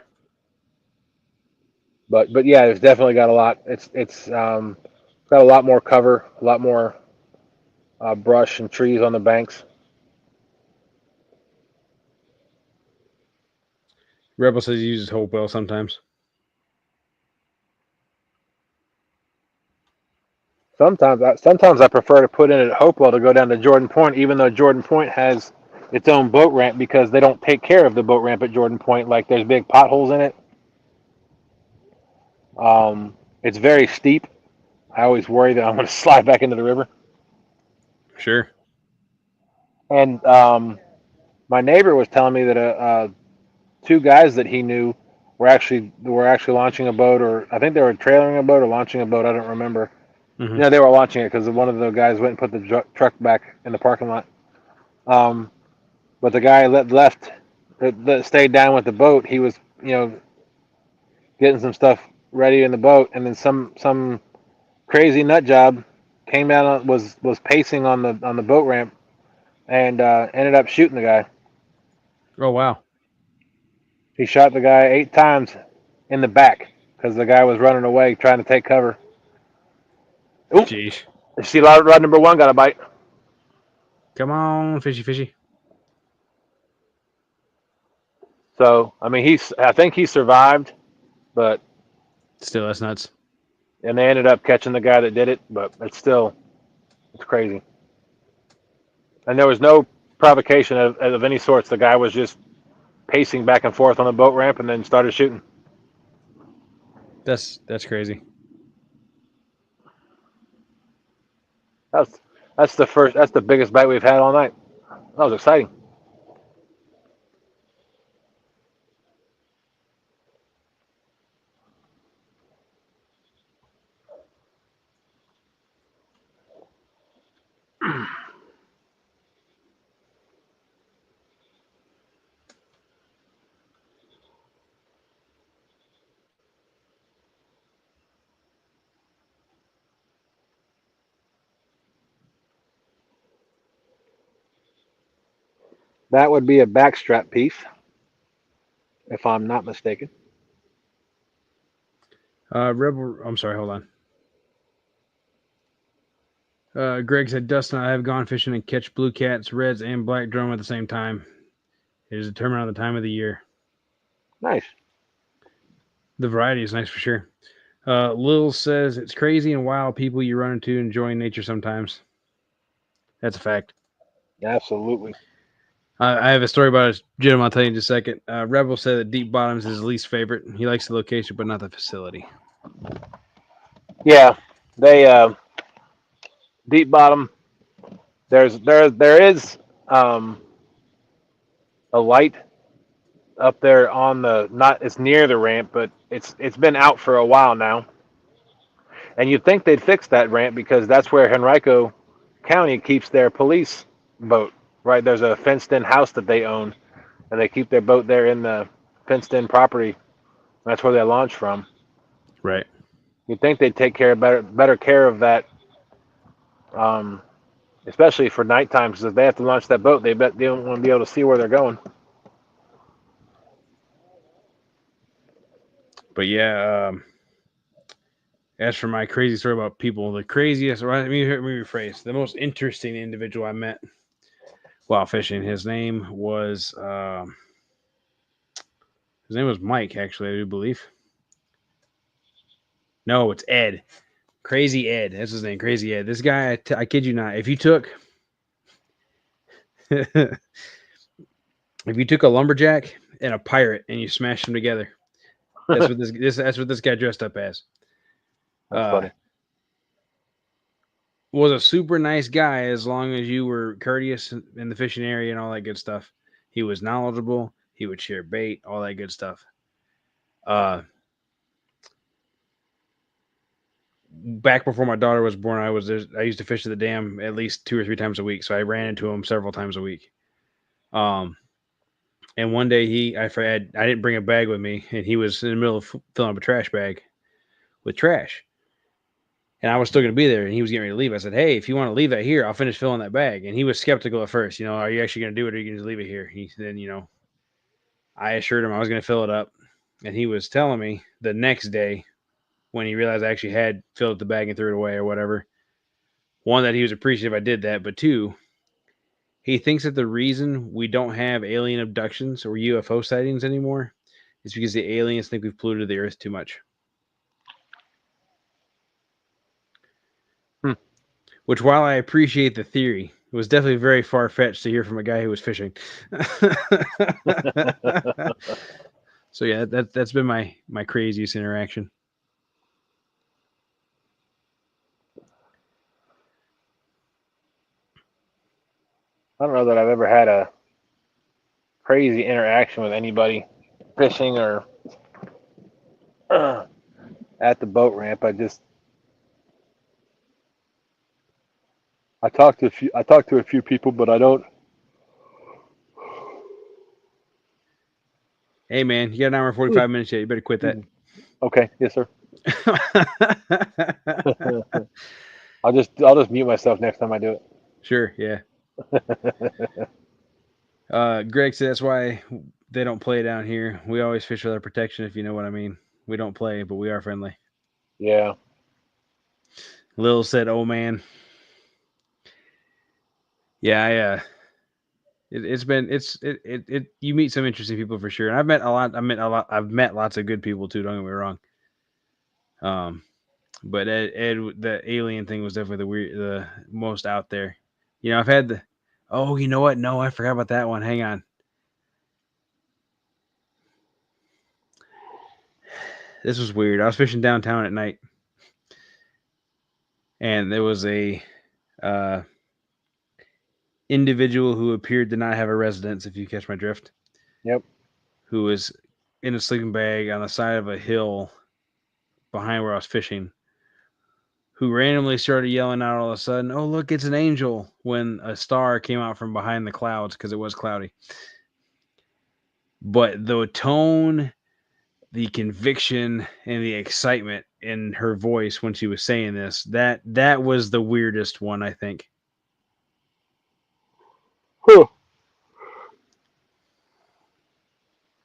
But yeah, it's definitely got a lot. It's got a lot more cover, a lot more brush and trees on the banks. Rebel says he uses Hopewell sometimes. Sometimes I prefer to put in at Hopewell to go down to Jordan Point, even though Jordan Point has its own boat ramp because they don't take care of the boat ramp at Jordan Point. Like there's big potholes in it. It's very steep. I always worry that I'm going to slide back into the river. Sure. And my neighbor was telling me that two guys that he knew were actually launching a boat, or I think they were trailering a boat or launching a boat. I don't remember. Mm-hmm. Yeah, they were launching it because one of the guys went and put the truck back in the parking lot. But the guy that stayed down with the boat, he was getting some stuff ready in the boat, and then some crazy nut job came down was pacing on the boat ramp and ended up shooting the guy. Oh wow. He shot the guy 8 times in the back because the guy was running away trying to take cover. Oop! Jeez. See, rod number 1 got a bite. Come on, fishy. So I mean, I think he survived, but Still, that's nuts. and they ended up catching the guy that did it. But it's crazy. And there was no provocation of any sorts. The guy was just pacing back and forth on the boat ramp and then started shooting. That's crazy. That's the biggest bite we've had all night. That was exciting. That would be a backstrap piece, if I'm not mistaken. Rebel. I'm sorry. Hold on. Greg said, Dustin, I have gone fishing and catch bluecats, reds, and black drum at the same time. It is determined on the time of the year. Nice. The variety is nice for sure. Lil says it's crazy and wild people you run into enjoying nature sometimes. That's a fact. Absolutely. I have a story about a gentleman I'll tell you in just a second. Rebel said that Deep Bottoms is his least favorite. He likes the location, but not the facility. Yeah, they deep bottom. There is a light up there on the not it's near the ramp, but it's been out for a while now. And you'd think they'd fix that ramp because that's where Henrico County keeps their police boat. Right, there's a fenced-in house that they own, and they keep their boat there in the fenced-in property. That's where they launch from. Right. You'd think they'd take better care of that, especially for nighttime, because if they have to launch that boat, they don't want to be able to see where they're going. But yeah, as for my crazy story about people, the craziest, or let me rephrase, the most interesting individual I met while fishing, his name was Mike, actually, I do believe. No, it's Ed. Crazy Ed. That's his name, Crazy Ed. This guy, I kid you not, if you took if you took a lumberjack and a pirate and you smashed them together, that's what that's what this guy dressed up as. That's funny. Was a super nice guy as long as you were courteous in the fishing area and all that good stuff. He was knowledgeable. He would share bait, all that good stuff. back before my daughter was born, I used to fish at the dam at least 2 or 3 times a week. So I ran into him several times a week. And one day I didn't bring a bag with me, and he was in the middle of filling up a trash bag with trash. And I was still going to be there, and he was getting ready to leave. I said, "Hey, if you want to leave that here, I'll finish filling that bag." And he was skeptical at first. Are you actually going to do it, or are you going to leave it here? I assured him I was going to fill it up, and he was telling me the next day when he realized I actually had filled the bag and threw it away or whatever. One, that he was appreciative I did that, but two, he thinks that the reason we don't have alien abductions or UFO sightings anymore is because the aliens think we've polluted the earth too much. Which, while I appreciate the theory, it was definitely very far-fetched to hear from a guy who was fishing. So yeah, that's been my craziest interaction. I don't know that I've ever had a crazy interaction with anybody fishing or at the boat ramp. I talked to a few people, but I don't. Hey man, you got an hour and 45 minutes yet. You better quit that. Okay, yes sir. I'll just mute myself next time I do it. Sure, yeah. Greg said that's why they don't play down here. We always fish with our protection, if you know what I mean. We don't play, but we are friendly. Yeah. Lil said, "Oh man, yeah, it's been you meet some interesting people for sure. And I've met a lot. I've met lots of good people too. Don't get me wrong. But the alien thing was definitely the most out there. I've had the. Oh, you know what? No, I forgot about that one. Hang on. This was weird. I was fishing downtown at night, and there was a uh, individual who appeared to not have a residence. If you catch my drift. Yep. Who was in a sleeping bag on the side of a hill behind where I was fishing, who randomly started yelling out all of a sudden, "Oh, look, it's an angel," when a star came out from behind the clouds because it was cloudy. But the tone, the conviction, and the excitement in her voice when she was saying this, that was the weirdest one, I think. Huh.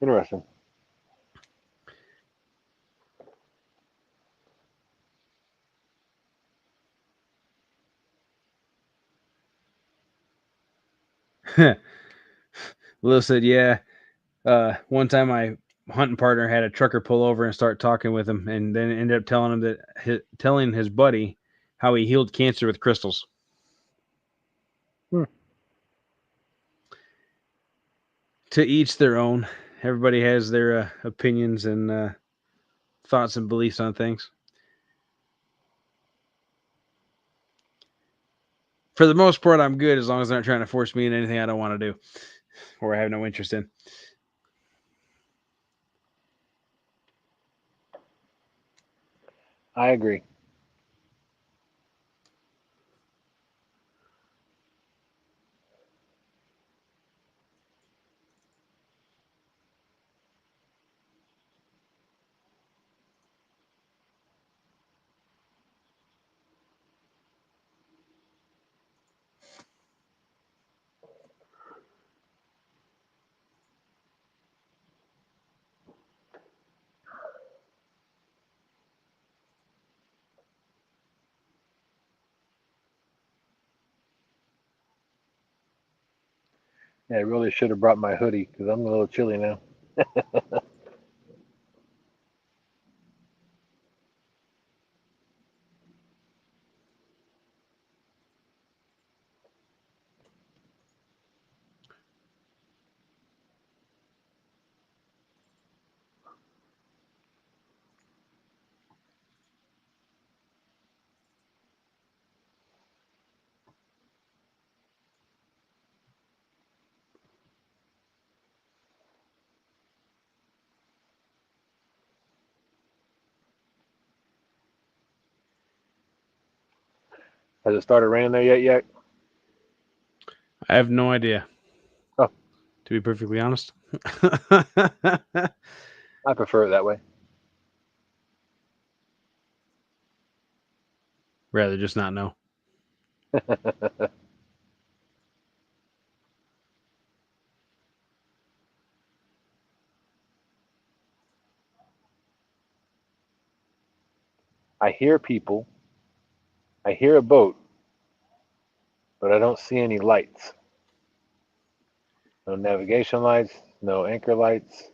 Interesting. Lil said, "Yeah, one time my hunting partner had a trucker pull over and start talking with him, and then ended up telling him telling his buddy how he healed cancer with crystals." To each their own. Everybody has their opinions and thoughts and beliefs on things. For the most part, I'm good as long as they're not trying to force me into anything I don't want to do or I have no interest in. I agree. Yeah, I really should have brought my hoodie because I'm a little chilly now. Has it started raining there yet? I have no idea. Oh. To be perfectly honest. I prefer it that way. Rather just not know. I hear people. I hear a boat, but I don't see any lights. No navigation lights, no anchor lights.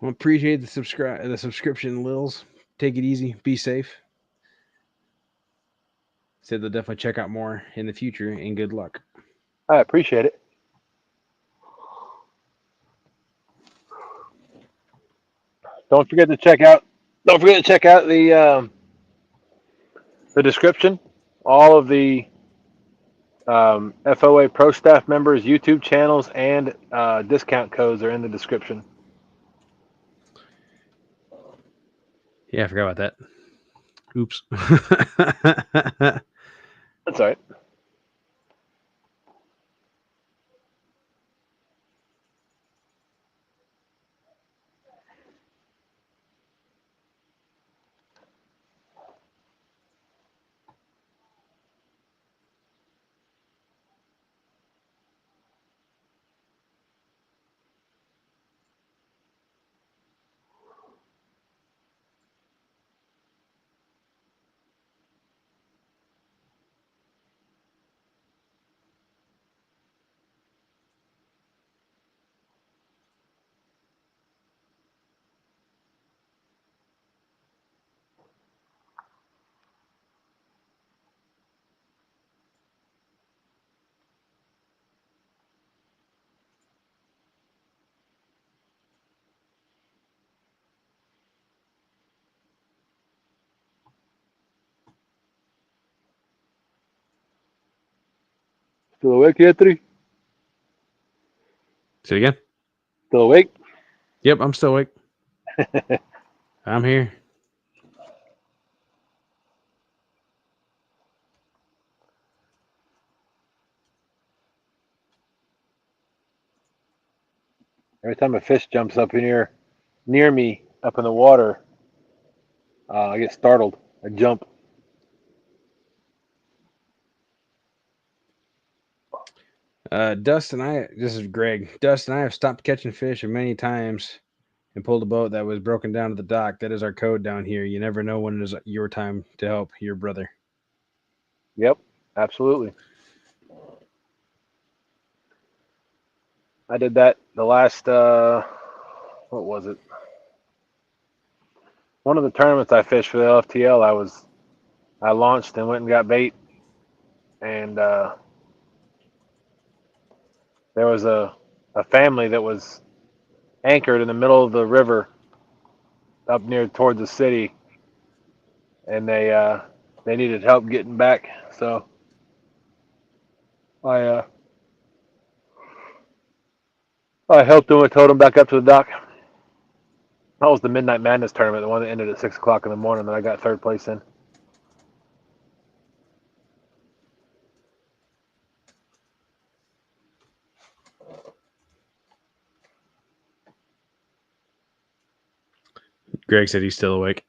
Well, appreciate the subscription, Lils. Take it easy. Be safe. Said they'll definitely check out more in the future, and good luck. I appreciate it. Don't forget to check out. Don't forget to check out the description. All of the FOA Pro staff members' YouTube channels and discount codes are in the description. Yeah, I forgot about that. Oops. That's all right. Still awake, Anthony? Say it again. Still awake? Yep, I'm still awake. I'm here. Every time a fish jumps up near me up in the water, I get startled. I jump. Dust and I. This is Greg. Dust and I have stopped catching fish many times and pulled a boat that was broken down to the dock. That is our code down here. You never know when it is your time to help your brother. Yep, absolutely. I did that the last. What was it? One of the tournaments I fished for the LFTL. I launched and went and got bait, and there was a family that was anchored in the middle of the river up near towards the city, and they needed help getting back. So I I helped them and towed them back up to the dock. That was the Midnight Madness tournament, the one that ended at 6 o'clock in the morning that I got third place in. Greg said he's still awake.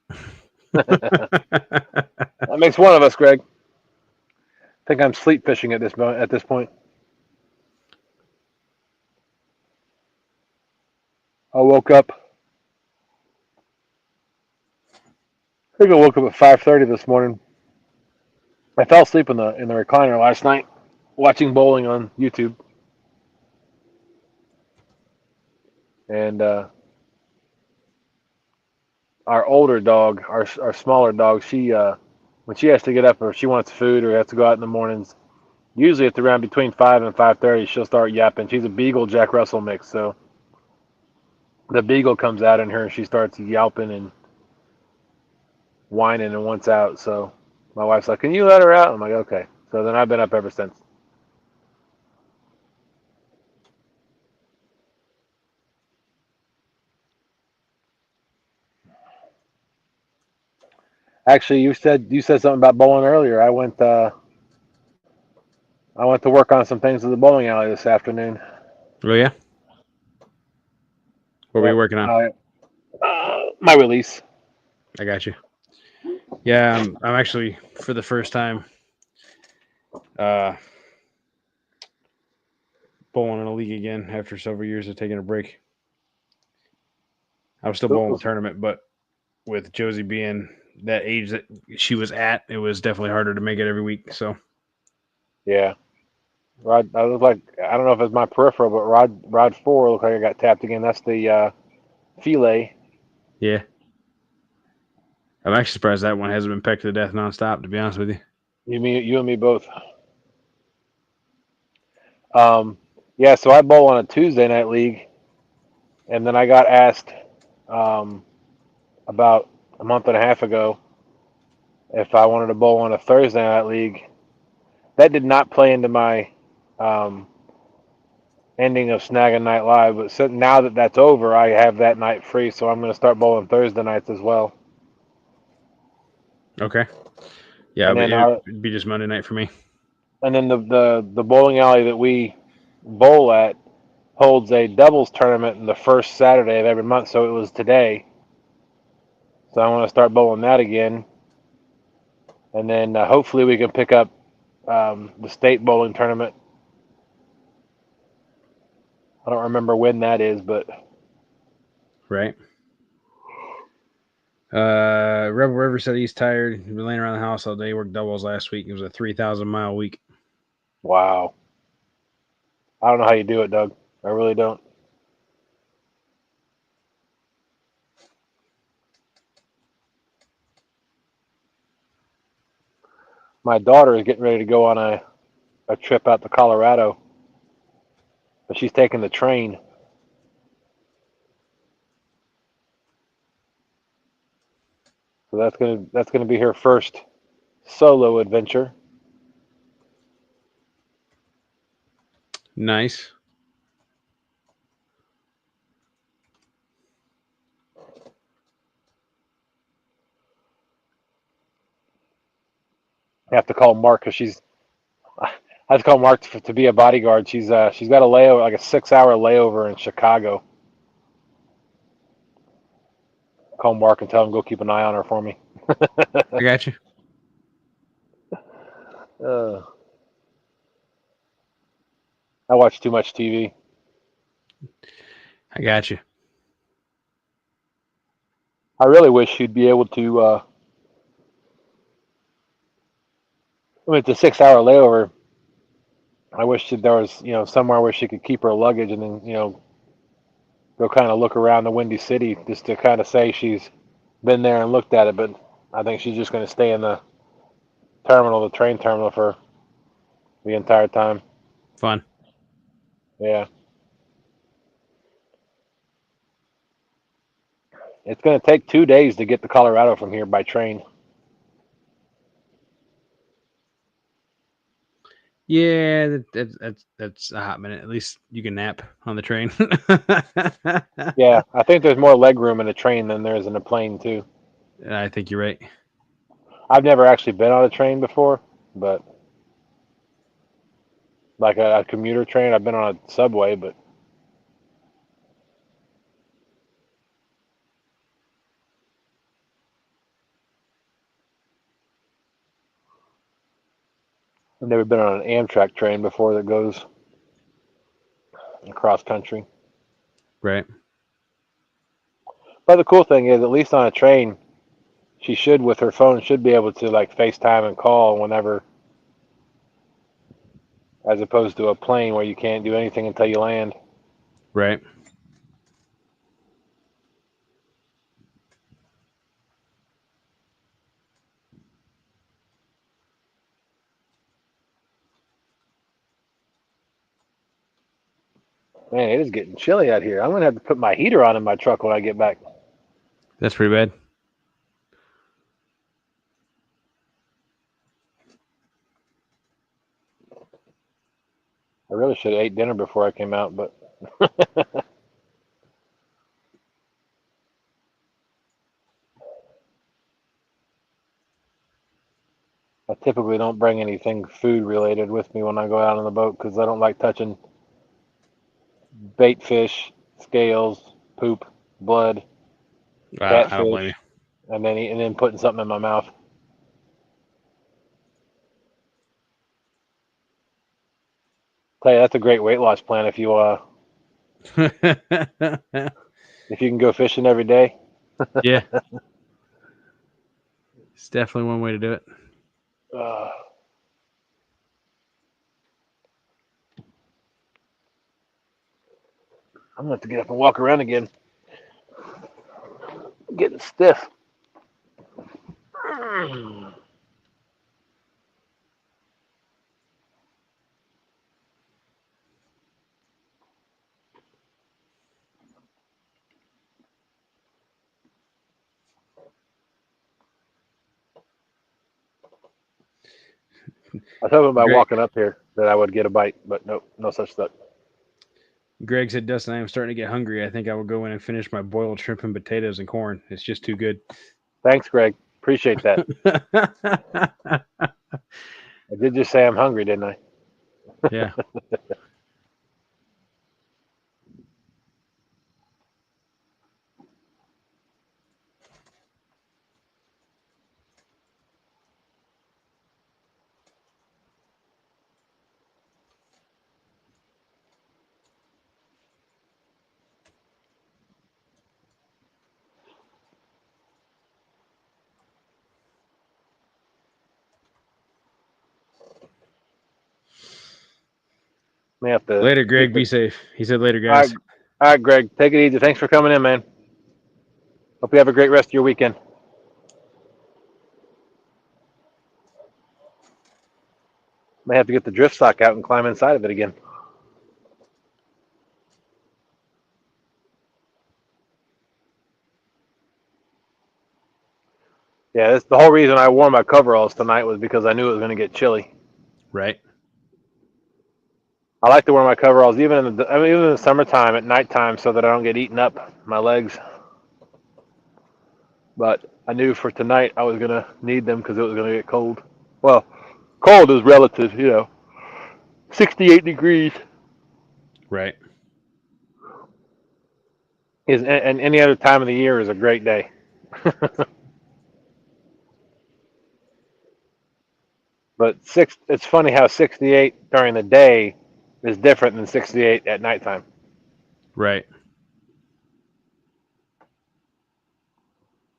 That makes one of us, Greg. I think I'm sleep fishing at this point. I woke up. I think I woke up at 5:30 this morning. I fell asleep in the recliner last night, watching bowling on YouTube, and our older dog, our smaller dog, she when she has to get up or she wants food or has to go out in the mornings, usually it's around between 5 and 5:30, she'll start yapping. She's a Beagle Jack Russell mix, so the Beagle comes out in her and she starts yelping and whining and wants out. So my wife's like, "Can you let her out?" I'm like, "Okay." So then I've been up ever since. Actually, you said something about bowling earlier. I went to work on some things at the bowling alley this afternoon. Oh yeah. What were you Yep. working on? My release. I got you. Yeah, I'm actually for the first time uh, bowling in a league again after several years of taking a break. I was still bowling the tournament, but with Josie being that age that she was at, it was definitely harder to make it every week. So Yeah. Rod, I look like I don't know if it's my peripheral, but Rod 4 looked like I got tapped again. That's the fillet. yeah, I'm actually surprised that one hasn't been pecked to death nonstop. To be honest with you. You and me both. Yeah. So I bowl on a Tuesday night league, and then I got asked about a month and a half ago if I wanted to bowl on a Thursday night league. That did not play into my um, ending of Snaggin Night Live, but so now that that's over, I have that night free, so I'm going to start bowling Thursday nights as well. Okay. Yeah, And then it'd be just Monday night for me. the bowling alley that we bowl at holds a doubles tournament in the first Saturday of every month, so it was today. So I want to start bowling that again, and then hopefully we can pick up the state bowling tournament. I don't remember when that is, but Right. Rebel River said he's tired. He's been laying around the house all day. Worked doubles last week. It was a 3,000-mile week. wow, I don't know how you do it, Doug. I really don't. My daughter is getting ready to go on a trip out to Colorado, but she's taking the train. So that's gonna be her first solo adventure. Nice. I have to call Mark because I have to call Mark to be a bodyguard. She's got a layover, like a 6 hour layover in Chicago. Call Mark and tell him go keep an eye on her for me. I got you. uh, I watch too much TV. I got you. I really wish she'd be able to. I mean, it's a 6 hour layover. I wish that there was, somewhere where she could keep her luggage and then, go kind of look around the Windy City just to kind of say she's been there and looked at it. But I think she's just going to stay in the train terminal for the entire time. Fun. Yeah. It's going to take 2 days to get to Colorado from here by train. Yeah, that's a hot minute. At least you can nap on the train. Yeah, I think there's more leg room in a train than there is in a plane too. I think you're right. I've never actually been on a train before, but like a commuter train, I've been on a subway, but I've never been on an Amtrak train before that goes across country. Right. But the cool thing is, at least on a train, she should, with her phone, should be able to like FaceTime and call whenever, as opposed to a plane where you can't do anything until you land. Right. Man, it is getting chilly out here. I'm gonna have to put my heater on in my truck when I get back. That's pretty bad. I really should have ate dinner before I came out, but I typically don't bring anything food related with me when I go out on the boat because I don't like touching bait fish, scales, poop, blood, I don't blame you. catfish, and then putting something in my mouth. Tell you that's a great weight loss plan if you can go fishing every day. Yeah, it's definitely one way to do it. I'm gonna have to get up and walk around again. I'm getting stiff. I was hoping by Greg, walking up here that I would get a bite, but nope, no such luck. Greg said, Dustin, I am starting to get hungry. I think I will go in and finish my boiled shrimp and potatoes and corn. It's just too good. Thanks, Greg. Appreciate that. I did just say I'm hungry, didn't I? Yeah. May have to Later, keep Greg. Be it. safe. He said later, All right, guys. all right, Greg. Take it easy. Thanks for coming in, man. Hope you have a great rest of your weekend. May have to get the drift sock out and climb inside of it again. Yeah, that's the whole reason I wore my coveralls tonight was because I knew it was going to get chilly. Right. I like to wear my coveralls even in the summertime at nighttime so that I don't get eaten up my legs. But I knew for tonight I was going to need them because it was going to get cold. Well, cold is relative, 68 degrees Right. is, and any other time of the year is a great day. But it's funny how 68 during the day is different than 68 at nighttime. Right.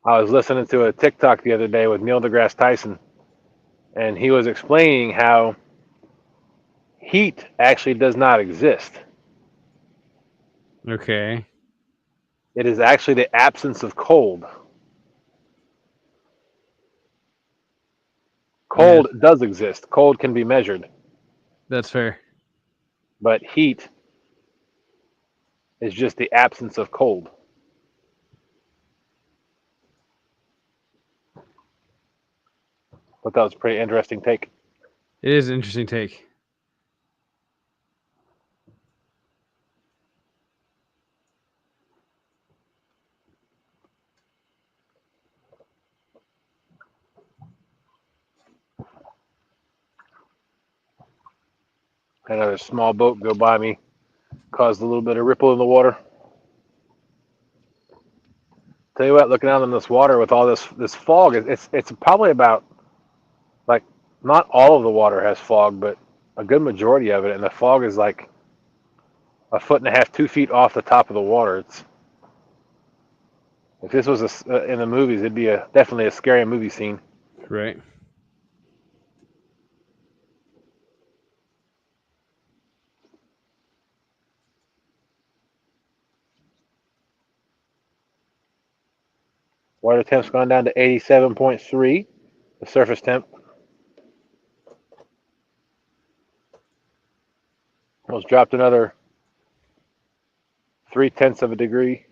I was listening to a TikTok the other day with Neil deGrasse Tyson, and he was explaining how heat actually does not exist. Okay. It is actually the absence of cold. Yeah, Cold does exist. Cold can be measured, that's fair. but heat is just the absence of cold. But that was a pretty interesting take. It is an interesting take. Another small boat go by me, caused a little bit of ripple in the water. Tell you what, looking out on this water with all this fog, it's probably about like not all of the water has fog, but a good majority of it, and the fog is like a foot and a half, 2 feet off the top of the water. If this was in the movies, it'd be definitely a scary movie scene. Right. Water temp's gone down to 87.3. The surface temp almost dropped another 0.3 of a degree.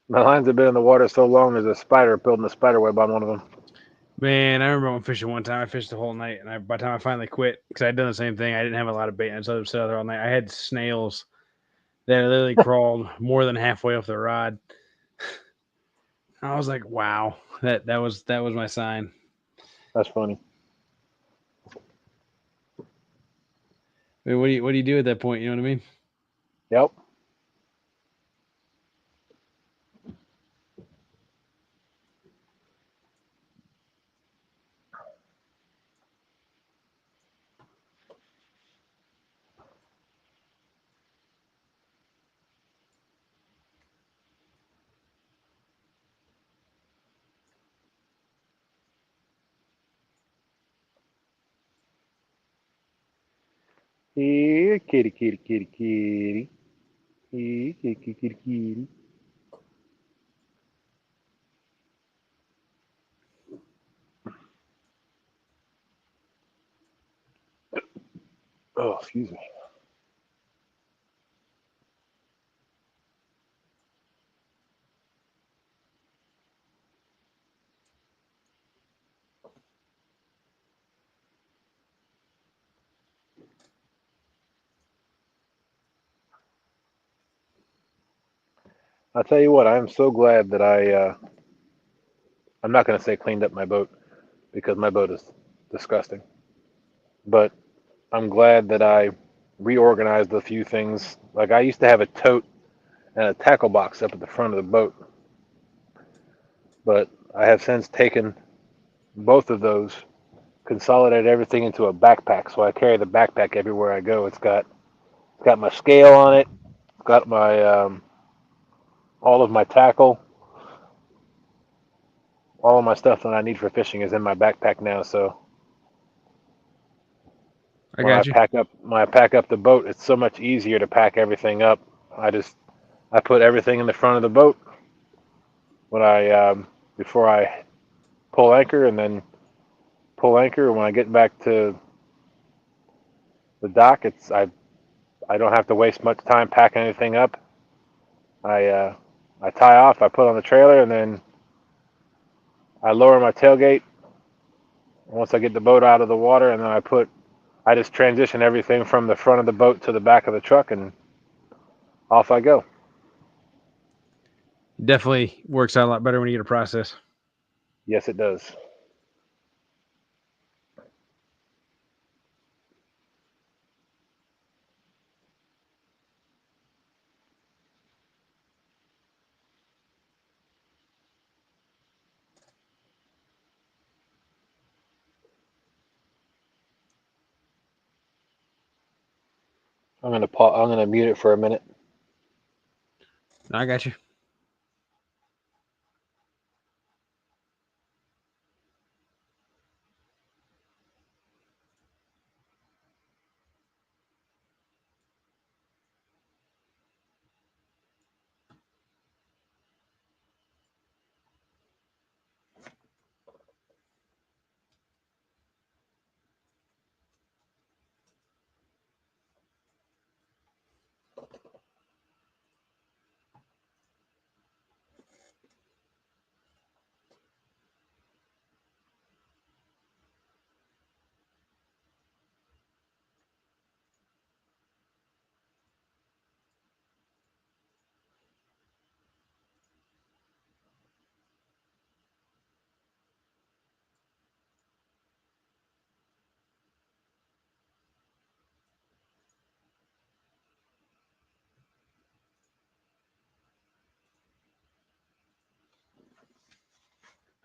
My lines have been in the water so long, there's a spider building a spider web on one of them. Man, I remember when fishing one time. I fished the whole night, and by the time I finally quit, because I'd done the same thing, I didn't have a lot of bait. I just let them sit out there all night. I had snails that literally crawled more than halfway off the rod. I was like, "Wow, that was my sign." That's funny. I mean, what do you do at that point? You know what I mean? Yep. Here, kitty, kitty, kitty, kitty. Here, kitty, kitty, kitty, kitty. Oh, excuse me. I'll tell you what, I am so glad that I'm not going to say cleaned up my boat because my boat is disgusting. But I'm glad that I reorganized a few things. Like I used to have a tote and a tackle box up at the front of the boat, but I have since taken both of those, consolidated everything into a backpack. So I carry the backpack everywhere I go. It's got my scale on it. It's got my all of my tackle, all of my stuff that I need for fishing is in my backpack now. So I got you. when I pack up the boat, it's so much easier to pack everything up. I put everything in the front of the boat when I before I pull anchor, and then pull anchor. When I get back to the dock, I don't have to waste much time packing anything up. I tie off, I put on the trailer, and then I lower my tailgate once I get the boat out of the water, and then I just transition everything from the front of the boat to the back of the truck, and off I go. Definitely works out a lot better when you get a process. Yes, it does. I'm gonna mute it for a minute. I got you.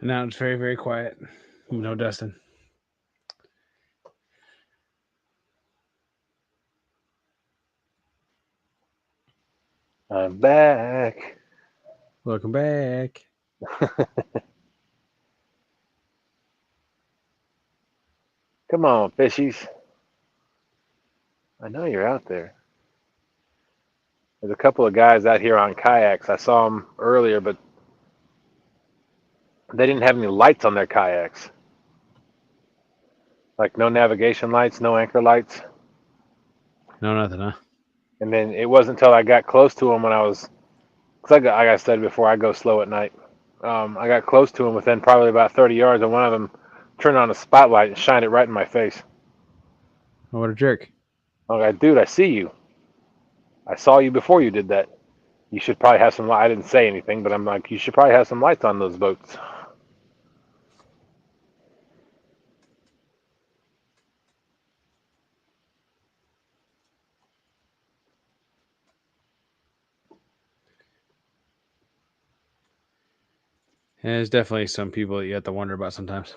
And now it's very, very quiet. No dusting. I'm back. Welcome back. Come on, fishies. I know you're out there. There's a couple of guys out here on kayaks. I saw them earlier, but they didn't have any lights on their kayaks. Like no navigation lights, no anchor lights. No, nothing, huh? And then it wasn't until I got close to them when I was Because like I said before, I go slow at night. I got close to him within probably about 30 yards, and one of them turned on a spotlight and shined it right in my face. Oh, what a jerk. I'm like, dude, I see you. I saw you before you did that. You should probably have some light. I didn't say anything, but I'm like, you should probably have some lights on those boats. And there's definitely some people that you have to wonder about sometimes.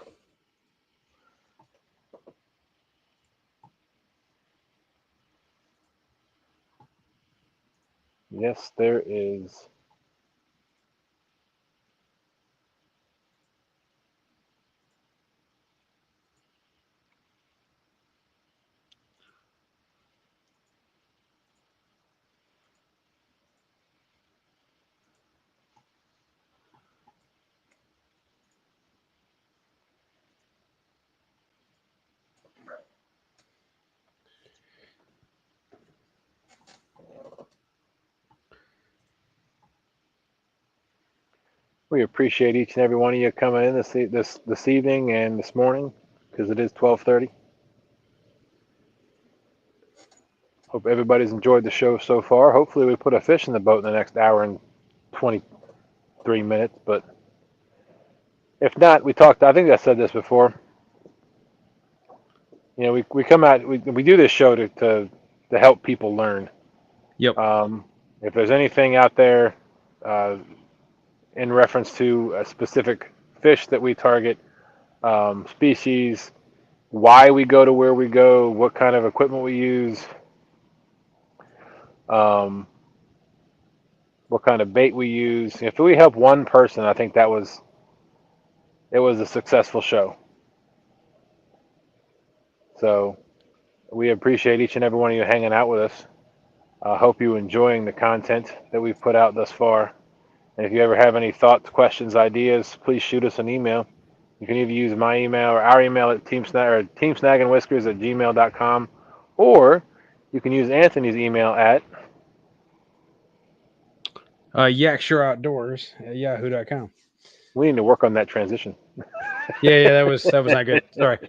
Yes, there is. We appreciate each and every one of you coming in this evening and this morning, because it is 12:30. Hope everybody's enjoyed the show so far. Hopefully, we put a fish in the boat in the next hour and 23 minutes. But if not, we talked. I think I said this before. You know, we come out. We do this show to help people learn. Yep. If there's anything out there in reference to a specific fish that we target, species, why we go to where we go, what kind of equipment we use, what kind of bait we use. If we help one person, I think it was a successful show. So we appreciate each and every one of you hanging out with us. I hope you're enjoying the content that we've put out thus far. And if you ever have any thoughts, questions, ideas, please shoot us an email. You can either use my email or our email at teamsnaggingwhiskers@gmail.com, or you can use Anthony's email at Yaksure at yahoo.com. We need to work on that transition. Yeah, that was not good. Sorry.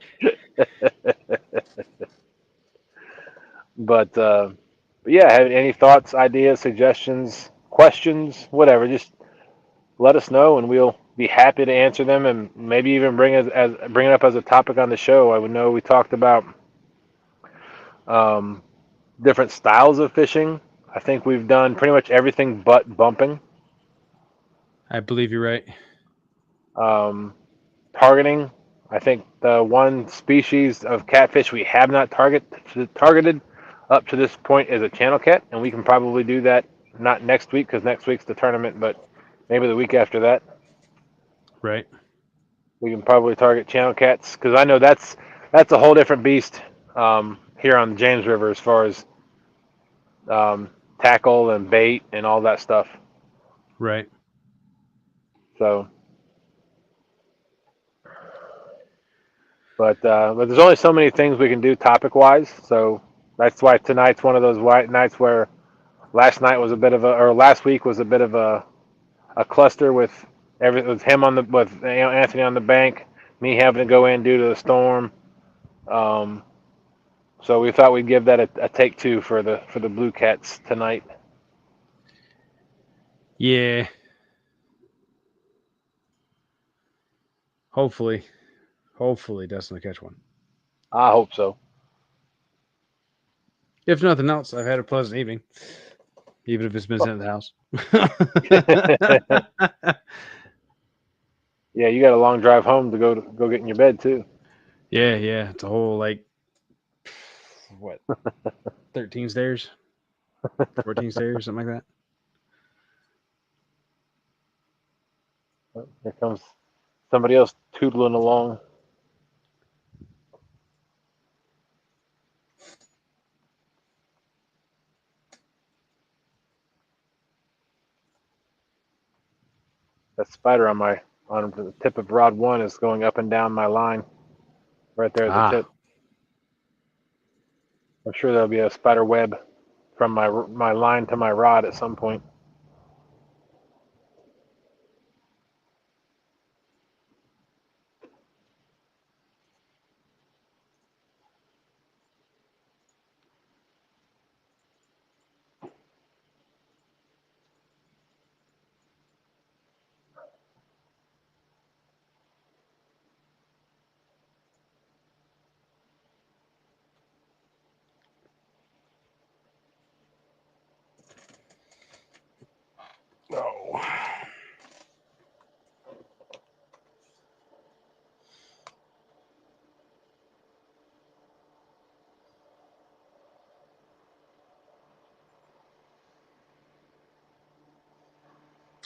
But yeah, have any thoughts, ideas, suggestions, questions, whatever, just let us know, and we'll be happy to answer them, and maybe even bring it up as a topic on the show. I would know we talked about different styles of fishing. I think we've done pretty much everything but bumping. I believe you're right. Targeting. I think the one species of catfish we have not targeted up to this point is a channel cat, and we can probably do that not next week because next week's the tournament, but maybe the week after that. Right. We can probably target channel cats because I know that's a whole different beast here on the James River as far as tackle and bait and all that stuff. Right. So, but there's only so many things we can do topic wise. So that's why tonight's one of those nights where last week was a bit of a cluster with him with Anthony on the bank, me having to go in due to the storm. So we thought we'd give that a take two for the Bluecats tonight. Yeah. Hopefully Dustin will catch one. I hope so. If nothing else, I've had a pleasant evening, even if it's been sitting in the house. Yeah, you got a long drive home to go get in your bed too. Yeah. It's a whole 13 stairs, 14 stairs, something like that. Here comes somebody else tootling along. That spider on the tip of rod 1 is going up and down my line. Right there at the tip. I'm sure there'll be a spider web from my line to my rod at some point.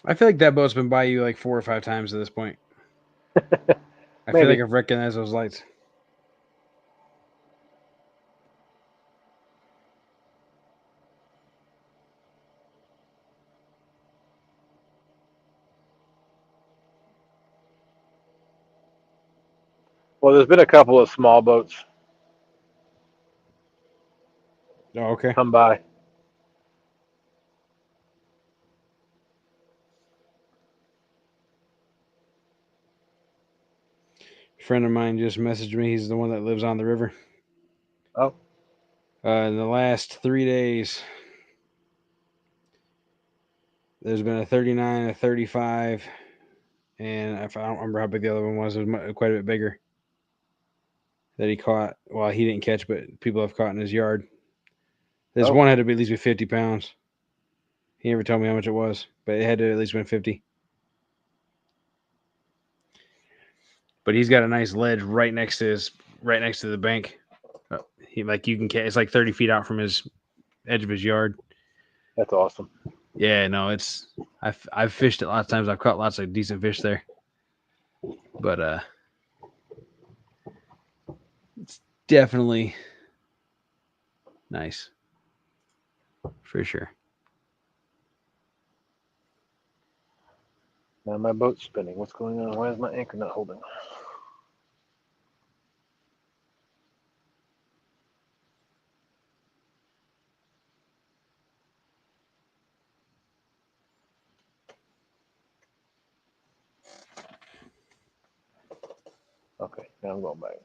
I feel like that boat's been by you like 4 or 5 times at this point. I feel like Maybe. I've recognized those lights. Well, there's been a couple of small boats Oh, okay. come by. A friend of mine just messaged me. He's the one that lives on the river. Oh, In the last 3 days, there's been a 39, a 35, and I don't remember how big the other one was. It was quite a bit bigger that he caught. Well, he didn't catch, but people have caught in his yard. This oh, one had to be at least be 50 pounds. He never told me how much it was, but it had to at least been 50. But he's got a nice ledge right next to the bank. You can catch. It's like 30 feet out from his edge of his yard. that's awesome. Yeah, no, I've fished it lots of times. I've caught lots of decent fish there. But it's definitely nice. For sure. Now my boat's spinning. What's going on? Why is my anchor not holding? Okay, now I'm going back.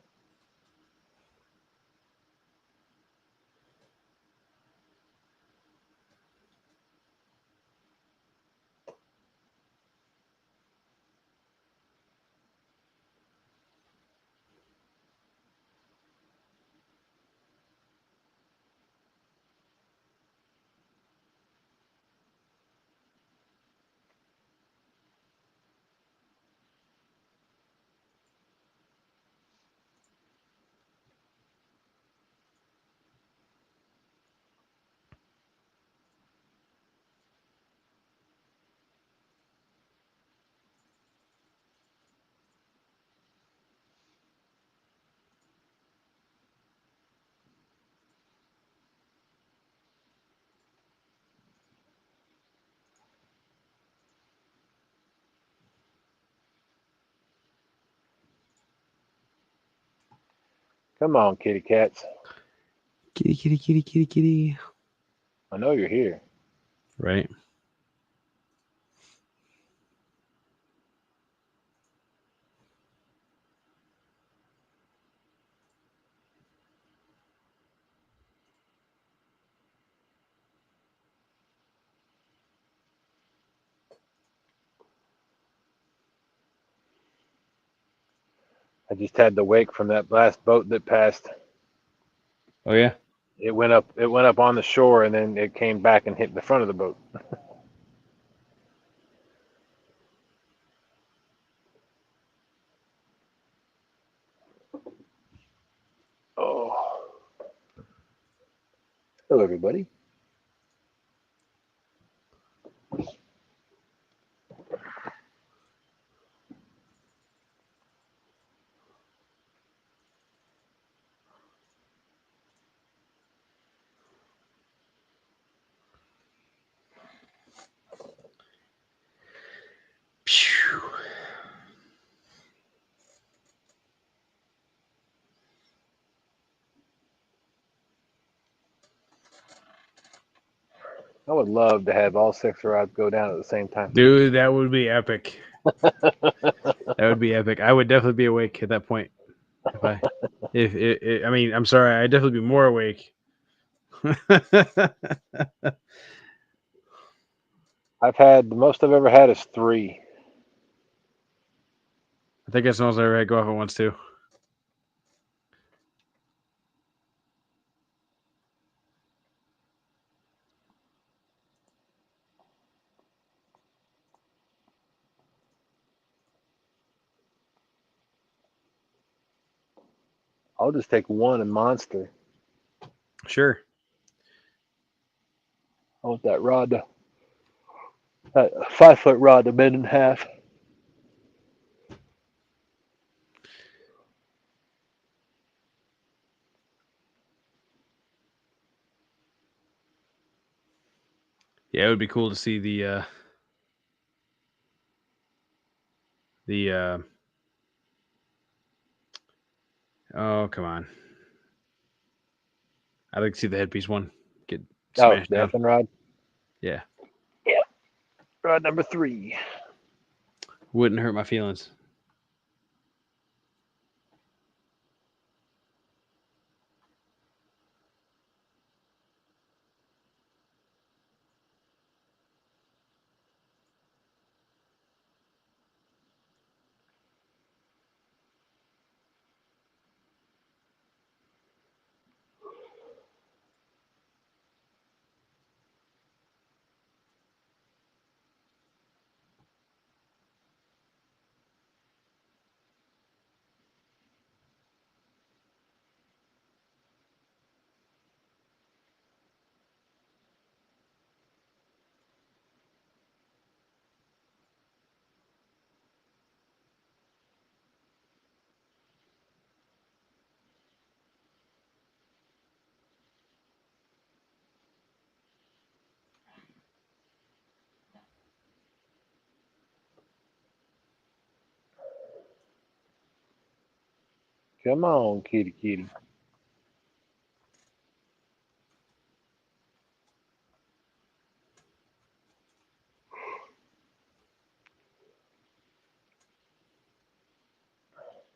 Come on, kitty cats. Kitty, kitty, kitty, kitty, kitty. I know you're here. Right. I just had the wake from that last boat that passed. Oh yeah. It went up. It went up on the shore, and then it came back and hit the front of the boat. Oh, hello, everybody. Phew. I would love to have all 6 rods go down at the same time. Dude, that would be epic. That would be epic. I would definitely be awake at that point. I mean, I'm sorry, I'd definitely be more awake. I've had the most I've ever had is 3. I think that's the most I ever had go off at once too. I'll just take one and monster. Sure. I want that rod to A 5-foot rod to bend in half. Yeah, it would be cool to see the oh, come on. I'd like to see the headpiece one get Oh, smashed the down. effing rod. Yeah. Yeah. Rod number 3. Wouldn't hurt my feelings. Come on, kitty kitty.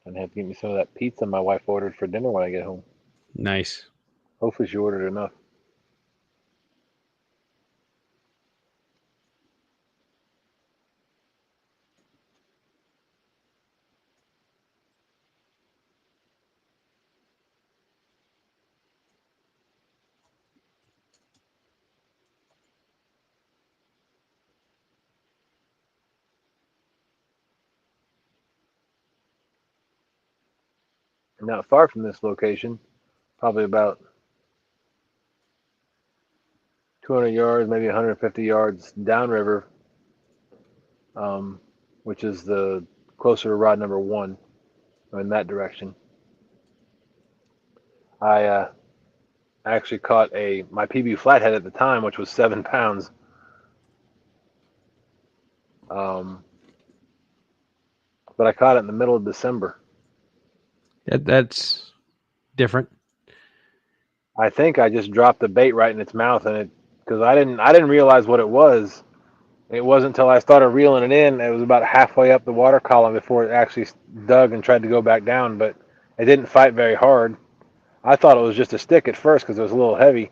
And have to get me some of that pizza my wife ordered for dinner when I get home. Nice. Hopefully she ordered enough. Not far from this location, probably about 200 yards, maybe 150 yards downriver, which is the closer to rod number 1 in that direction. I actually caught my PB flathead at the time, which was 7 pounds. But I caught it in the middle of December. That's different. I think I just dropped the bait right in its mouth, and because I didn't realize what it was. It wasn't until I started reeling it in. It was about halfway up the water column before it actually dug and tried to go back down, but it didn't fight very hard. I thought it was just a stick at first because it was a little heavy.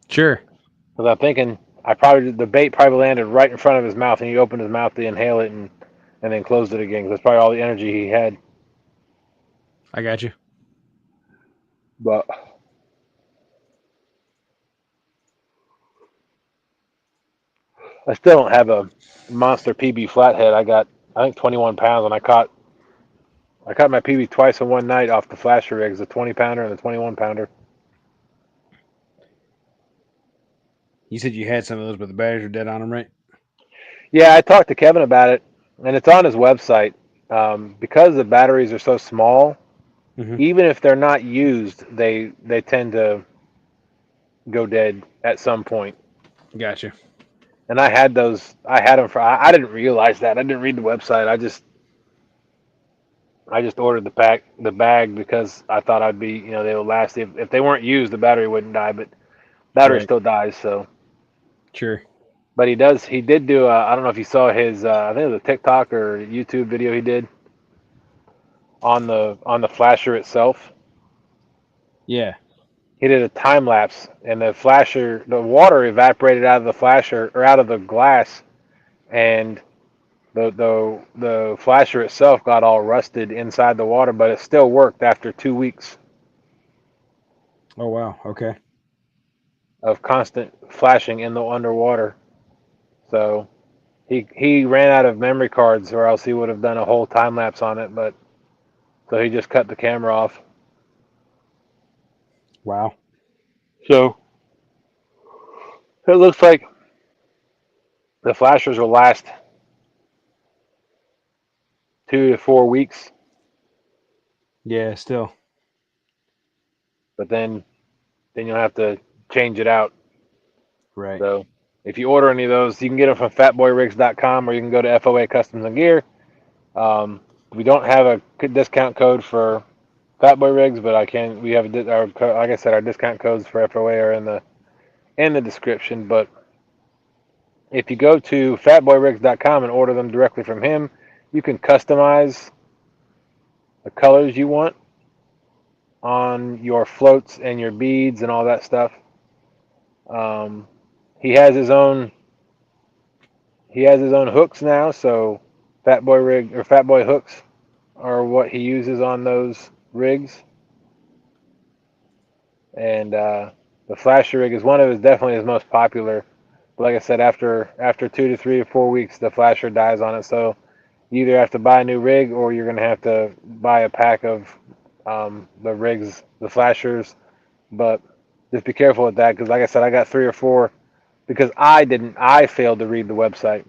Sure. Because I'm thinking the bait probably landed right in front of his mouth, and he opened his mouth to inhale it and then closed it again because that's probably all the energy he had. I got you. But I still don't have a monster PB flathead. I think 21 pounds, and I caught my PB twice in one night off the flasher rigs, the 20 pounder and the 21 pounder. You said you had some of those, but the batteries were dead on them, right? Yeah, I talked to Kevin about it, and it's on his website. Because the batteries are so small, even if they're not used, they tend to go dead at some point. Gotcha. And I had those. I had them for. I didn't realize that. I didn't read the website. I just ordered the bag because I thought I'd be, they would last. If they weren't used, the battery wouldn't die, but battery still dies. So. Sure. But he did do. I don't know if you saw his. I think it was a TikTok or YouTube video he did on the flasher itself. Yeah. He did a time lapse, and the water evaporated out of the flasher or out of the glass, and the flasher itself got all rusted inside the water, but it still worked after 2 weeks Oh wow. Okay. of constant flashing in the underwater. So he ran out of memory cards, or else he would have done a whole time lapse on it. But so he just cut the camera off. Wow. So it looks like The flashers will last 2 to 4 weeks, Yeah, still. but then you'll have to change it out. Right. So if you order any of those, you can get them from fatboyrigs.com or you can go to FOA Customs and Gear. We don't have a discount code for Fatboy Rigs, but I can. We have our, like I said, our discount codes for FOA are in the description. But if you go to fatboyrigs.com and order them directly from him, you can customize the colors you want on your floats and your beads and all that stuff. Um, he has his own hooks now, so Fatboy hooks are what he uses on those rigs. And the flasher rig is definitely his most popular. But like I said, after 2 to 3 or 4 weeks, the flasher dies on it. So you either have to buy a new rig or you're going to have to buy a pack of the rigs, the flashers. But just be careful with that because, like I said, I got 3 or 4 because I failed to read the website.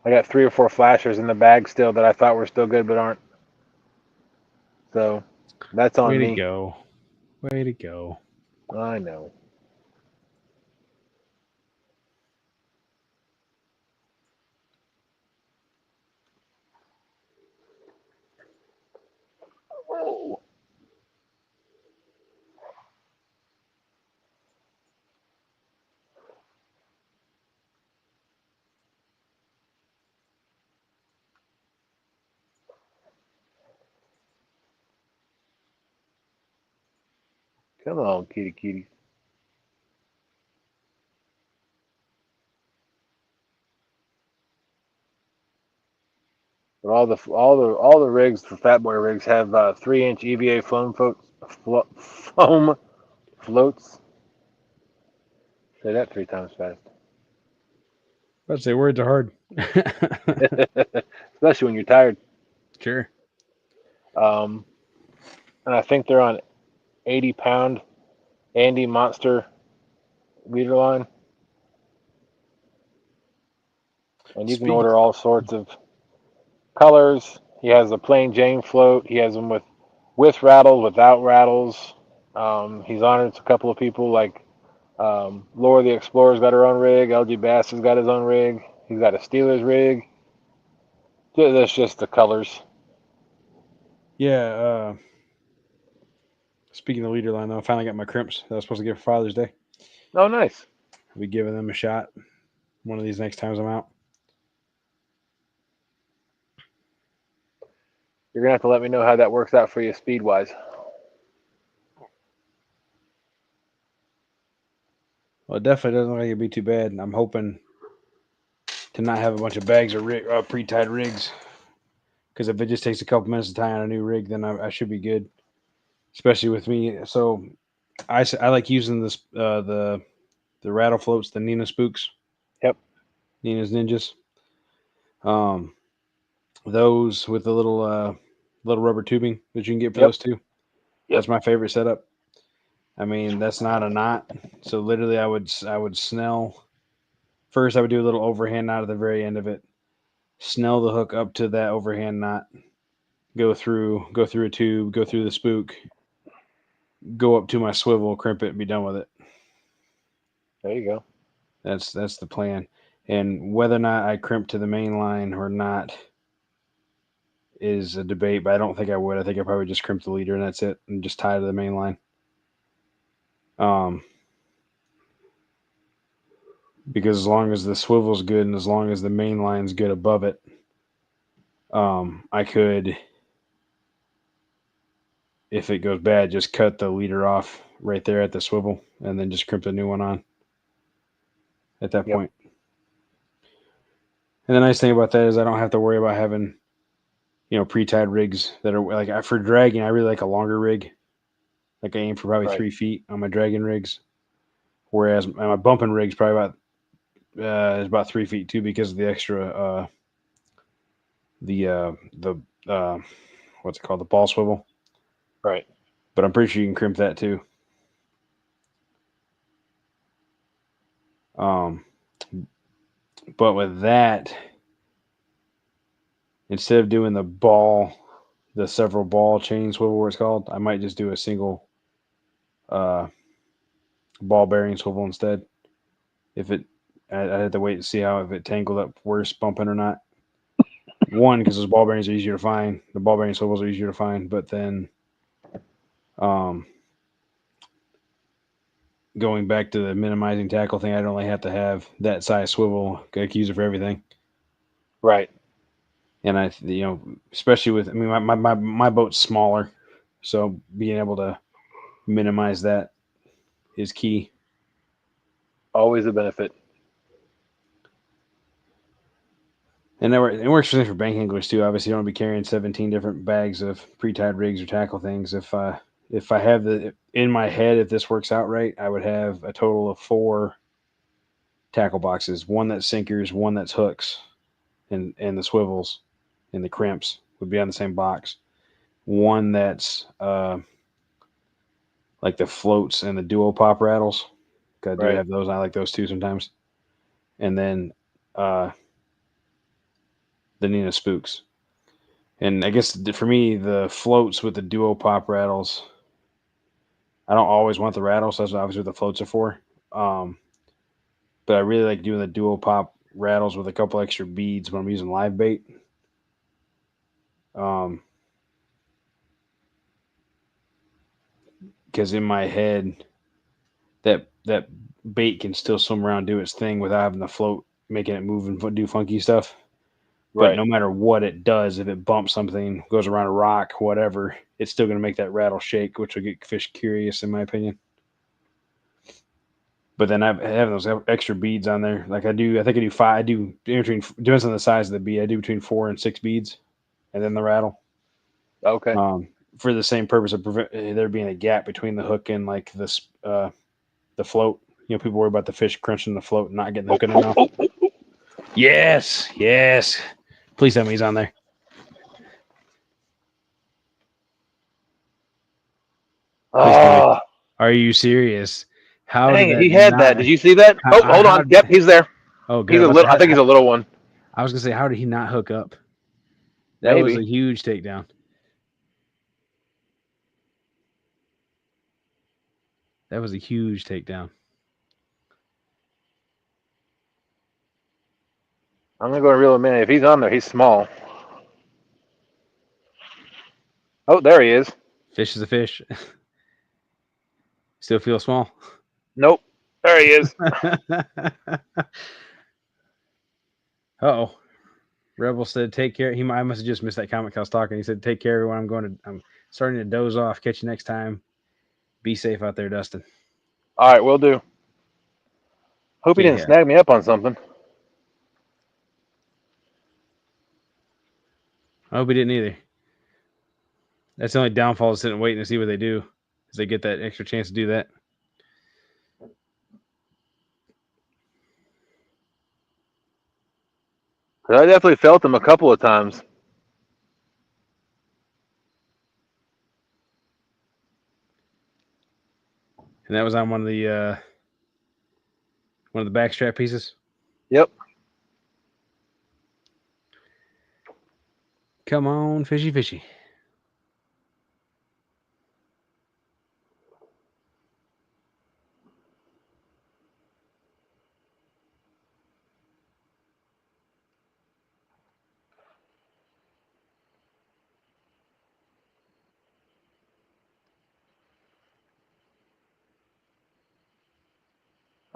I got 3 or 4 flashers in the bag still that I thought were still good but aren't. So that's on Way to me. go. Way to go. I know. Oh, come on, kitty. But all the rigs for Fatboy rigs have 3-inch EVA foam floats. Say that 3 times fast. I'd say words are hard. Especially when you're tired. Sure. Um, and I think they're on 80-pound Andy Monster leader line. And you can Speak. order all sorts of colors. He has a plain Jane float. He has them with rattles, without rattles. He's honored a couple of people like Laura the Explorer's got her own rig. LG Bass has got his own rig. He's got a Steelers rig. That's just the colors. Yeah. Speaking of the leader line, though, I finally got my crimps that I was supposed to get for Father's Day. Oh, nice. I'll be giving them a shot one of these next times I'm out. You're gonna have to let me know how that works out for you speed wise. Well, it definitely doesn't look like it'd be too bad. I'm hoping to not have a bunch of bags of pre-tied rigs. Because if it just takes a couple minutes to tie on a new rig, then I should be good. Especially with me. So I like using this the rattle floats, the Nina Spooks, Yep. Nina's Ninjas. Um, those with the little rubber tubing that you can get for Yep. those too. Yep. That's my favorite setup. I mean, that's not a knot. So literally, I would snell first. I would do a little overhand knot at the very end of it. Snell the hook up to that overhand knot. Go through a tube. Go through the spook. Go up to my swivel. Crimp it and be done with it. There you go. That's the plan. And whether or not I crimp to the main line or not is a debate. But I don't think I would. I think I probably just crimp the leader and that's it, and just tie to the main line. Um, because as long as the swivel's good and as long as the main line's good above it, I could, if it goes bad, just cut the leader off right there at the swivel and then just crimp the new one on at that Yep. point. And the nice thing about that is I don't have to worry about having, pre-tied rigs that are like for dragging. I really like a longer rig. Like I aim for probably Right. 3 feet on my dragging rigs, whereas my bumping rig's probably is about 3 feet too because of the extra the what's it called, the ball swivel. Right. But I'm pretty sure you can crimp that too. Um, But with that, instead of doing the several ball chain swivel, what it's called, I might just do a single uh, ball bearing swivel instead. If it, I had to wait and see how if it tangled up worse bumping or not. One, because those ball bearings are easier to find. The ball bearing swivels are easier to find, but then um, going back to the minimizing tackle thing, I'd only have to have that size swivel. I could use it for everything. Right. And especially with, I mean, my boat's smaller, so being able to minimize that is key. Always a benefit. And it works for bank anglers too. Obviously, you don't want to be carrying 17 different bags of pre-tied rigs or tackle things. If I have in my head, if this works out right, I would have a total of 4 tackle boxes. One that's sinkers, one that's hooks, and the swivels and the crimps would be on the same box. One that's like the floats and the duo pop rattles. I do have those. I like those too sometimes. And then the Nina spooks. And I guess for me, the floats with the duo pop rattles, I don't always want the rattles. That's obviously what the floats are for. But I really like doing the duo pop rattles with a couple extra beads when I'm using live bait. Because in my head, that bait can still swim around, do its thing without having the float making it move and do funky stuff. But no matter what it does, if it bumps something, goes around a rock, whatever, it's still going to make that rattle shake, which will get fish curious, in my opinion. But then I have those extra beads on there. Like I think I do 5. I do between, depends on the size of the bead. I do between 4 and 6 beads, and then the rattle. Okay. For the same purpose of there being a gap between the hook and like the float. People worry about the fish crunching the float and not getting the hook in their mouth. Yes. Please tell me he's on there. Oh, are you serious? How dang it, he had that. Did you see that? Hold on. Yep, he's there. Oh, good. I think he's a little one. I was gonna say, how did he not hook up? That was a huge takedown. That was a huge takedown. I'm gonna go and reel him in. If he's on there, he's small. Oh, there he is. Fish is a fish. Still feel small? Nope. There he is. Uh-oh. Rebel said, take care. I must have just missed that comment. I was talking. He said, take care, everyone. I'm starting to doze off. Catch you next time. Be safe out there, Dustin. All right, will do. Hope he didn't snag me up on something. I hope he didn't either. That's the only downfall of sitting and waiting to see what they do, is they get that extra chance to do that. I definitely felt him a couple of times. And that was on one of the backstrap pieces? Yep. Come on, fishy.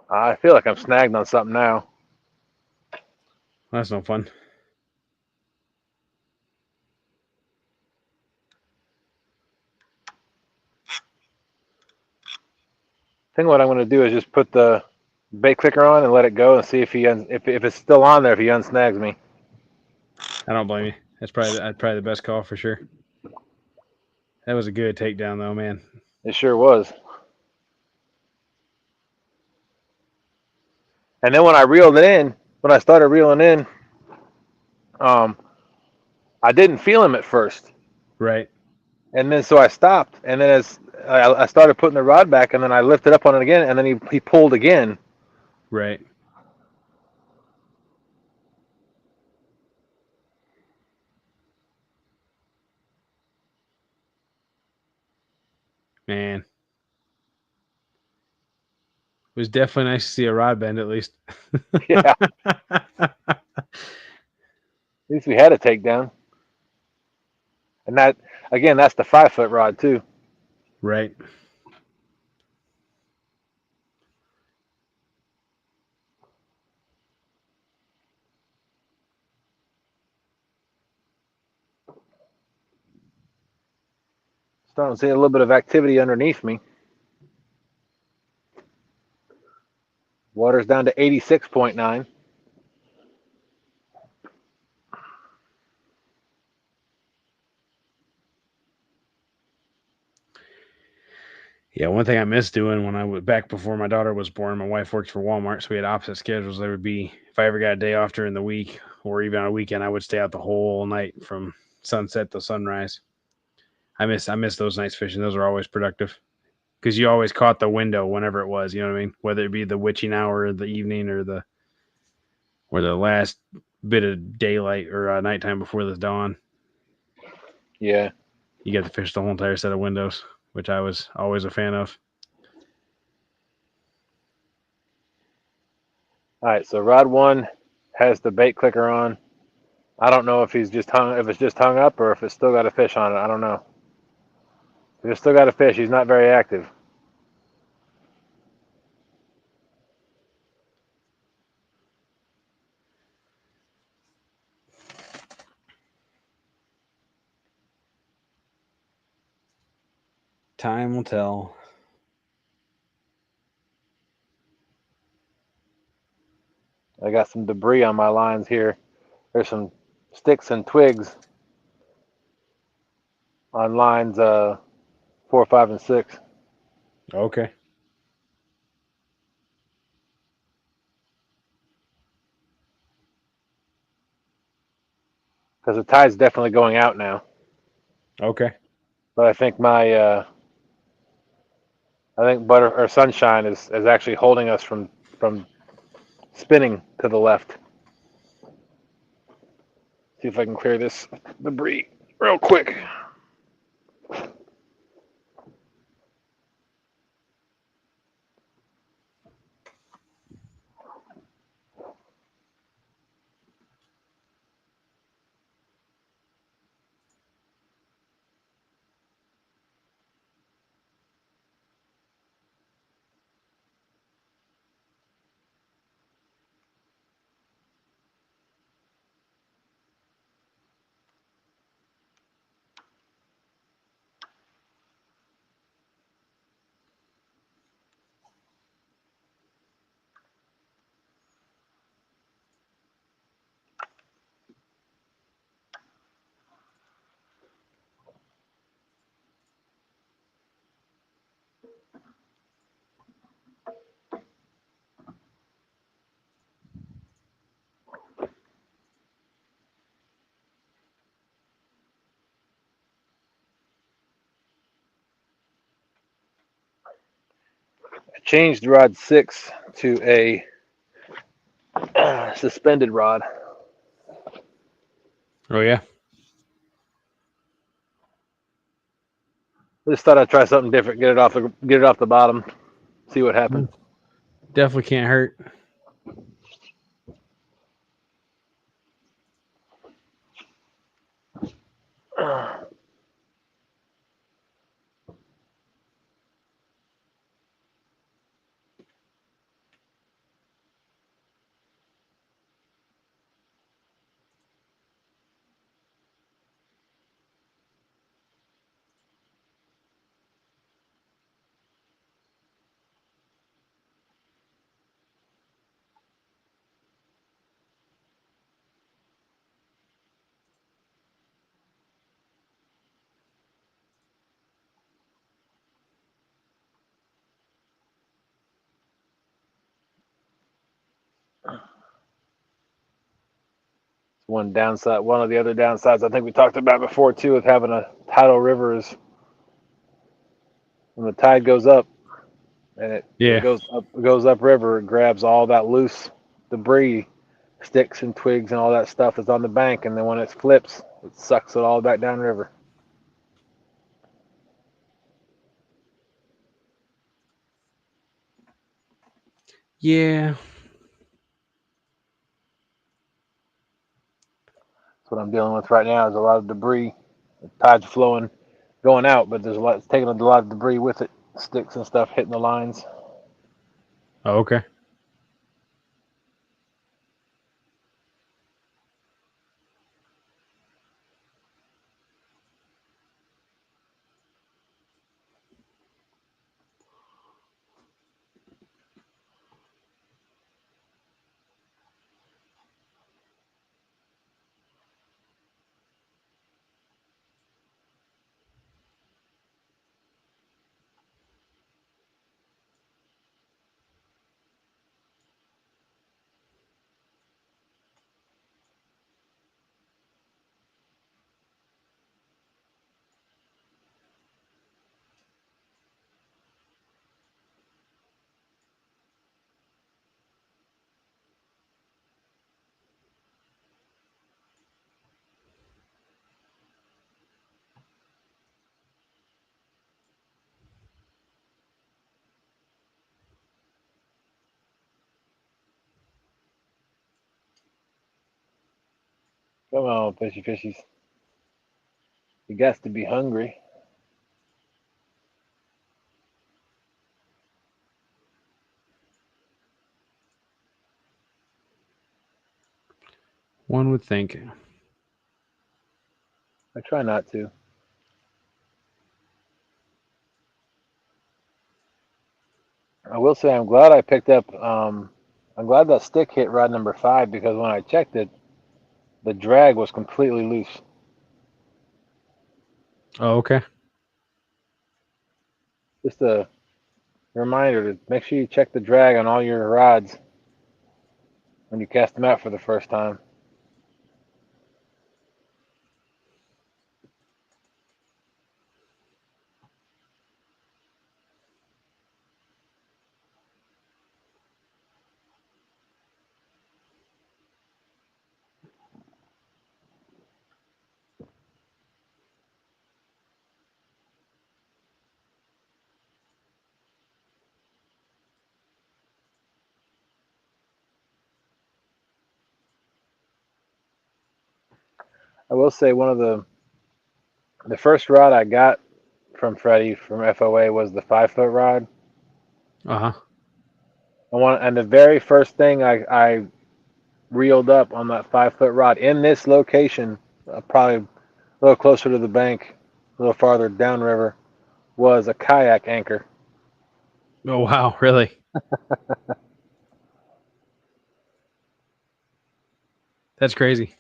I feel like I'm snagged on something now. That's no fun. I think what I'm going to do is just put the bait clicker on and let it go and see if if it's still on there, if he unsnags me. I don't blame you. That's probably the best call for sure. That was a good takedown, though, man. It sure was. And then when I started reeling in, I didn't feel him at first. Right. And then so I stopped, and then as I started putting the rod back, and then I lifted up on it again, and then he pulled again. Right. Man. It was definitely nice to see a rod bend at least. Yeah. At least we had a takedown. And that, again, that's the 5-foot rod too. Right. Starting to see a little bit of activity underneath me. Water's down to 86.9. Yeah, one thing I missed doing when I was back before my daughter was born, my wife worked for Walmart, so we had opposite schedules. There would be, if I ever got a day off during the week or even on a weekend, I would stay out the whole night from sunset to sunrise. I miss those nights fishing. Those were always productive because you always caught the window whenever it was. You know what I mean? Whether it be the witching hour of the evening or the last bit of daylight or nighttime before the dawn. Yeah. You get to fish the whole entire set of windows, which I was always a fan of. All right, so rod 1 has the bait clicker on. I don't know if if it's just hung up or if it's still got a fish on it. I don't know. If it's still got a fish, he's not very active. Time will tell. I got some debris on my lines here. There's some sticks and twigs on lines 4, 5, and 6. Okay. Because the tide's definitely going out now. Okay. But I think butter or sunshine is actually holding us from spinning to the left. See if I can clear this debris real quick. I changed rod 6 to a suspended rod. Oh yeah. I just thought I'd try something different. Get it off the bottom. See what happens. Definitely can't hurt. One downside, one of the other downsides I think we talked about before too, with having a tidal river is when the tide goes up and Yeah. goes up river, it grabs all that loose debris, sticks and twigs and all that stuff that's on the bank, and then when it flips, it sucks it all back down river. Yeah. That's what I'm dealing with right now. Is a lot of debris. The tide's flowing, going out, but there's a lot. It's taking a lot of debris with it. Sticks and stuff hitting the lines. Oh, okay. Come on, fishies. You got to be hungry. One would think. I try not to. I will say I'm glad I picked up. I'm glad that stick hit rod number 5 because when I checked it, the drag was completely loose. Oh, okay. Just a reminder to make sure you check the drag on all your rods when you cast them out for the first time. I will say one of the first rod I got from Freddie from FOA was the 5-foot rod. Uh huh. And the very first thing I reeled up on that 5-foot rod in this location, probably a little closer to the bank, a little farther downriver, was a kayak anchor. Oh, wow. Really? That's crazy.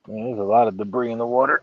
Man, there's a lot of debris in the water.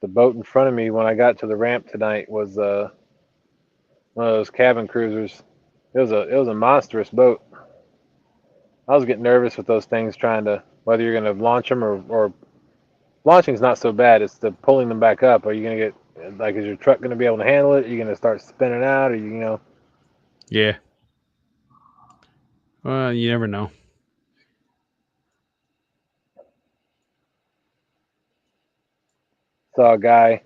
The boat in front of me when I got to the ramp tonight was one of those cabin cruisers. It was a monstrous boat. I was getting nervous with those things, trying to whether you're going to launch them or launching's not so bad. It's the pulling them back up. Are you going to get like is your truck going to be able to handle it? Are you going to start spinning out? Or Yeah. Well, you never know. saw a guy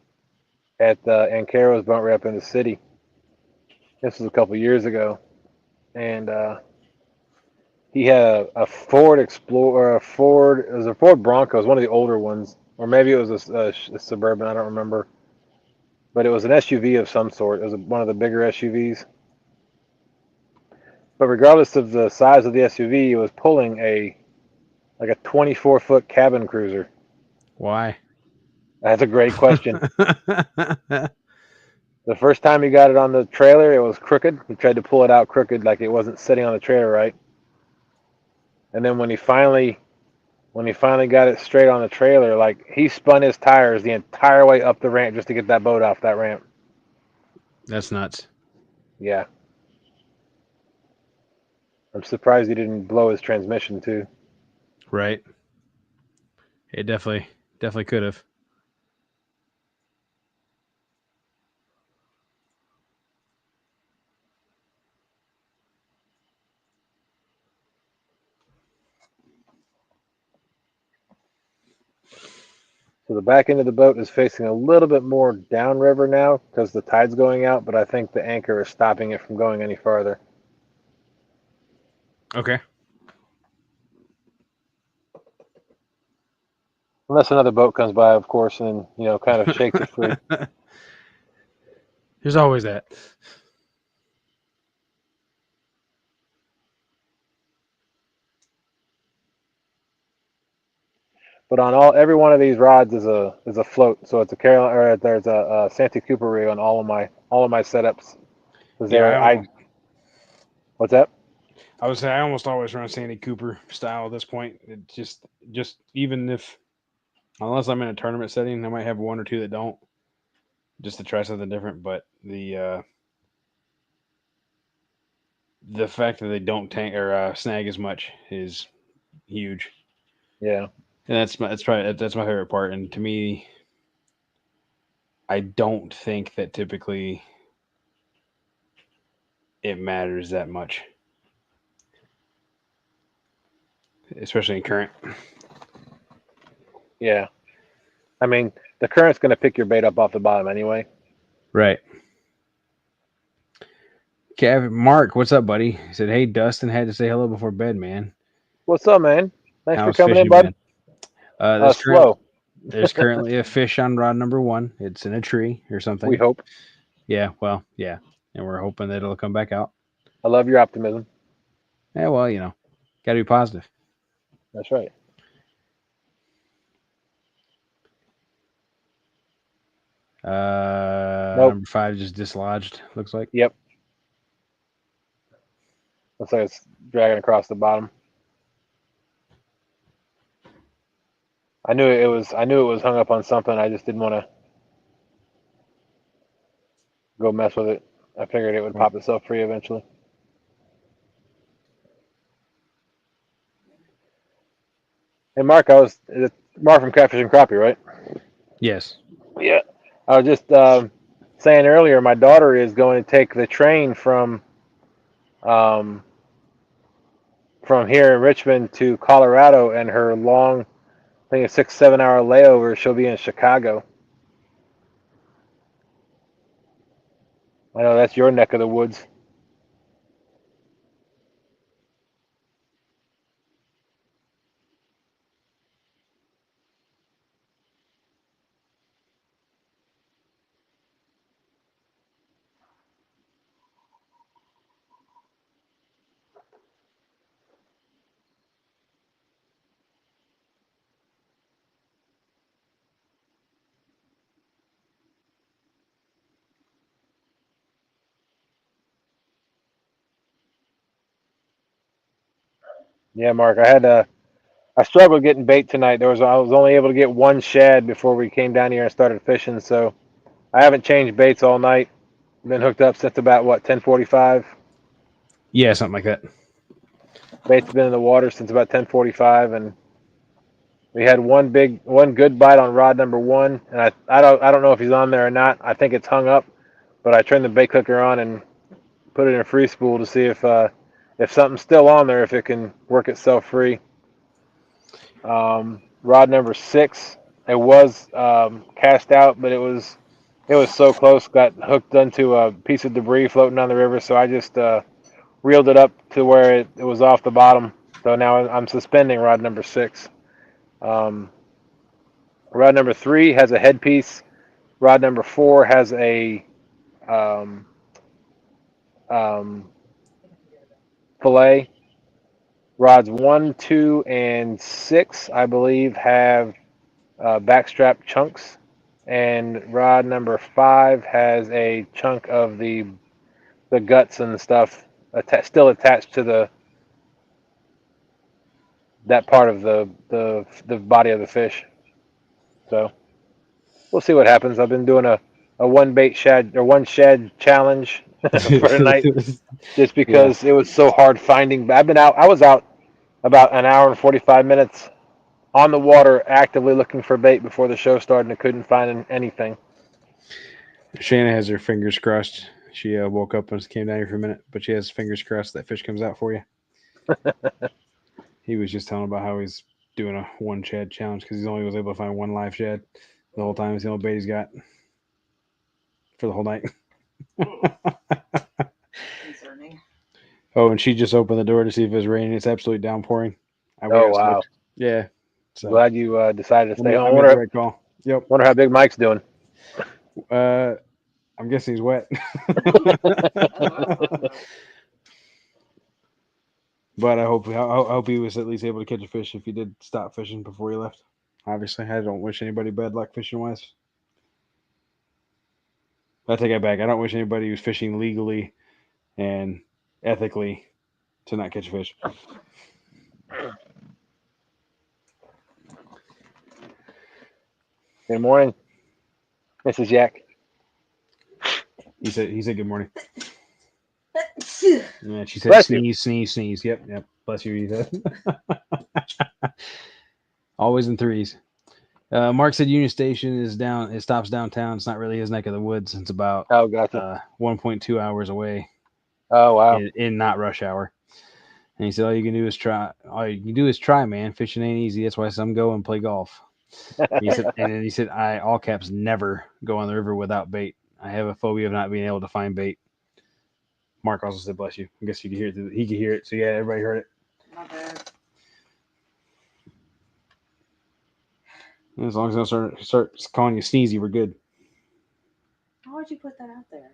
at Ancaro's boat ramp in the city. This was a couple years ago, and he had a Ford Explorer, it was a Ford Bronco, it was one of the older ones, or maybe it was a Suburban, I don't remember. But it was an SUV of some sort. It was one of the bigger SUVs. But regardless of the size of the SUV, it was pulling a 24-foot cabin cruiser. Why? That's a great question. The first time he got it on the trailer, it was crooked. He tried to pull it out crooked, like it wasn't sitting on the trailer right. And then when he finally got it straight on the trailer, like he spun his tires the entire way up the ramp just to get that boat off that ramp. That's nuts. Yeah. I'm surprised he didn't blow his transmission too. Right. It definitely could have. So the back end of the boat is facing a little bit more downriver now because the tide's going out, but I think the anchor is stopping it from going any farther. Okay. Unless another boat comes by, of course, and kind of shakes it free. There's always that. But on every one of these rods is a float, so it's a Carolina, or there's a Santee Cooper rig on all of my setups. Yeah, What's that? I would say I almost always run Santee Cooper style at this point. It just even if, unless I'm in a tournament setting, I might have one or two that don't, just to try something different. But the fact that they don't tank or snag as much is huge. Yeah. And that's my favorite part. And to me, I don't think that typically it matters that much, especially in current. Yeah. I mean, the current's going to pick your bait up off the bottom anyway. Right. Kev, Mark, what's up, buddy? He said, "Hey, Dustin had to say hello before bed, man. What's up, man? Thanks for How's coming in, fishing bud. been? Slow. There's currently a fish on rod number 1. It's in a tree or something. We hope. Yeah, well, yeah, and we're hoping that it'll come back out. I love your optimism. Yeah, well, got to be positive. That's right. Nope. Number 5 just dislodged. Looks like. Yep. Looks like it's dragging across the bottom. I knew it was hung up on something. I just didn't want to go mess with it. I figured it would pop itself free eventually. Hey, Mark, it's Mark from Catfishing Crappie, right? Yes. Yeah. I was just saying earlier, my daughter is going to take the train from here in Richmond to Colorado, and her long, I think, a 6-7 hour layover, she'll be in Chicago. I know that's your neck of the woods. Yeah, Mark, I struggled getting bait tonight. I was only able to get one shad before we came down here and started fishing, so I haven't changed baits all night. Been hooked up since about 10:45. Yeah, something like that. Bait's been in the water since about 10:45, and we had one good bite on rod number 1, and I don't know if he's on there or not. I think it's hung up, but I turned the bait clicker on and put it in a free spool to see if something's still on there, if it can work itself free. Rod number 6, it was cast out, but it was so close, got hooked onto a piece of debris floating down the river, so I just reeled it up to where it was off the bottom, So now I'm suspending rod number 6. Rod number 3 has a headpiece. Rod number 4 has a fillet. Rods 1, 2, and 6, I believe, have backstrap chunks. And rod number 5 has a chunk of the guts and stuff still attached to that part of the body of the fish. So we'll see what happens. I've been doing a one shad challenge for tonight, just because it was so hard finding. I was out about an hour and 45 minutes on the water actively looking for bait before the show started, and I couldn't find anything. Shanna has her fingers crossed. She woke up and came down here for a minute, but she has fingers crossed that fish comes out for you. He was just telling about how he's doing a one shad challenge because he only was able to find one live shad the whole time. It's the only bait he's got for the whole night. Concerning. Oh, and she just opened the door to see if it was raining. It's absolutely downpouring. Oh, wow. Yeah. So glad you decided to stay home. I made the right call. Yep. Wonder how Big Mike's doing. I'm guessing he's wet. But I hope he was at least able to catch a fish if he did stop fishing before he left. Obviously, I don't wish anybody bad luck fishing wise. I take it back. I don't wish anybody who's fishing legally and ethically to not catch a fish. Good morning, Mrs. Jack. He said good morning. Yeah, she said Bless sneeze, sneeze, sneeze. Yep. Bless you, Ethan. Always in threes. Mark said Union Station is down. It stops downtown. It's not really his neck of the woods. It's about 1.2 hours away. Oh, wow. In not rush hour. And he said, all you can do is try, man. Fishing ain't easy. That's why some go and play golf. He said, I, all caps, never go on the river without bait. I have a phobia of not being able to find bait. Mark also said, bless you. I guess you could hear it. He could hear it. So, yeah, everybody heard it. Not bad. As long as I don't start calling you Sneezy, we're good. Why would you put that out there?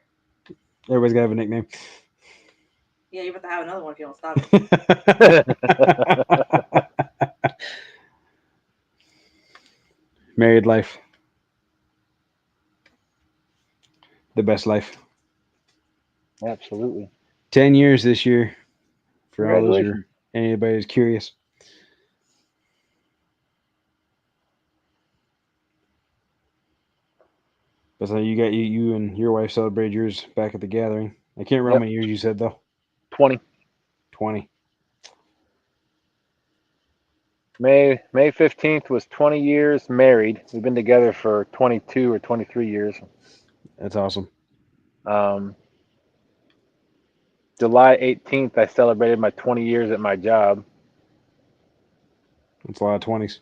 Everybody's got to have a nickname. Yeah, you have to have another one if you don't stop it. Married life. The best life. Absolutely. 10 years this year. For all those anybody who's curious. But so you got you and your wife celebrated yours back at the gathering. I can't remember how many years you said though. 20. 20. May 15th was 20 years married. We've been together for 22 or 23 years. That's awesome. July 18th, I celebrated my 20 years at my job. That's a lot of 20s.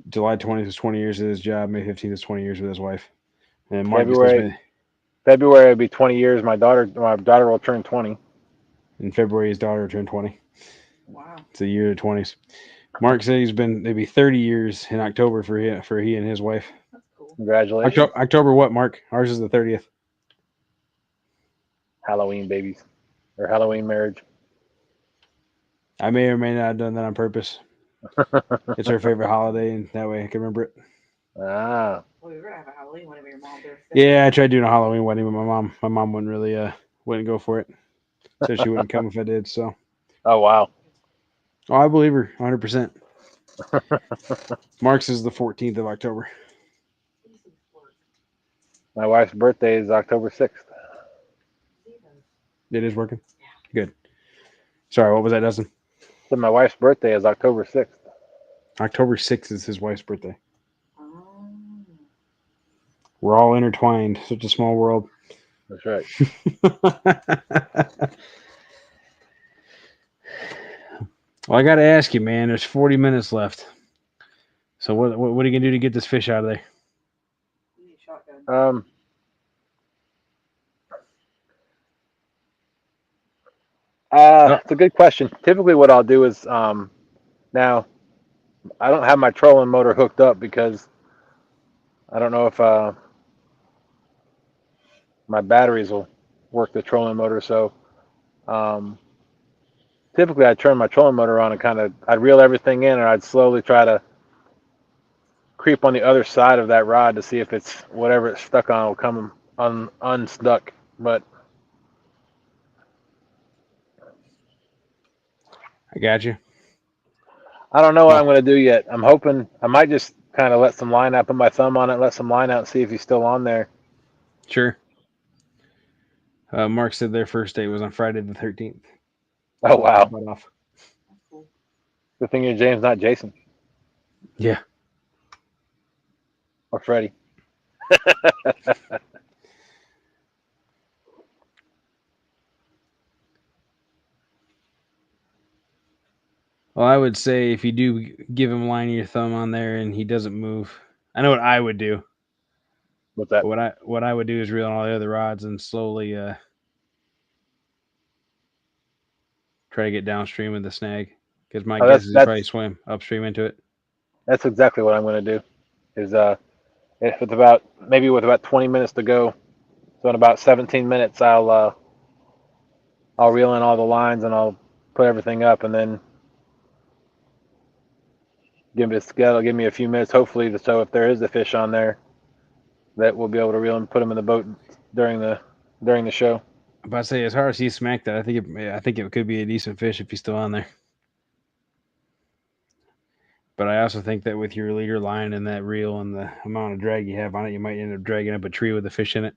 July 20th is 20 years at his job. May 15th is 20 years with his wife. And Mark February would be 20 years. My daughter will turn 20. In February, his daughter will turn 20. Wow. It's a year of 20s. Mark said it'd be 30 years in October for he and his wife. That's cool. Congratulations. October what, Mark? Ours is the 30th. Halloween babies. Or Halloween marriage. I may or may not have done that on purpose. It's her favorite holiday, and that way I can remember it. Ah. Well, you're going to have a Halloween wedding with your mom. Yeah, I tried doing a Halloween wedding with my mom. My mom wouldn't go for it. Said she wouldn't come if I did, so. Oh, wow. Oh, I believe her, 100%. Mark's is the 14th of October. My wife's birthday is October 6th. It is working? Yeah. Good. Sorry, what was that, Dustin? So my wife's birthday is October 6th. October 6th is his wife's birthday. We're all intertwined. Such a small world. That's right. Well, I got to ask you, man. There's 40 minutes left. So what are you going to do to get this fish out of there? It's a good question. Typically, what I'll do is now I don't have my trolling motor hooked up because I don't know if my batteries will work the trolling motor. So um, typically, I turn my trolling motor on and I'd reel everything in, and I'd slowly try to creep on the other side of that rod to see if it's whatever it's stuck on will come unstuck. But I got you. I don't know what Well, I'm going to do yet. I'm hoping I might just kind of let some line out, put my thumb on it, let some line out, and see if he's still on there. sure. Mark said their first date was on Friday the 13th. Oh wow! Butt off. That's cool. Good thing you're James, not Jason Yeah. or Freddie. Well, I would say if you do give him line of your thumb on there and he doesn't move, I know what I would do. What's that? But what I would do is reel on all the other rods and slowly try to get downstream with the snag. Because my Oh, guess is he probably swam upstream into it. that's exactly what I'm going to do. Is if it's maybe with about 20 minutes to go, so in about 17 minutes I'll reel in all the lines and I'll put everything up and then give me a few minutes, hopefully, so if there is a fish on there, that we'll be able to reel and put him in the boat during the show. But I say as hard as he smacked that, I think it could be a decent fish if he's still on there. But I also think that with your leader line and that reel and the amount of drag you have on it, you might end up dragging up a tree with a fish in it.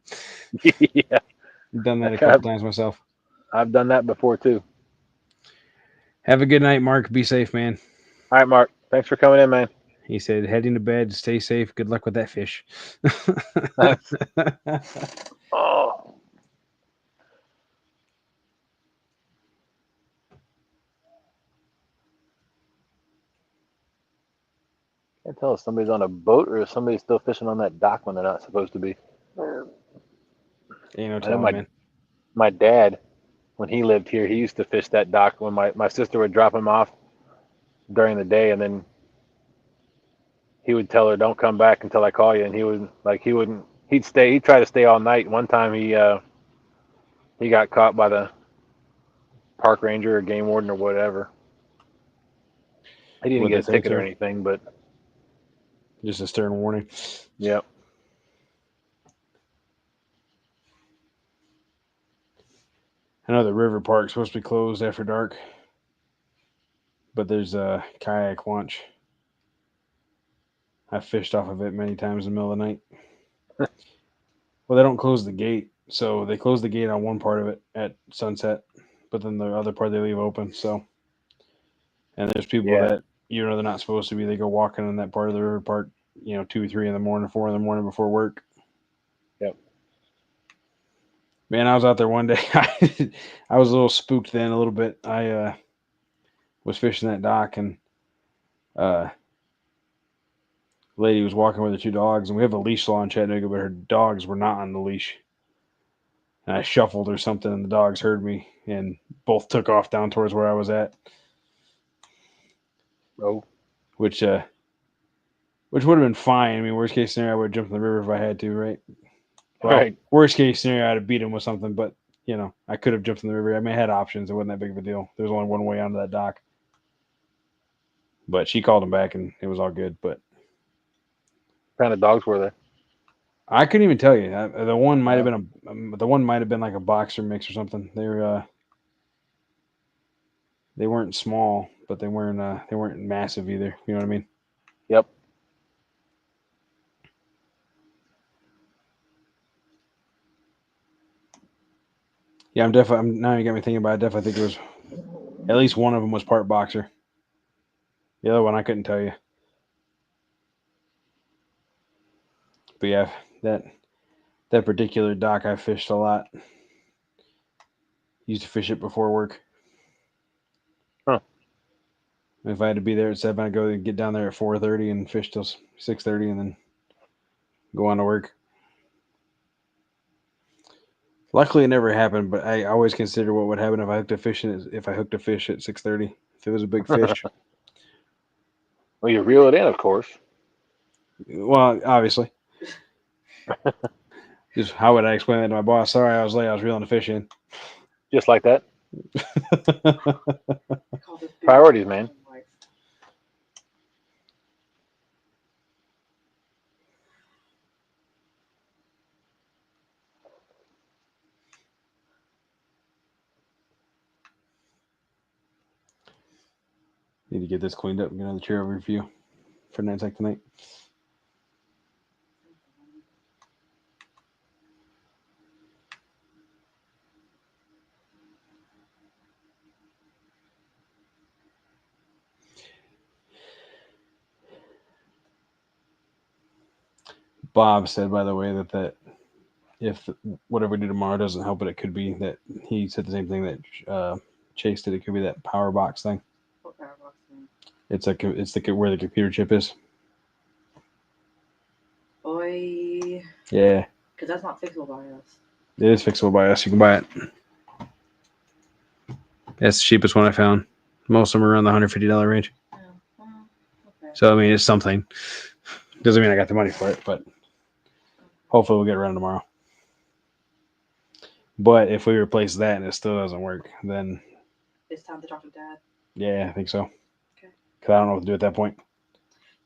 Yeah, I've done that a couple times myself. I've done that before too. Have a good night, Mark. Be safe, man. All right, Mark. Thanks for coming in, man. He said, heading to bed. Stay safe. Good luck with that fish. Thanks. Oh. I can't tell if somebody's on a boat or if somebody's still fishing on that dock when they're not supposed to be. Ain't no I know telling, man. my dad, when he lived here, he used to fish that dock when my sister would drop him off during the day, and then he would tell her, "Don't come back until I call you." And he'd stay. He'd try to stay all night. One time he got caught by the park ranger or game warden or whatever. He didn't What'd get they a say ticket to or him? anything, but Just a stern warning. yeah. I know the river park's supposed to be closed after dark, but there's a kayak launch. I've fished off of it many times in the middle of the night. Well, they don't close the gate, so they close the gate on one part of it at sunset, but then the other part they leave open. So, and there's people Yeah. that they're not supposed to be. They go walking in that part of the river park, 2, 3 in the morning, 4 in the morning before work. Yep. Man, I was out there one day. I was a little spooked then, a little bit. I was fishing that dock, and lady was walking with her 2 dogs, and we have a leash law in Chattanooga, but her dogs were not on the leash. And I shuffled or something, and the dogs heard me, and both took off down towards where I was at. Oh. Which would have been fine. I mean, worst case scenario, I would have jumped in the river if I had to, right? Well, Right. worst case scenario, I'd have beat him with something, but I could have jumped in the river. I mean, I had options. It wasn't that big of a deal. There was only one way onto that dock. But she called him back, and it was all good. But What kind of dogs were they? I couldn't even tell you. The one might have been like a boxer mix or something. They weren't small, but they weren't massive either. You know what I mean? Yep. Yeah, now you got me thinking about it. I definitely think it was at least one of them was part boxer. The other one I couldn't tell you. But yeah, that particular dock I fished a lot. Used to fish it before work. Huh. If I had to be there at 7, I'd go and get down there at 4:30 and fish till 6:30, and then go on to work. Luckily, it never happened, but I always consider what would happen if I hooked a fish at 6:30. If it was a big fish, Well, you reel it in, of course. well, obviously, just how would I explain that to my boss? Sorry, I was late. I was reeling the fish in. Just like that. Called it Priorities, man. Need to get this cleaned up and get another chair over for you for night tech tonight. Bob said, by the way, that if whatever we do tomorrow doesn't help it, it could be that he said the same thing that Chase did. It could be that power box thing. What power box thing? It's where the computer chip is. Boy. Yeah, Because that's not fixable by us. it is fixable by us. You can buy it. That's the cheapest one I found. Most of them are around the $150 range. Oh, well, okay. So I mean, it's something. Doesn't mean I got the money for it, but hopefully we'll get around tomorrow. But if we replace that and it still doesn't work, then It's time to talk to Dad. yeah, I think so. Okay. Because I don't know what to do at that point.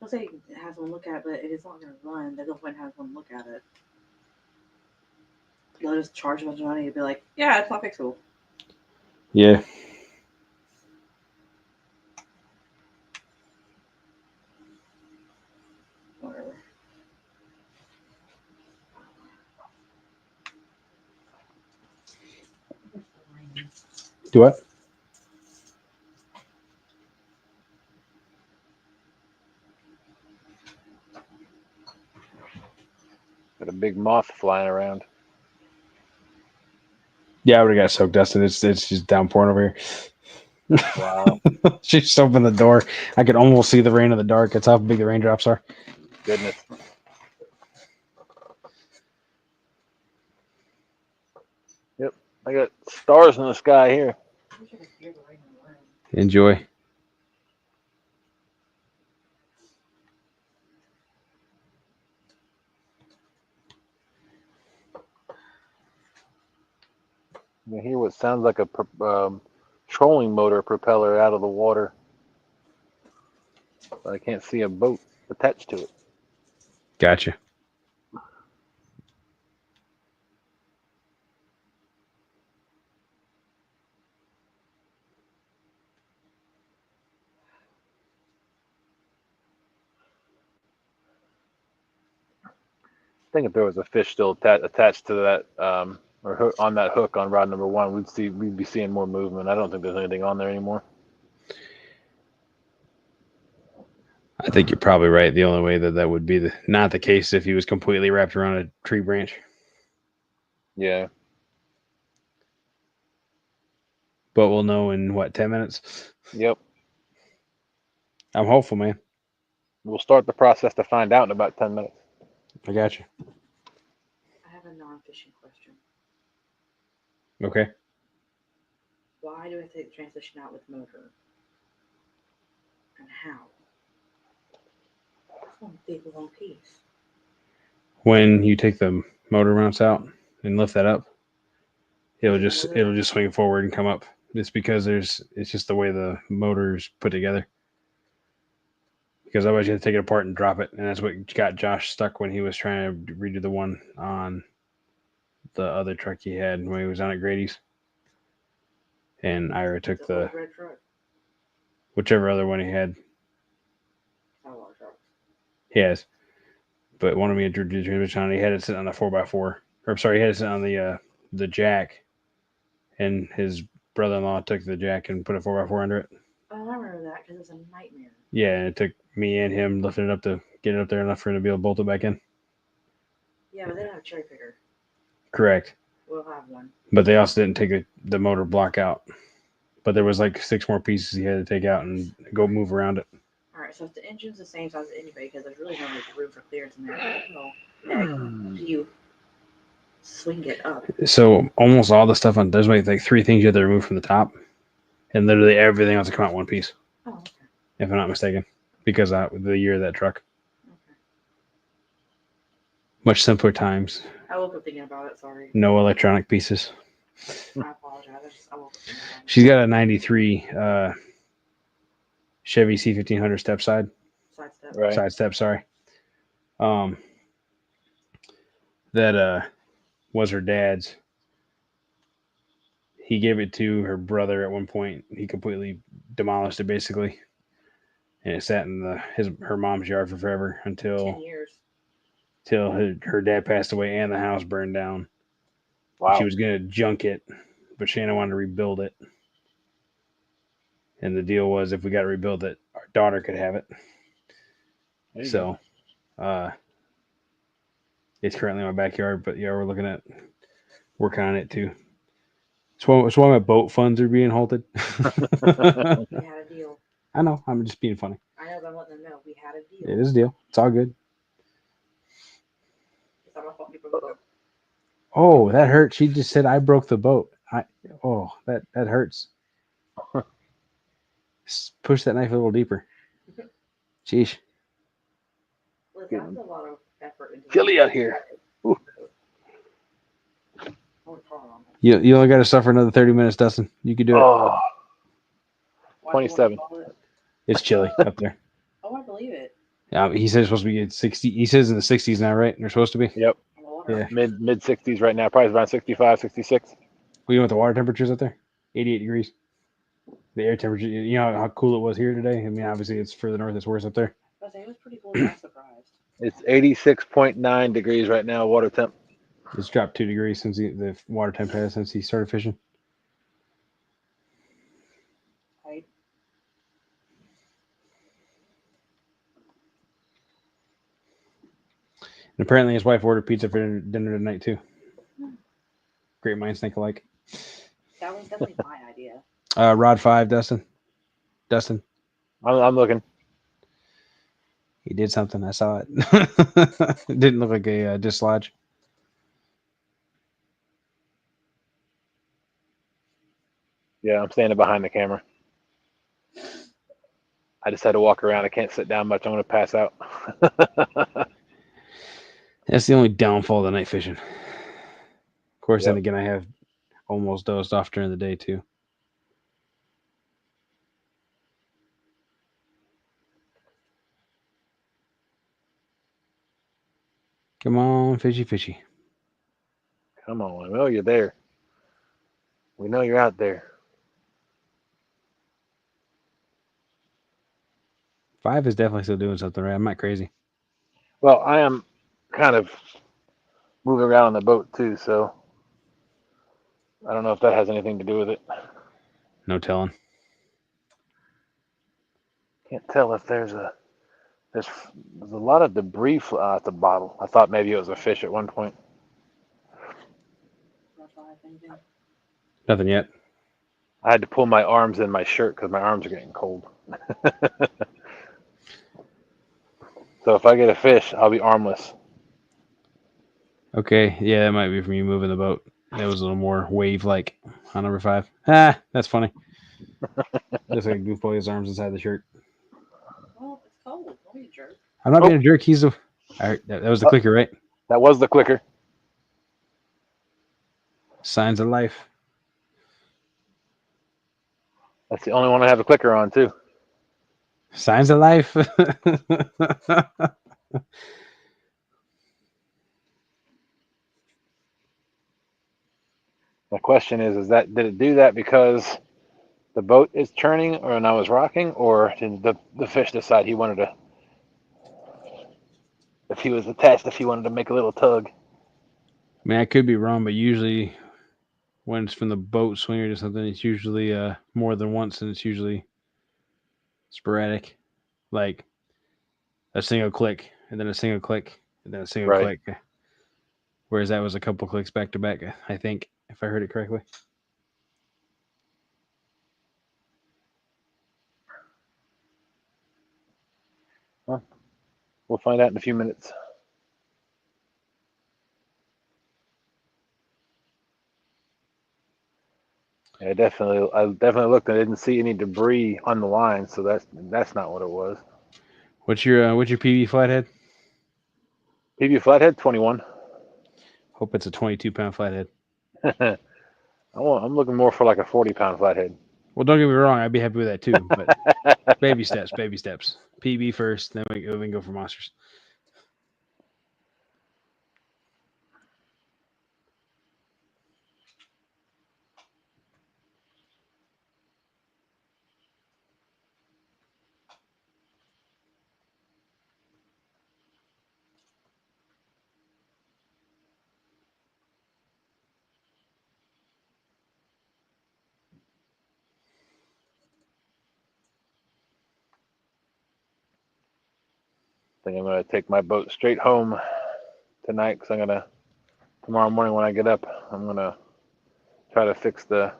He'll say he has one look at it, but if it's not going to run, there's no point in having one look at it. They'll just charge a bunch of money and be like, yeah, it's not fixable. Yeah. Whatever. Do what? Got a big moth flying around. Yeah, I would have got soaked, Dustin. It's just downpouring over here. Wow. She just opened the door. I could almost see the rain in the dark. That's how big the raindrops are. Goodness. Yep. I got stars in the sky here. I wish I could hear the rain in the room. Enjoy. You hear what sounds like a trolling motor propeller out of the water. But I can't see a boat attached to it. Gotcha. I think if there was a fish still attached to that or hook, on that hook on rod number 1, we'd be seeing more movement. I don't think there's anything on there anymore. I think you're probably right. The only way that would be not the case if he was completely wrapped around a tree branch. Yeah. But we'll know in what, 10 minutes? Yep. I'm hopeful, man. We'll start the process to find out in about 10 minutes. I got you. I have a non-fishing question. Okay. Why do I take the transmission out with motor? And how? That's one big long piece. When you take the motor mounts out and lift that up, it'll just swing forward and come up. It's because it's just the way the motor's put together. Because otherwise you have to take it apart and drop it, and that's what got Josh stuck when he was trying to redo the one on the other truck he had when he was on at Grady's. And Ira took the red truck. whichever other one he had. Not a lot of trucks. He has, but one of me drew the transmission on. He had it sit on a 4x4, or sorry, he had it sit on the jack, and his brother-in-law took the jack and put a 4x4 under it. Oh, I remember that because it was a nightmare. Yeah, and it took me and him lifting it up to get it up there enough for him to be able to bolt it back in. Yeah, but they don't have a cherry picker. Correct. We'll have one. But they also didn't take the motor block out. But there was like 6 more pieces he had to take out and go move around it. All right, so if the engine's the same size anyway, because there's really no room for clearance in there. Oh, heck, you. swing it up. So almost all the stuff on there's like 3 things you have to remove from the top, and literally everything else will come out one piece. Oh, okay. If I'm not mistaken, because the year of that truck. Okay. Much simpler times. I woke up thinking about it. Sorry. No electronic pieces. I apologize. I woke up thinking about it. She's got a 93 Chevy C1500 step side. Sidestep. Right. Side step, sorry. That was her dad's. He gave it to her brother at one point. He completely demolished it basically. And it sat in her mom's yard for forever 10 until years. her dad passed away and the house burned down. Wow. She was gonna junk it, but Shannon wanted to rebuild it. And the deal was if we got to rebuild it, our daughter could have it. So it's currently in my backyard, but yeah, we're looking at working on it too. It's why my boat funds are being halted. We had a deal. I know, I'm just being funny. I know, but I'm letting them know we had a deal. It is a deal. It's all good. It's not my fault people broke up. Oh, that hurt. She just said I broke the boat. That hurts. Push that knife a little deeper. Sheesh. Liz, I put a lot of effort into Chilly out here. You only got to suffer another 30 minutes, Dustin. You could do it. Oh, Why do you want to 27. call it? It's chilly up there. Oh, I believe it. He said it's supposed to be at 60. He says in the 60s now, right? They're supposed to be. Yep. Yeah. Mid 60s right now. Probably around 65, 66. Well, you know what the water temperature's up there? 88 degrees. The air temperature, you know how cool it was here today? I mean, obviously it's further north, it's worse up there. I was saying, it was pretty cool. I was surprised. It's 86.9 degrees right now, water temp. It's dropped 2 degrees since the water temp has since he started fishing. Right? And apparently his wife ordered pizza for dinner tonight too. Great minds think alike. That was definitely my idea. Rod 5, Dustin. I'm looking. He did something. I saw it. It didn't look like a dislodge. Yeah, I'm standing behind the camera. I just had to walk around. I can't sit down much. I'm going to pass out. That's the only downfall of the night fishing. Of course, Yep. Then again, I have almost dozed off during the day too. Come on, fishy. Come on. We know you're there. We know you're out there. 5 is definitely still doing something right. I'm not crazy. Well, I am kind of moving around on the boat too, so I don't know if that has anything to do with it. No telling. Can't tell if there's a lot of debris at the bottom. I thought maybe it was a fish at one point. Nothing yet. I had to pull my arms in my shirt because my arms are getting cold. So if I get a fish, I'll be armless. Okay, yeah, that might be from you moving the boat. That was a little more wave-like on number 5. Ah, that's funny. Looks like a goofball his arms inside the shirt. Well, it's cold. Don't be a jerk. I'm not being a jerk. He's the. All right, that was the clicker, right? That was the clicker. Signs of life. That's the only one I have a clicker on too. Signs of life. The question is that did it do that because the boat is turning and I was rocking, or did the fish decide he wanted to, if he was attached, if he wanted to make a little tug? I mean, I could be wrong, but usually when it's from the boat swinger to something, it's usually more than once, and it's usually sporadic, like a single click, and then a single click, and then a single Right. click. Whereas that was a couple clicks back to back, I think, if I heard it correctly. Well, we'll find out in a few minutes. I definitely looked and I didn't see any debris on the line, so that's not what it was. What's your PB flathead? PB flathead 21. Hope it's a 22-pound flathead. I'm looking more for like a 40-pound flathead. Well, don't get me wrong, I'd be happy with that too, but baby steps, baby steps. PB first, then we can go for monsters. I think I'm gonna take my boat straight home tonight because tomorrow morning when I get up, I'm gonna try to fix the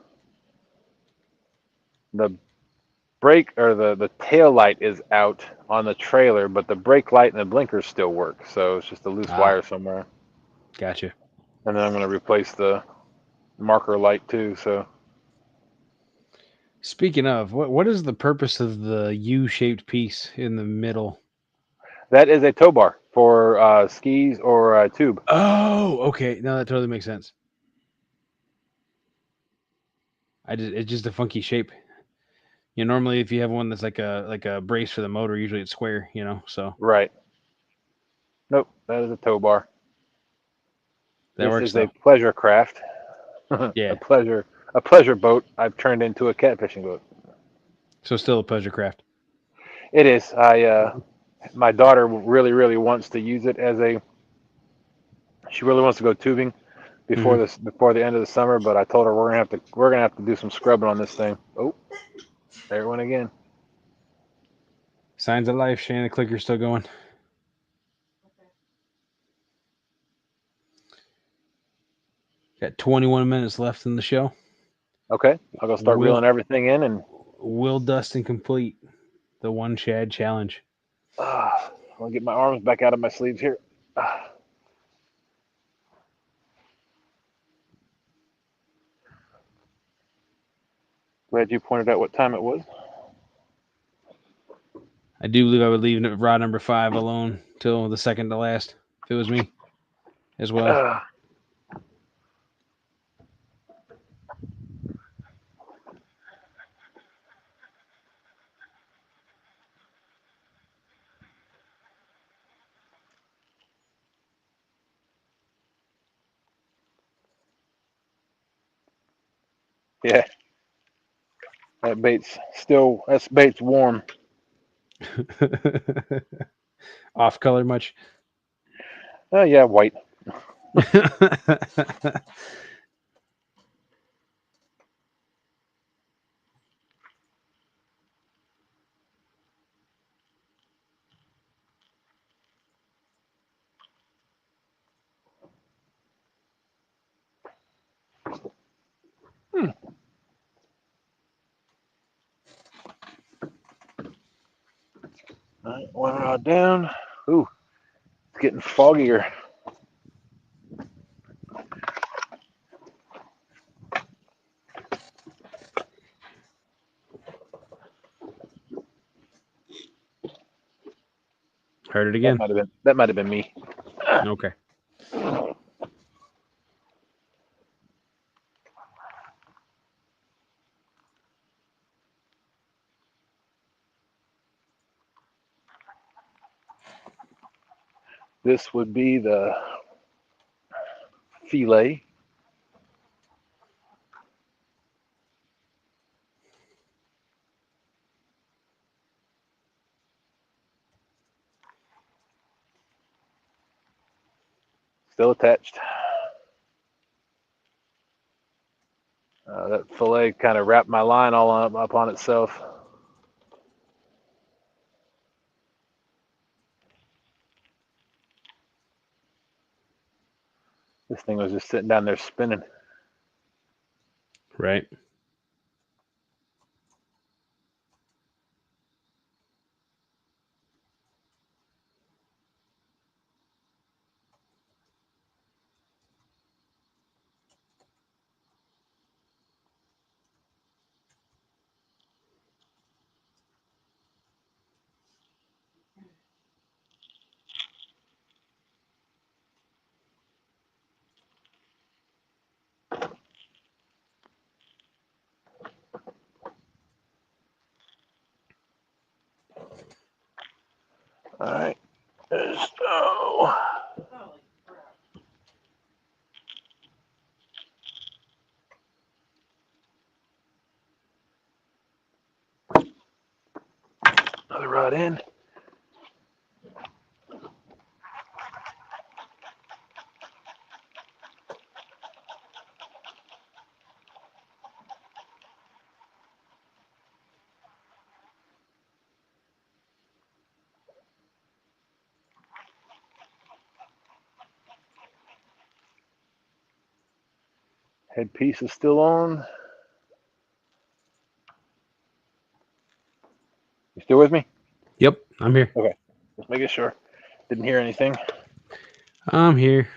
brake, or the tail light is out on the trailer, but the brake light and the blinkers still work. So it's just a loose wire somewhere. Gotcha. And then I'm gonna replace the marker light too. So Speaking of, what is the purpose of the U-shaped piece in the middle? that is a tow bar for skis or tube. Oh, okay. No, that totally makes sense. It's just a funky shape. You know, normally if you have one that's like a brace for the motor, usually it's square, you know, so Right. Nope, that is a tow bar. that This works is though. a pleasure craft. Yeah. A pleasure boat I've turned into a catfishing boat. So still a pleasure craft. It is. My daughter really wants to use it as a. She really wants to go tubing before the end of the summer, but I told her we're gonna have to do some scrubbing on this thing. Oh, there it went again. Signs of life, Shane. The clicker's still going. Got 21 minutes left in the show. Okay, I'll go start reeling everything in and. Will Dustin complete the one shad challenge? I'll get my arms back out of my sleeves here. Glad you pointed out what time it was. I do believe I would leave rod number 5 alone till the second to last, if it was me, as well. Yeah, that bait's warm. Off color much? Oh yeah, white. All right, one rod down. Ooh, it's getting foggier. Heard it again. That might have been me. Okay. This would be the fillet. Still attached. That fillet kind of wrapped my line all up on itself. This thing was just sitting down there spinning. Right. another rod in. Headpiece is still on. You still with me? Yep, I'm here. Okay, just making sure. Didn't hear anything. I'm here.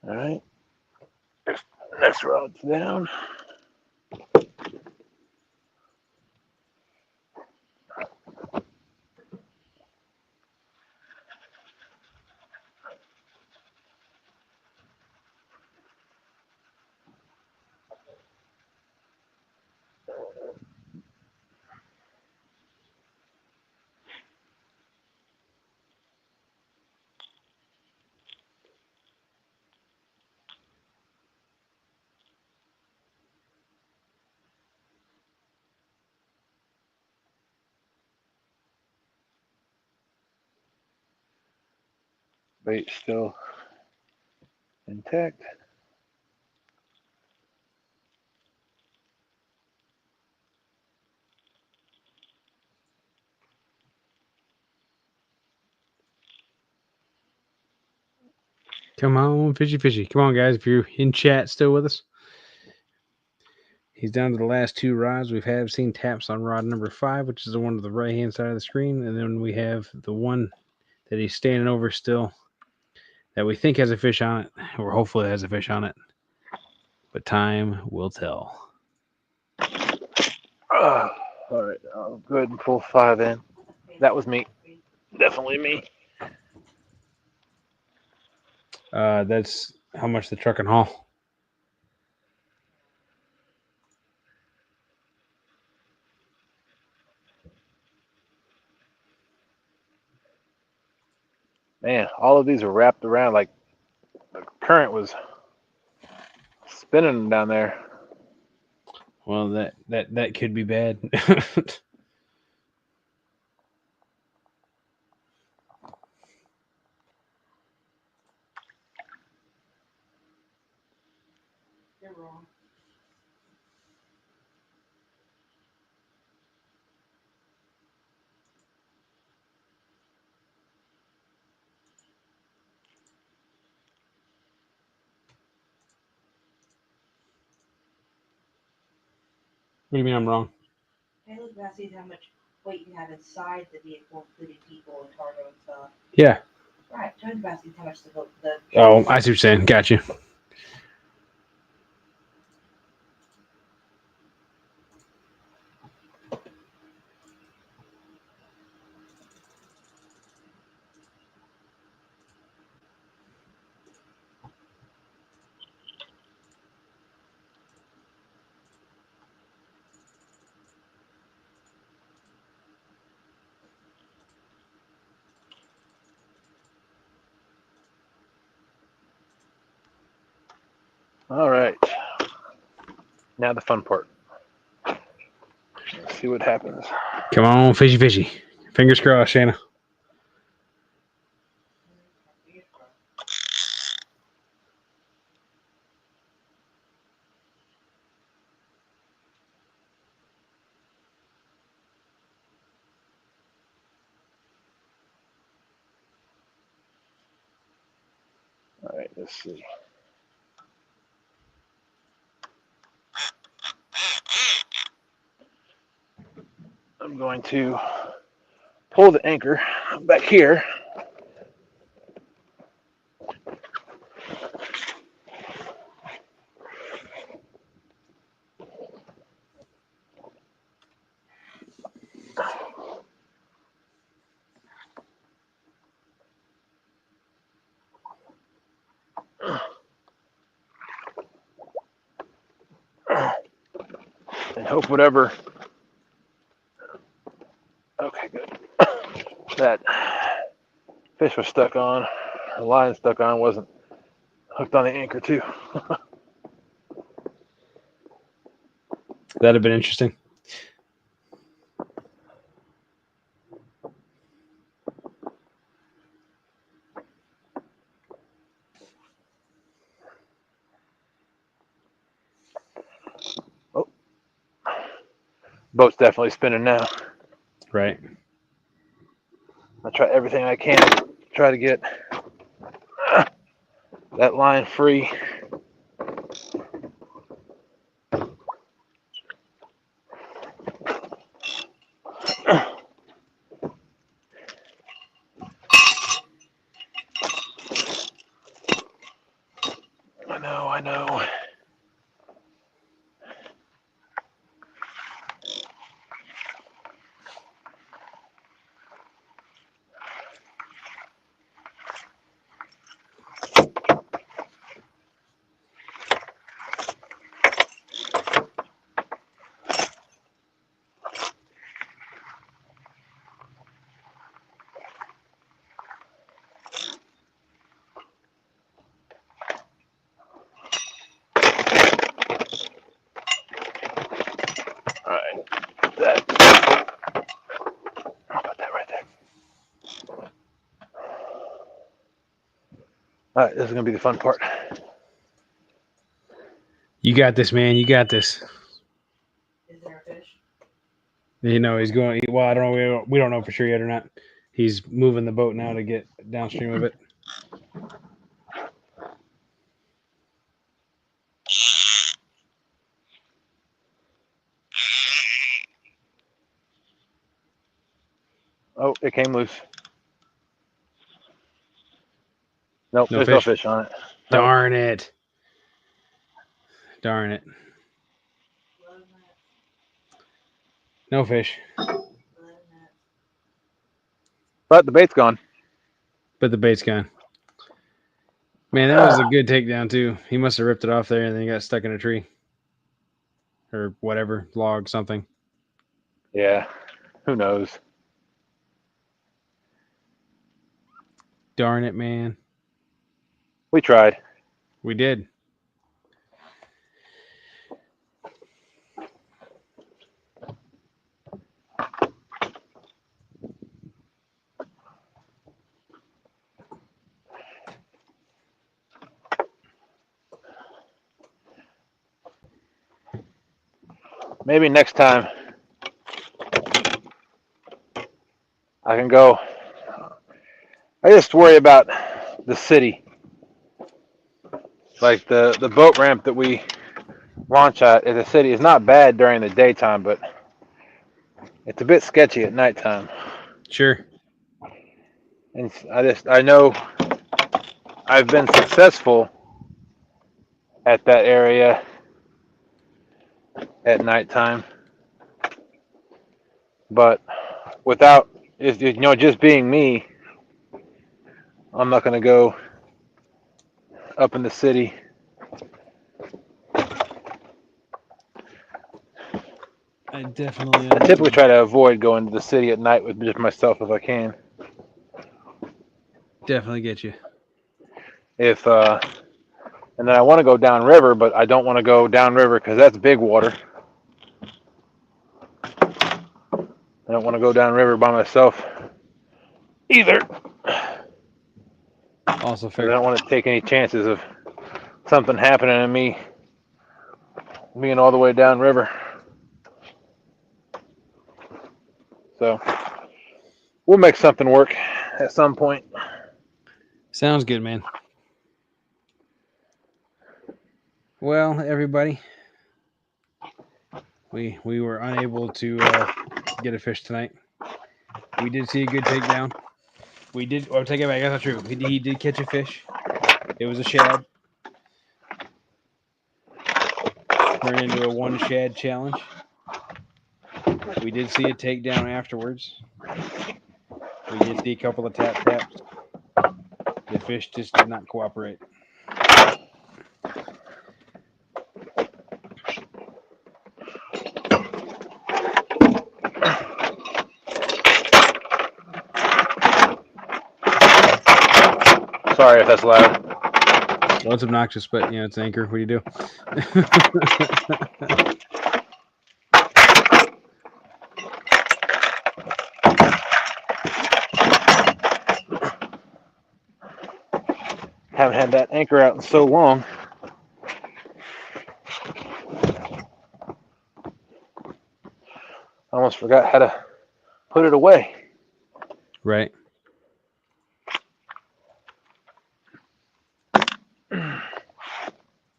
All right. Next rod's down. Bait still intact. Come on, fishy. Come on, guys. If you're in chat still with us. He's down to the last 2 rods. We have seen taps on rod number 5, which is the one to the right-hand side of the screen. And then we have the one that he's standing over still that we think has a fish on it, or hopefully has a fish on it. But time will tell. All right, I'll go ahead and pull 5 in. That was me. Definitely me. That's how much the truck and haul. Man, all of these are wrapped around like the current was spinning them down there. Well, that could be bad. You're wrong. What do you mean I'm wrong? Hey, look, now see how much weight you have inside the vehicle, including people and cargo and stuff. Yeah. Right, towing capacity is how much the Oh, I see what you're saying. Got you. All right. Now the fun part. Let's see what happens. Come on, fishy. Fingers crossed, Shanna. All right, let's see. I'm going to pull the anchor back here. and hope whatever. Okay, good. That fish was stuck on, the line stuck on, wasn't hooked on the anchor too. That'd have been interesting. Oh, boat's definitely spinning now. Right. I'll try everything I can to try to get that line free. I know. All right, this is going to be the fun part. You got this, man. You got this. Is there a fish? You know, he's going. Well, I don't know. We don't know for sure yet or not. He's moving the boat now to get downstream of it. Oh, it came loose. Nope, No there's fish. no fish on it. Darn it. Darn it. No fish. But the bait's gone. But the bait's gone. Man, that was a good takedown, too. He must have ripped it off there and then he got stuck in a tree. Or whatever. Log, something. Yeah, who knows? Darn it, man. We tried. We did. Maybe next time I can go. I just worry about the city. Like the boat ramp that we launch at in the city is not bad during the daytime, but it's a bit sketchy at nighttime. Sure. And I know I've been successful at that area at nighttime, but without, just being me, I'm not going to go up in the city. I definitely I typically try to avoid going to the city at night with just myself if I can. definitely get you. And then I want to go downriver, but I don't want to go downriver because that's big water. I don't want to go downriver by myself either. Also fair. I don't want to take any chances of something happening to me being all the way downriver. So we'll make something work at some point. Sounds good, man. Well, everybody, we were unable to get a fish tonight. We did see a good takedown. We did. Oh, take it back. That's not true. He did catch a fish. It was a shad. Turned into a one shad challenge. We did see a takedown afterwards. We did see a couple of taps. The fish just did not cooperate. Sorry if that's loud. Well, it's obnoxious, but you know, it's Anchor. What do you do? Haven't had that anchor out in so long. I almost forgot how to put it away. Right.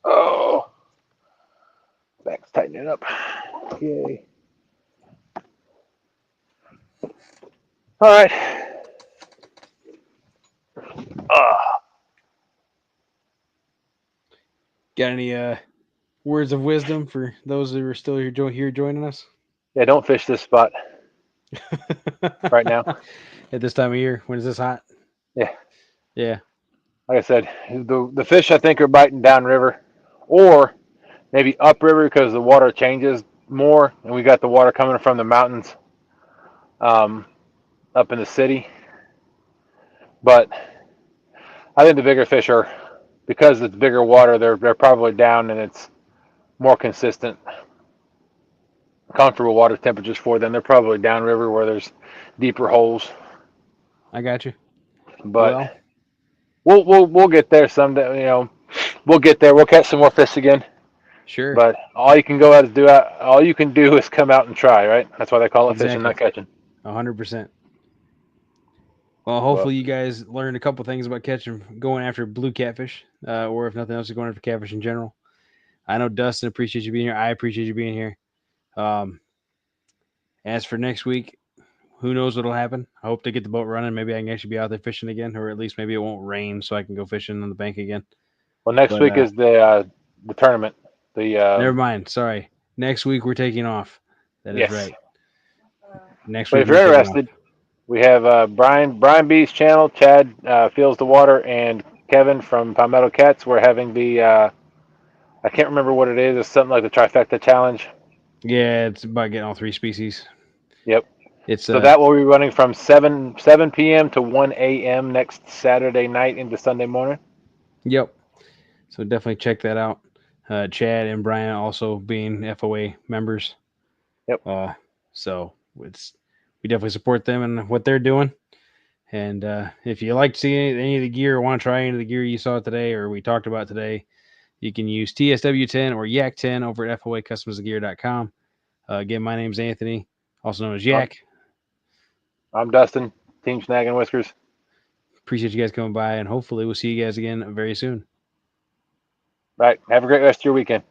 Oh, Beck's tightening it up. Yay. All right. Got any words of wisdom for those who are still here joining us? Yeah, don't fish this spot right now. At this time of year, when is this hot? Yeah. Yeah. Like I said, the fish I think are biting downriver, or maybe upriver because the water changes more, and we got the water coming from the mountains up in the city. But I think the bigger fish are, because it's bigger water, they're probably down, and it's more consistent, comfortable water temperatures for them. They're probably downriver where there's deeper holes. I got you. But we'll get there someday. You know, we'll get there. We'll catch some more fish again. Sure. But all you can go out is all you can do is come out and try, right? That's why they call it fishing, not catching. 100%. Well, hopefully you guys learned a couple things about going after blue catfish, or if nothing else, going after catfish in general. I know Dustin appreciates you being here. I appreciate you being here. As for next week, who knows what'll happen? I hope to get the boat running. Maybe I can actually be out there fishing again, or at least maybe it won't rain so I can go fishing on the bank again. Well, next week is the tournament. Never mind. Sorry. Next week we're taking off. That is right. Next week. But if you're interested, we have Brian B's channel, Chad Feels the Water, and Kevin from Palmetto Cats. We're having the I can't remember what it is. It's something like the trifecta challenge. Yeah, it's about getting all 3 species. Yep. It's so that will be running from 7 p.m. to 1 a.m. next Saturday night into Sunday morning. Yep. So definitely check that out. Chad and Brian also being FOA members. Yep. So we definitely support them and what they're doing. And if you like to see any of the gear or want to try any of the gear you saw today or we talked about today, you can use TSW10 or Yak10 over at FOAcustomsgear.com. Again, my name's Anthony, also known as Yak. I'm Dustin, Team Snaggin Whiskers. Appreciate you guys coming by, and hopefully we'll see you guys again very soon. Right. Have a great rest of your weekend.